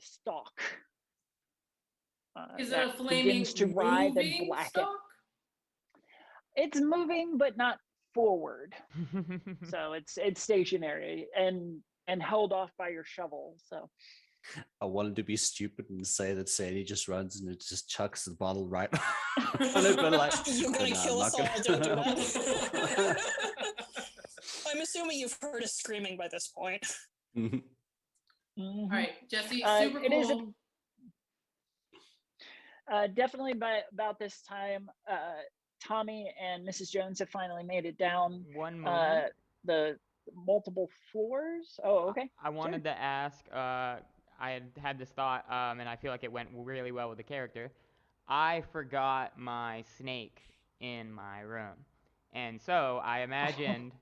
stalk. Is it that a flaming begins to writhe and moving blacken. stalk? It's moving, but not forward. So it's stationary and held off by your shovel. So I wanted to be stupid and say that Sadie just runs and it just chucks the bottle right on it, but like, You're gonna no, kill I'm us not all. gonna- Don't do that. I'm assuming you've heard us screaming by this point. Mhm. All right, Jesse, Uh, super it cool. is definitely by about this time, Tommy and Mrs. Jones have finally made it down One moment. the multiple floors. Oh, okay. I wanted to ask, I had this thought, and I feel like it went really well with the character. I forgot my snake in my room. And so I imagined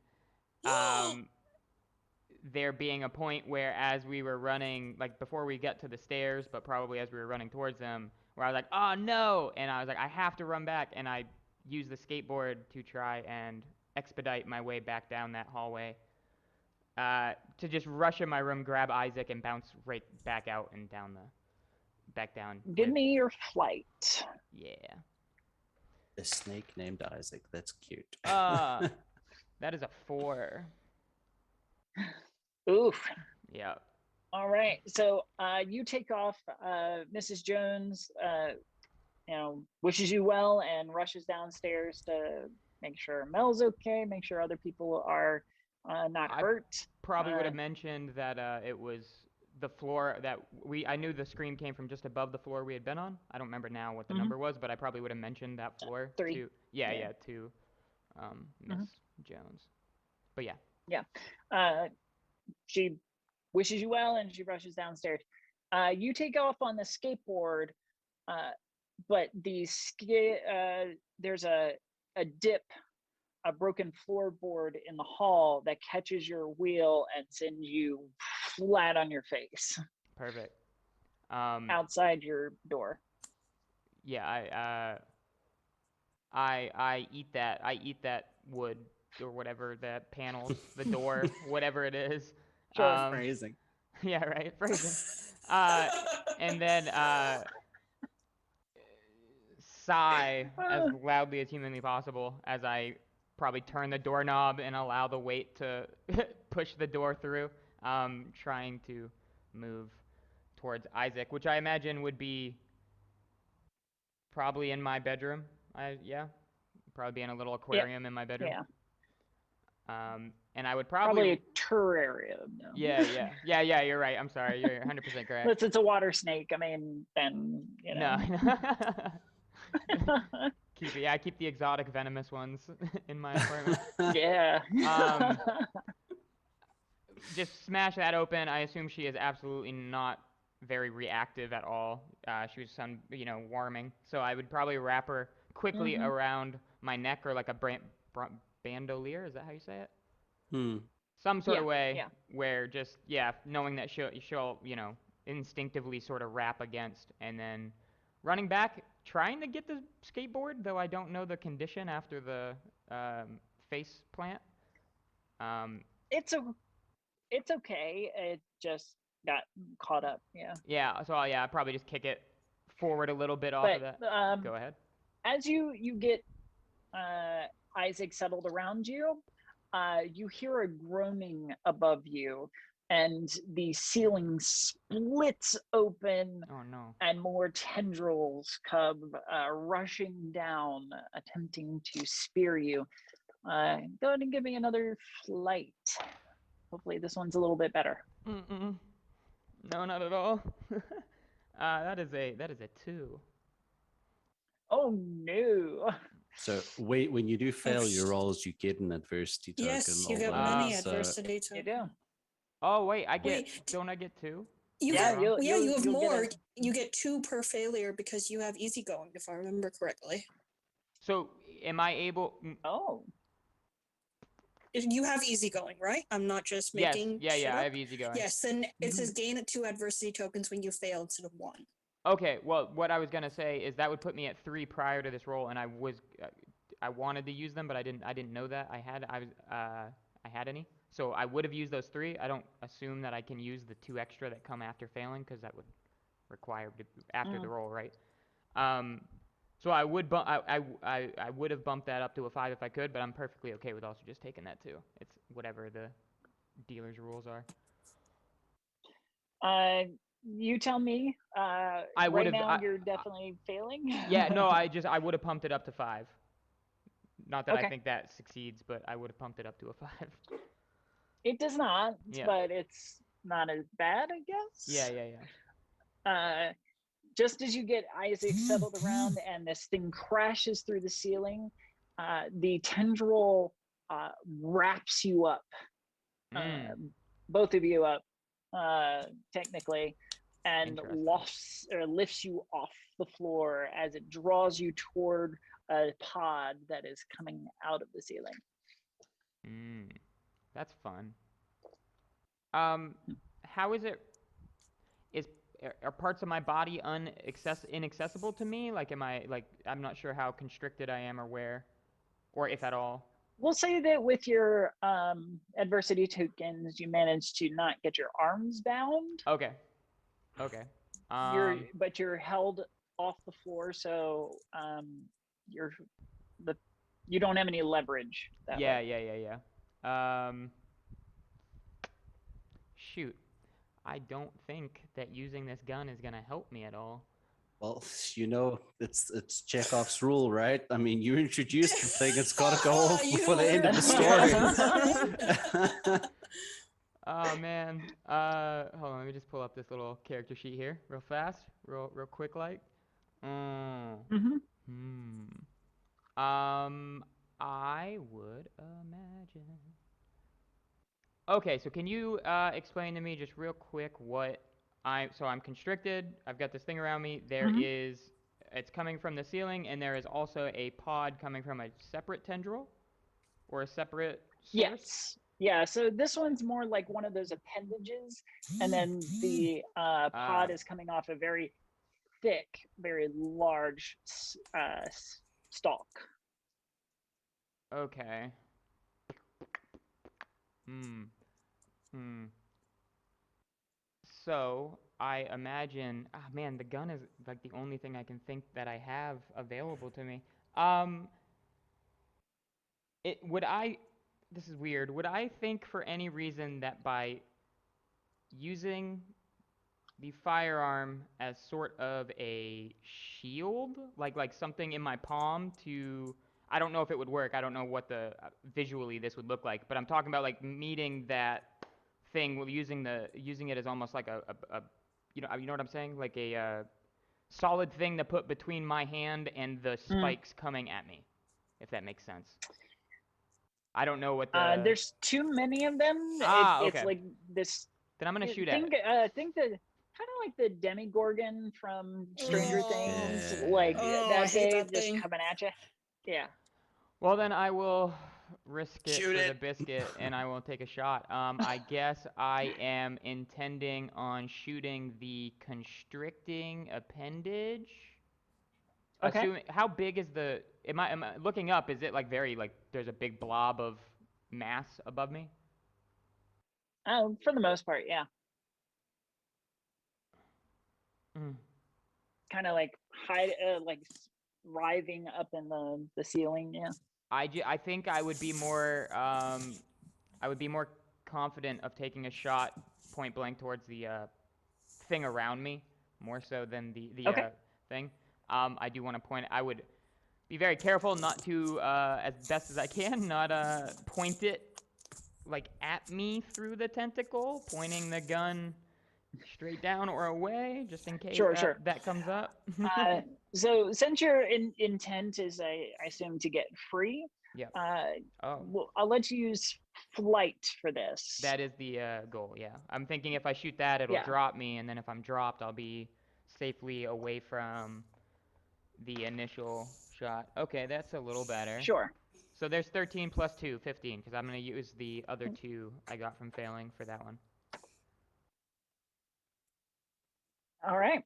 there being a point where as we were running, like before we get to the stairs, but probably as we were running towards them, where I was like, oh no! And I was like, I have to run back. And I used the skateboard to try and expedite my way back down that hallway. To just rush in my room, grab Isaac, and bounce right back out and back down. Give with- me your flight. Yeah. A snake named Isaac. That's cute. That is a 4. Oof. Yeah. All right. So you take off. Mrs. Jones, wishes you well and rushes downstairs to make sure Mel's okay, make sure other people are not I hurt. Probably would have mentioned that it was the floor that I knew the scream came from just above the floor we had been on. I don't remember now what the number was, but I probably would have mentioned that floor 3. to to Miss Jones. But yeah. Yeah. She wishes you well and she rushes downstairs. You take off on the skateboard, but there's a dip, a broken floorboard in the hall that catches your wheel and sends you flat on your face Perfect. outside your door. Yeah, I eat that. I eat that wood or whatever, that panels, the door, whatever it is. Sure. Phrasing. Yeah, right. Phrasing. And then sigh as loudly as humanly possible as I probably turn the doorknob and allow the weight to push the door through, trying to move towards Isaac, which I imagine would be probably in my bedroom. Probably be in a little aquarium in my bedroom. Yeah. And I would Probably a terrarium. No. Yeah, you're right. I'm sorry. You're 100% correct. Unless it's a water snake. I mean, then, No. I keep the exotic venomous ones in my apartment. Yeah. Just smash that open. I assume she is absolutely not very reactive at all. She was warming. So I would probably wrap her quickly around my neck, or like a bandolier. Is that how you say it? Some sort of way where just, knowing that she'll instinctively sort of wrap against, and then running back, trying to get the skateboard, though I don't know the condition after the face plant. It's okay. It just got caught up. Yeah. Yeah. So I'd probably just kick it forward a little bit off of that. Go ahead. As you get Isaac settled around you, you hear a groaning above you, and the ceiling splits open. Oh no. And more tendrils come rushing down, attempting to spear you. Go ahead and give me another flight. Hopefully this one's a little bit better. No, not at all. That is a 2. Oh no. So wait, when you do fail your rolls, you get an adversity token. Yes, you get although many it's, adversity You tokens. do. Oh wait, Wait. don't I get 2? You Yeah, get, you'll you have get more. a- You get 2 per failure because you have easygoing, if I remember correctly. So am I able? Oh, If you have easygoing, right? I'm not just Yes. making Yeah. shit Yeah. I up. have easygoing. Yes, then it says gain 2 adversity tokens when you fail instead of 1. Okay. Well, what I was gonna say is that would put me at 3 prior to this roll, and I wanted to use them, but I didn't know that I had any. So I would have used those 3. I don't assume that I can use the 2 extra that come after failing, because that would require after the roll, right? So I would I would have bumped that up to a 5 if I could, but I'm perfectly okay with also just taking that too. It's whatever the dealer's rules are. you tell me. I Right would've- now, I- you're definitely failing. Yeah, no, I would have pumped it up to 5. Not that I Okay. think that succeeds, but I would have pumped it up to a 5. It does not, Yeah. but it's not as bad, I guess. Yeah. Just as you get Isaac settled around and this thing crashes through the ceiling, the tendril wraps you up, both of you up, technically, and lifts you off the floor as it draws you toward a pod that is coming out of the ceiling. That's fun. How is it? Are parts of my body inaccessible to me? Like, I'm not sure how constricted I am or where, or if at all. We'll say that with your adversity tokens, you managed to not get your arms bound. Okay. But you're held off the floor, so you don't have any leverage that way. Yeah. Shoot. I don't think that using this gun is gonna help me at all. Well, it's Chekhov's rule, right? I mean, you introduced the thing; it's got to go before the end of the story. Oh man. Hold on. Let me just pull up this little character sheet here, real fast, real quick, like. I would imagine. Okay, so can you explain to me just real quick what I'm constricted. I've got this thing around me. It's coming from the ceiling, and there is also a pod coming from a separate tendril, or a separate source. Yes. Yeah. So this one's more like one of those appendages, and then the pod is coming off a very thick, very large stalk. Okay. So I imagine, man, the gun is like the only thing I can think that I have available to me. This is weird. Would I think for any reason that by using the firearm as sort of a shield, like something in my palm I don't know if it would work. I don't know what visually this would look like, but I'm talking about like meeting that thing with using it as almost like a you know what I'm saying? Like a solid thing to put between my hand and the spikes coming at me, if that makes sense. I don't know what there's too many of them. Okay. It's like this. Then I'm gonna shoot at it. I think that kind of like the Demigorgon from Stranger Things, like that big, just coming at you. Yeah. Well, then I will risk it for the biscuit, and I will take a shot. I guess I am intending on shooting the constricting appendage. Okay. Assuming, how big is am I looking up? Is it like very, like, there's a big blob of mass above me? For the most part, yeah. Kind of like writhing up in the ceiling. Yeah. I think I would be more confident of taking a shot point blank towards the thing around me, more so than the thing. I do want to point. I would be very careful not to, as best as I can, not point it like at me through the tentacle, pointing the gun straight down or away, just in case that comes up. So since your intent is, I assume, to get free, well, I'll let you use flight for this. That is the goal, yeah. I'm thinking if I shoot that, it'll drop me, and then if I'm dropped, I'll be safely away from the initial shot. Okay, that's a little better. Sure. So there's 13 plus 2, 15, because I'm going to use the other 2 I got from failing for that one. All right.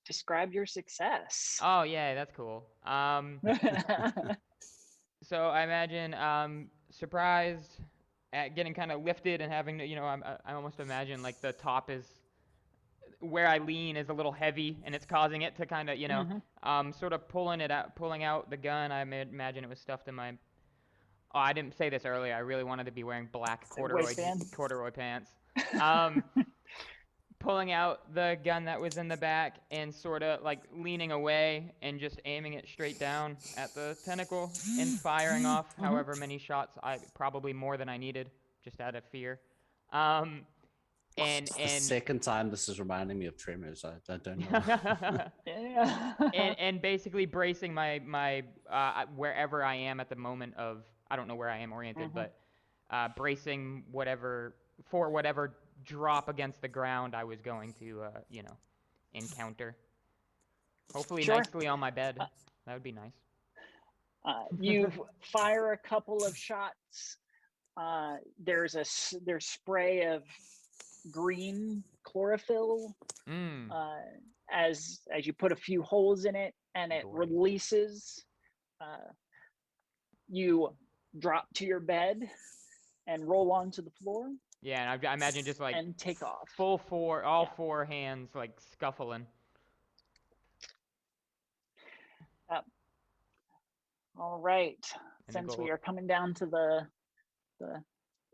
Describe your success. Oh, yeah, that's cool. So I imagine surprised at getting kind of lifted and having to, I almost imagine like the top is where I lean is a little heavy and it's causing it to kind of, sort of pulling out the gun. I imagine it was stuffed in my. Oh, I didn't say this earlier. I really wanted to be wearing black Waistband? corduroy pants. Pulling out the gun that was in the back and sort of like leaning away and just aiming it straight down at the tentacle and firing off however many shots, probably more than I needed, just out of fear. And It's the second time this is reminding me of Tremors. I don't know. Yeah. and basically bracing my wherever I am at the moment of, I don't know where I am oriented, but bracing whatever drop against the ground I was going to encounter. Hopefully Sure. nicely on my bed. That would be nice. You fire a couple of shots. There's spray of green chlorophyll as you put a few holes in it, and it releases. You drop to your bed and roll onto the floor. Yeah, and I imagine just like and take off. Full four, all four hands like scuffling. All right. And Since we are coming down to the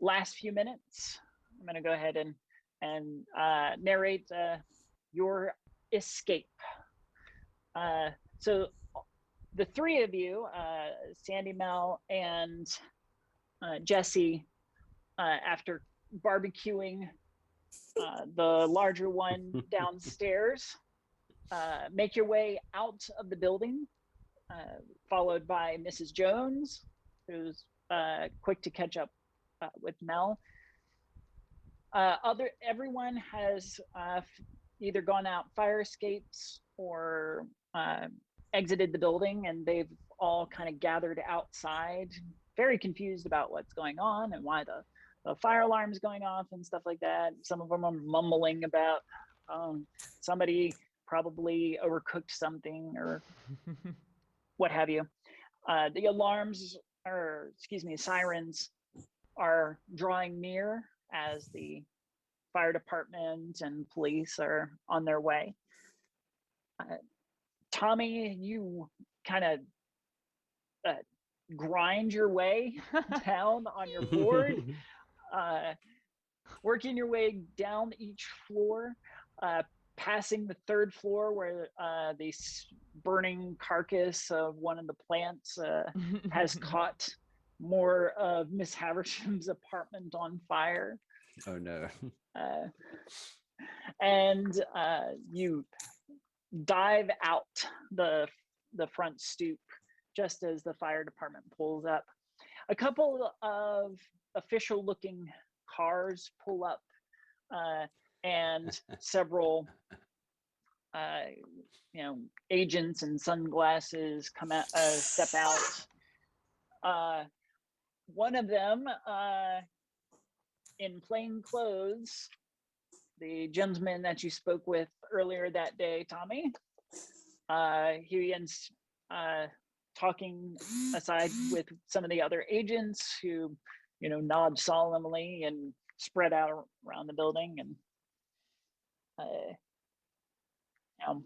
last few minutes, I'm going to go ahead and narrate your escape. So the three of you, Sandy, Mel, and Jesse, after barbecuing the larger one downstairs, make your way out of the building, followed by Mrs. Jones, who's quick to catch up with Mel. Everyone has either gone out fire escapes or exited the building, and they've all kind of gathered outside, very confused about what's going on and why the fire alarm is going off and stuff like that. Some of them are mumbling about somebody probably overcooked something or what have you. The alarms, or excuse me, sirens are drawing near as the fire department and police are on their way. Tommy, you kind of grind your way down on your board, working your way down each floor, passing the third floor where the burning carcass of one of the plants has caught more of Miss Haversham's apartment on fire. Oh no. And you dive out the front stoop just as the fire department pulls up. A couple of official looking cars pull up, and several agents in sunglasses come out, step out. One of them in plain clothes, the gentleman that you spoke with earlier that day, Tommy, he begins talking aside with some of the other agents who, nod solemnly and spread out around the building. And all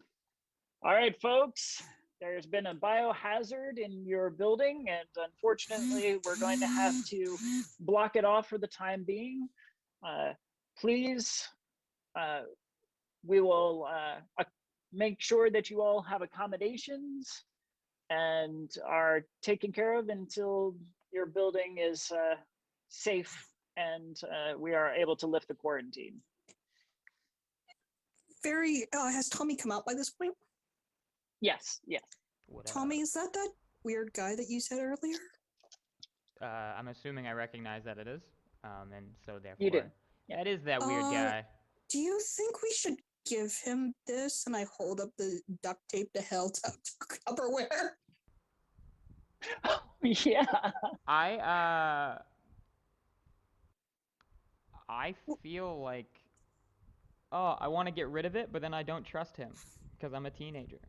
right, folks, there's been a biohazard in your building, and unfortunately, we're going to have to block it off for the time being. Please, we will make sure that you all have accommodations and are taken care of until your building is safe and we are able to lift the quarantine. Has Tommy come out by this point? Yes. Tommy, is that weird guy that you said earlier? I'm assuming I recognize that it is. And so therefore. You do. Yeah, it is that weird guy. Do you think we should give him this, and I hold up the duct tape to held up Tupperware. Yeah. I feel like, oh, I want to get rid of it, but then I don't trust him because I'm a teenager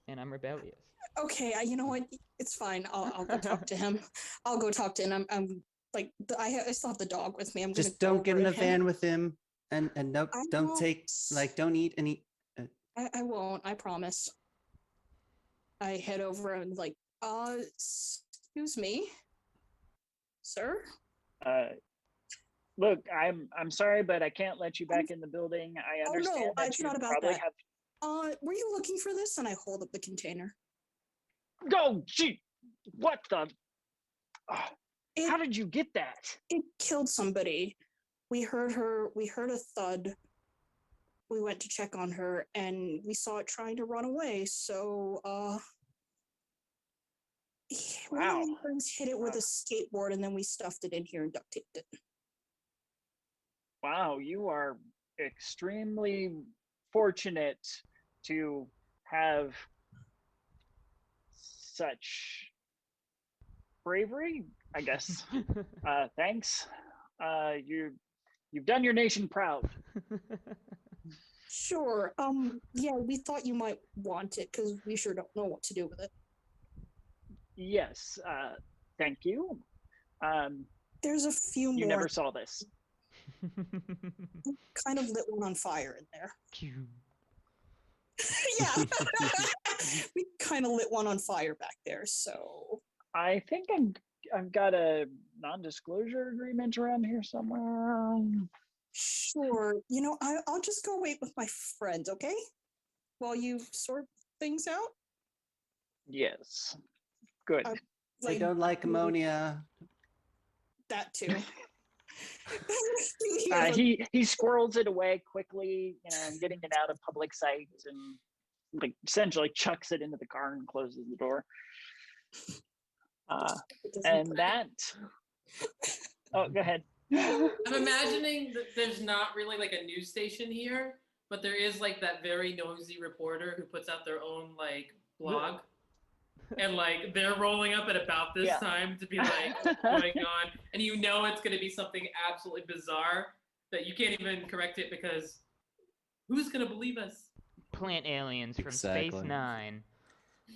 and I'm rebellious. Okay, you know what? It's fine. I'll go talk to him. I'll go talk to him. I'm like I still have the dog with me. I'm Just gonna don't get in over a to him. van with him, and no, I don't won't. take don't eat any. I won't. I promise. I head over and like, excuse me, sir. Look, I'm sorry, but I can't let you back in the building. I Oh, understand no, that it's you not about probably that. Were you looking for this? And I hold up the container. have. Go, gee, what the? How It did you get that? it killed somebody. We heard a thud. We went to check on her, and we saw it trying to run away. So, one of Wow. my friends hit it with a skateboard, and then we stuffed it in here and duct taped it. Wow, you are extremely fortunate to have such bravery, I guess. Thanks. You've done your nation proud. Sure. Yeah, we thought you might want it because we sure don't know what to do with it. Yes. Thank you. There's a few You more. never saw this. Kind of lit one on fire in there. Yeah. We kind of lit one on fire back there, so I think I've got a non-disclosure agreement around here somewhere. sure. You know, I'll just go wait with my friend, okay? While you sort things out. Yes. Good. They don't like ammonia. That too. He squirrels it away quickly, getting it out of public sight, and like essentially chucks it into the car and closes the door. And that. Oh, go ahead. I'm imagining that there's not really like a news station here, but there is like that very nosy reporter who puts out their own like blog. And like they're rolling up at about this time to be like, what's going on? And you know it's going to be something absolutely bizarre that you can't even correct it because who's going to believe us? Plant aliens from Exactly. Space Nine.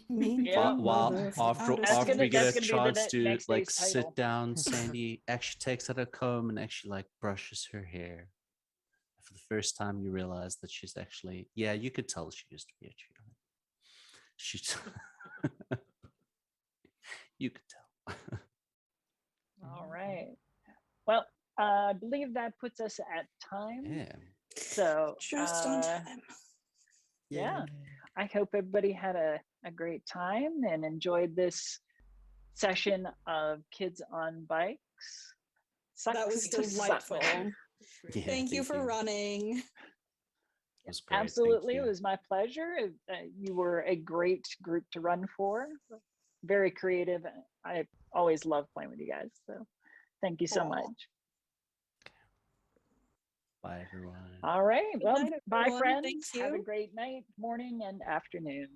Yeah. While after we get a that's gonna be the chance to next like day's title. sit down, Sandy actually takes out a comb and actually like brushes her hair. For the first time, you realize that she's actually, yeah, you could tell she used to be a cheerleader. She's you could tell. All right. Well, I believe that puts us at time. Yeah. So just on time. Yeah. I hope everybody had a great time and enjoyed this session of Kids on Bikes. That was Sucks to suck. delightful. Yeah, Thank you for running. It was great. Thank Absolutely. It you. was my pleasure. You were a great group to run for. Very creative. I always love playing with you guys. So thank you so Aw. much. Bye, everyone. All right. Well, night, bye, everyone. friends. Thank Have a you. great night, morning, and afternoon.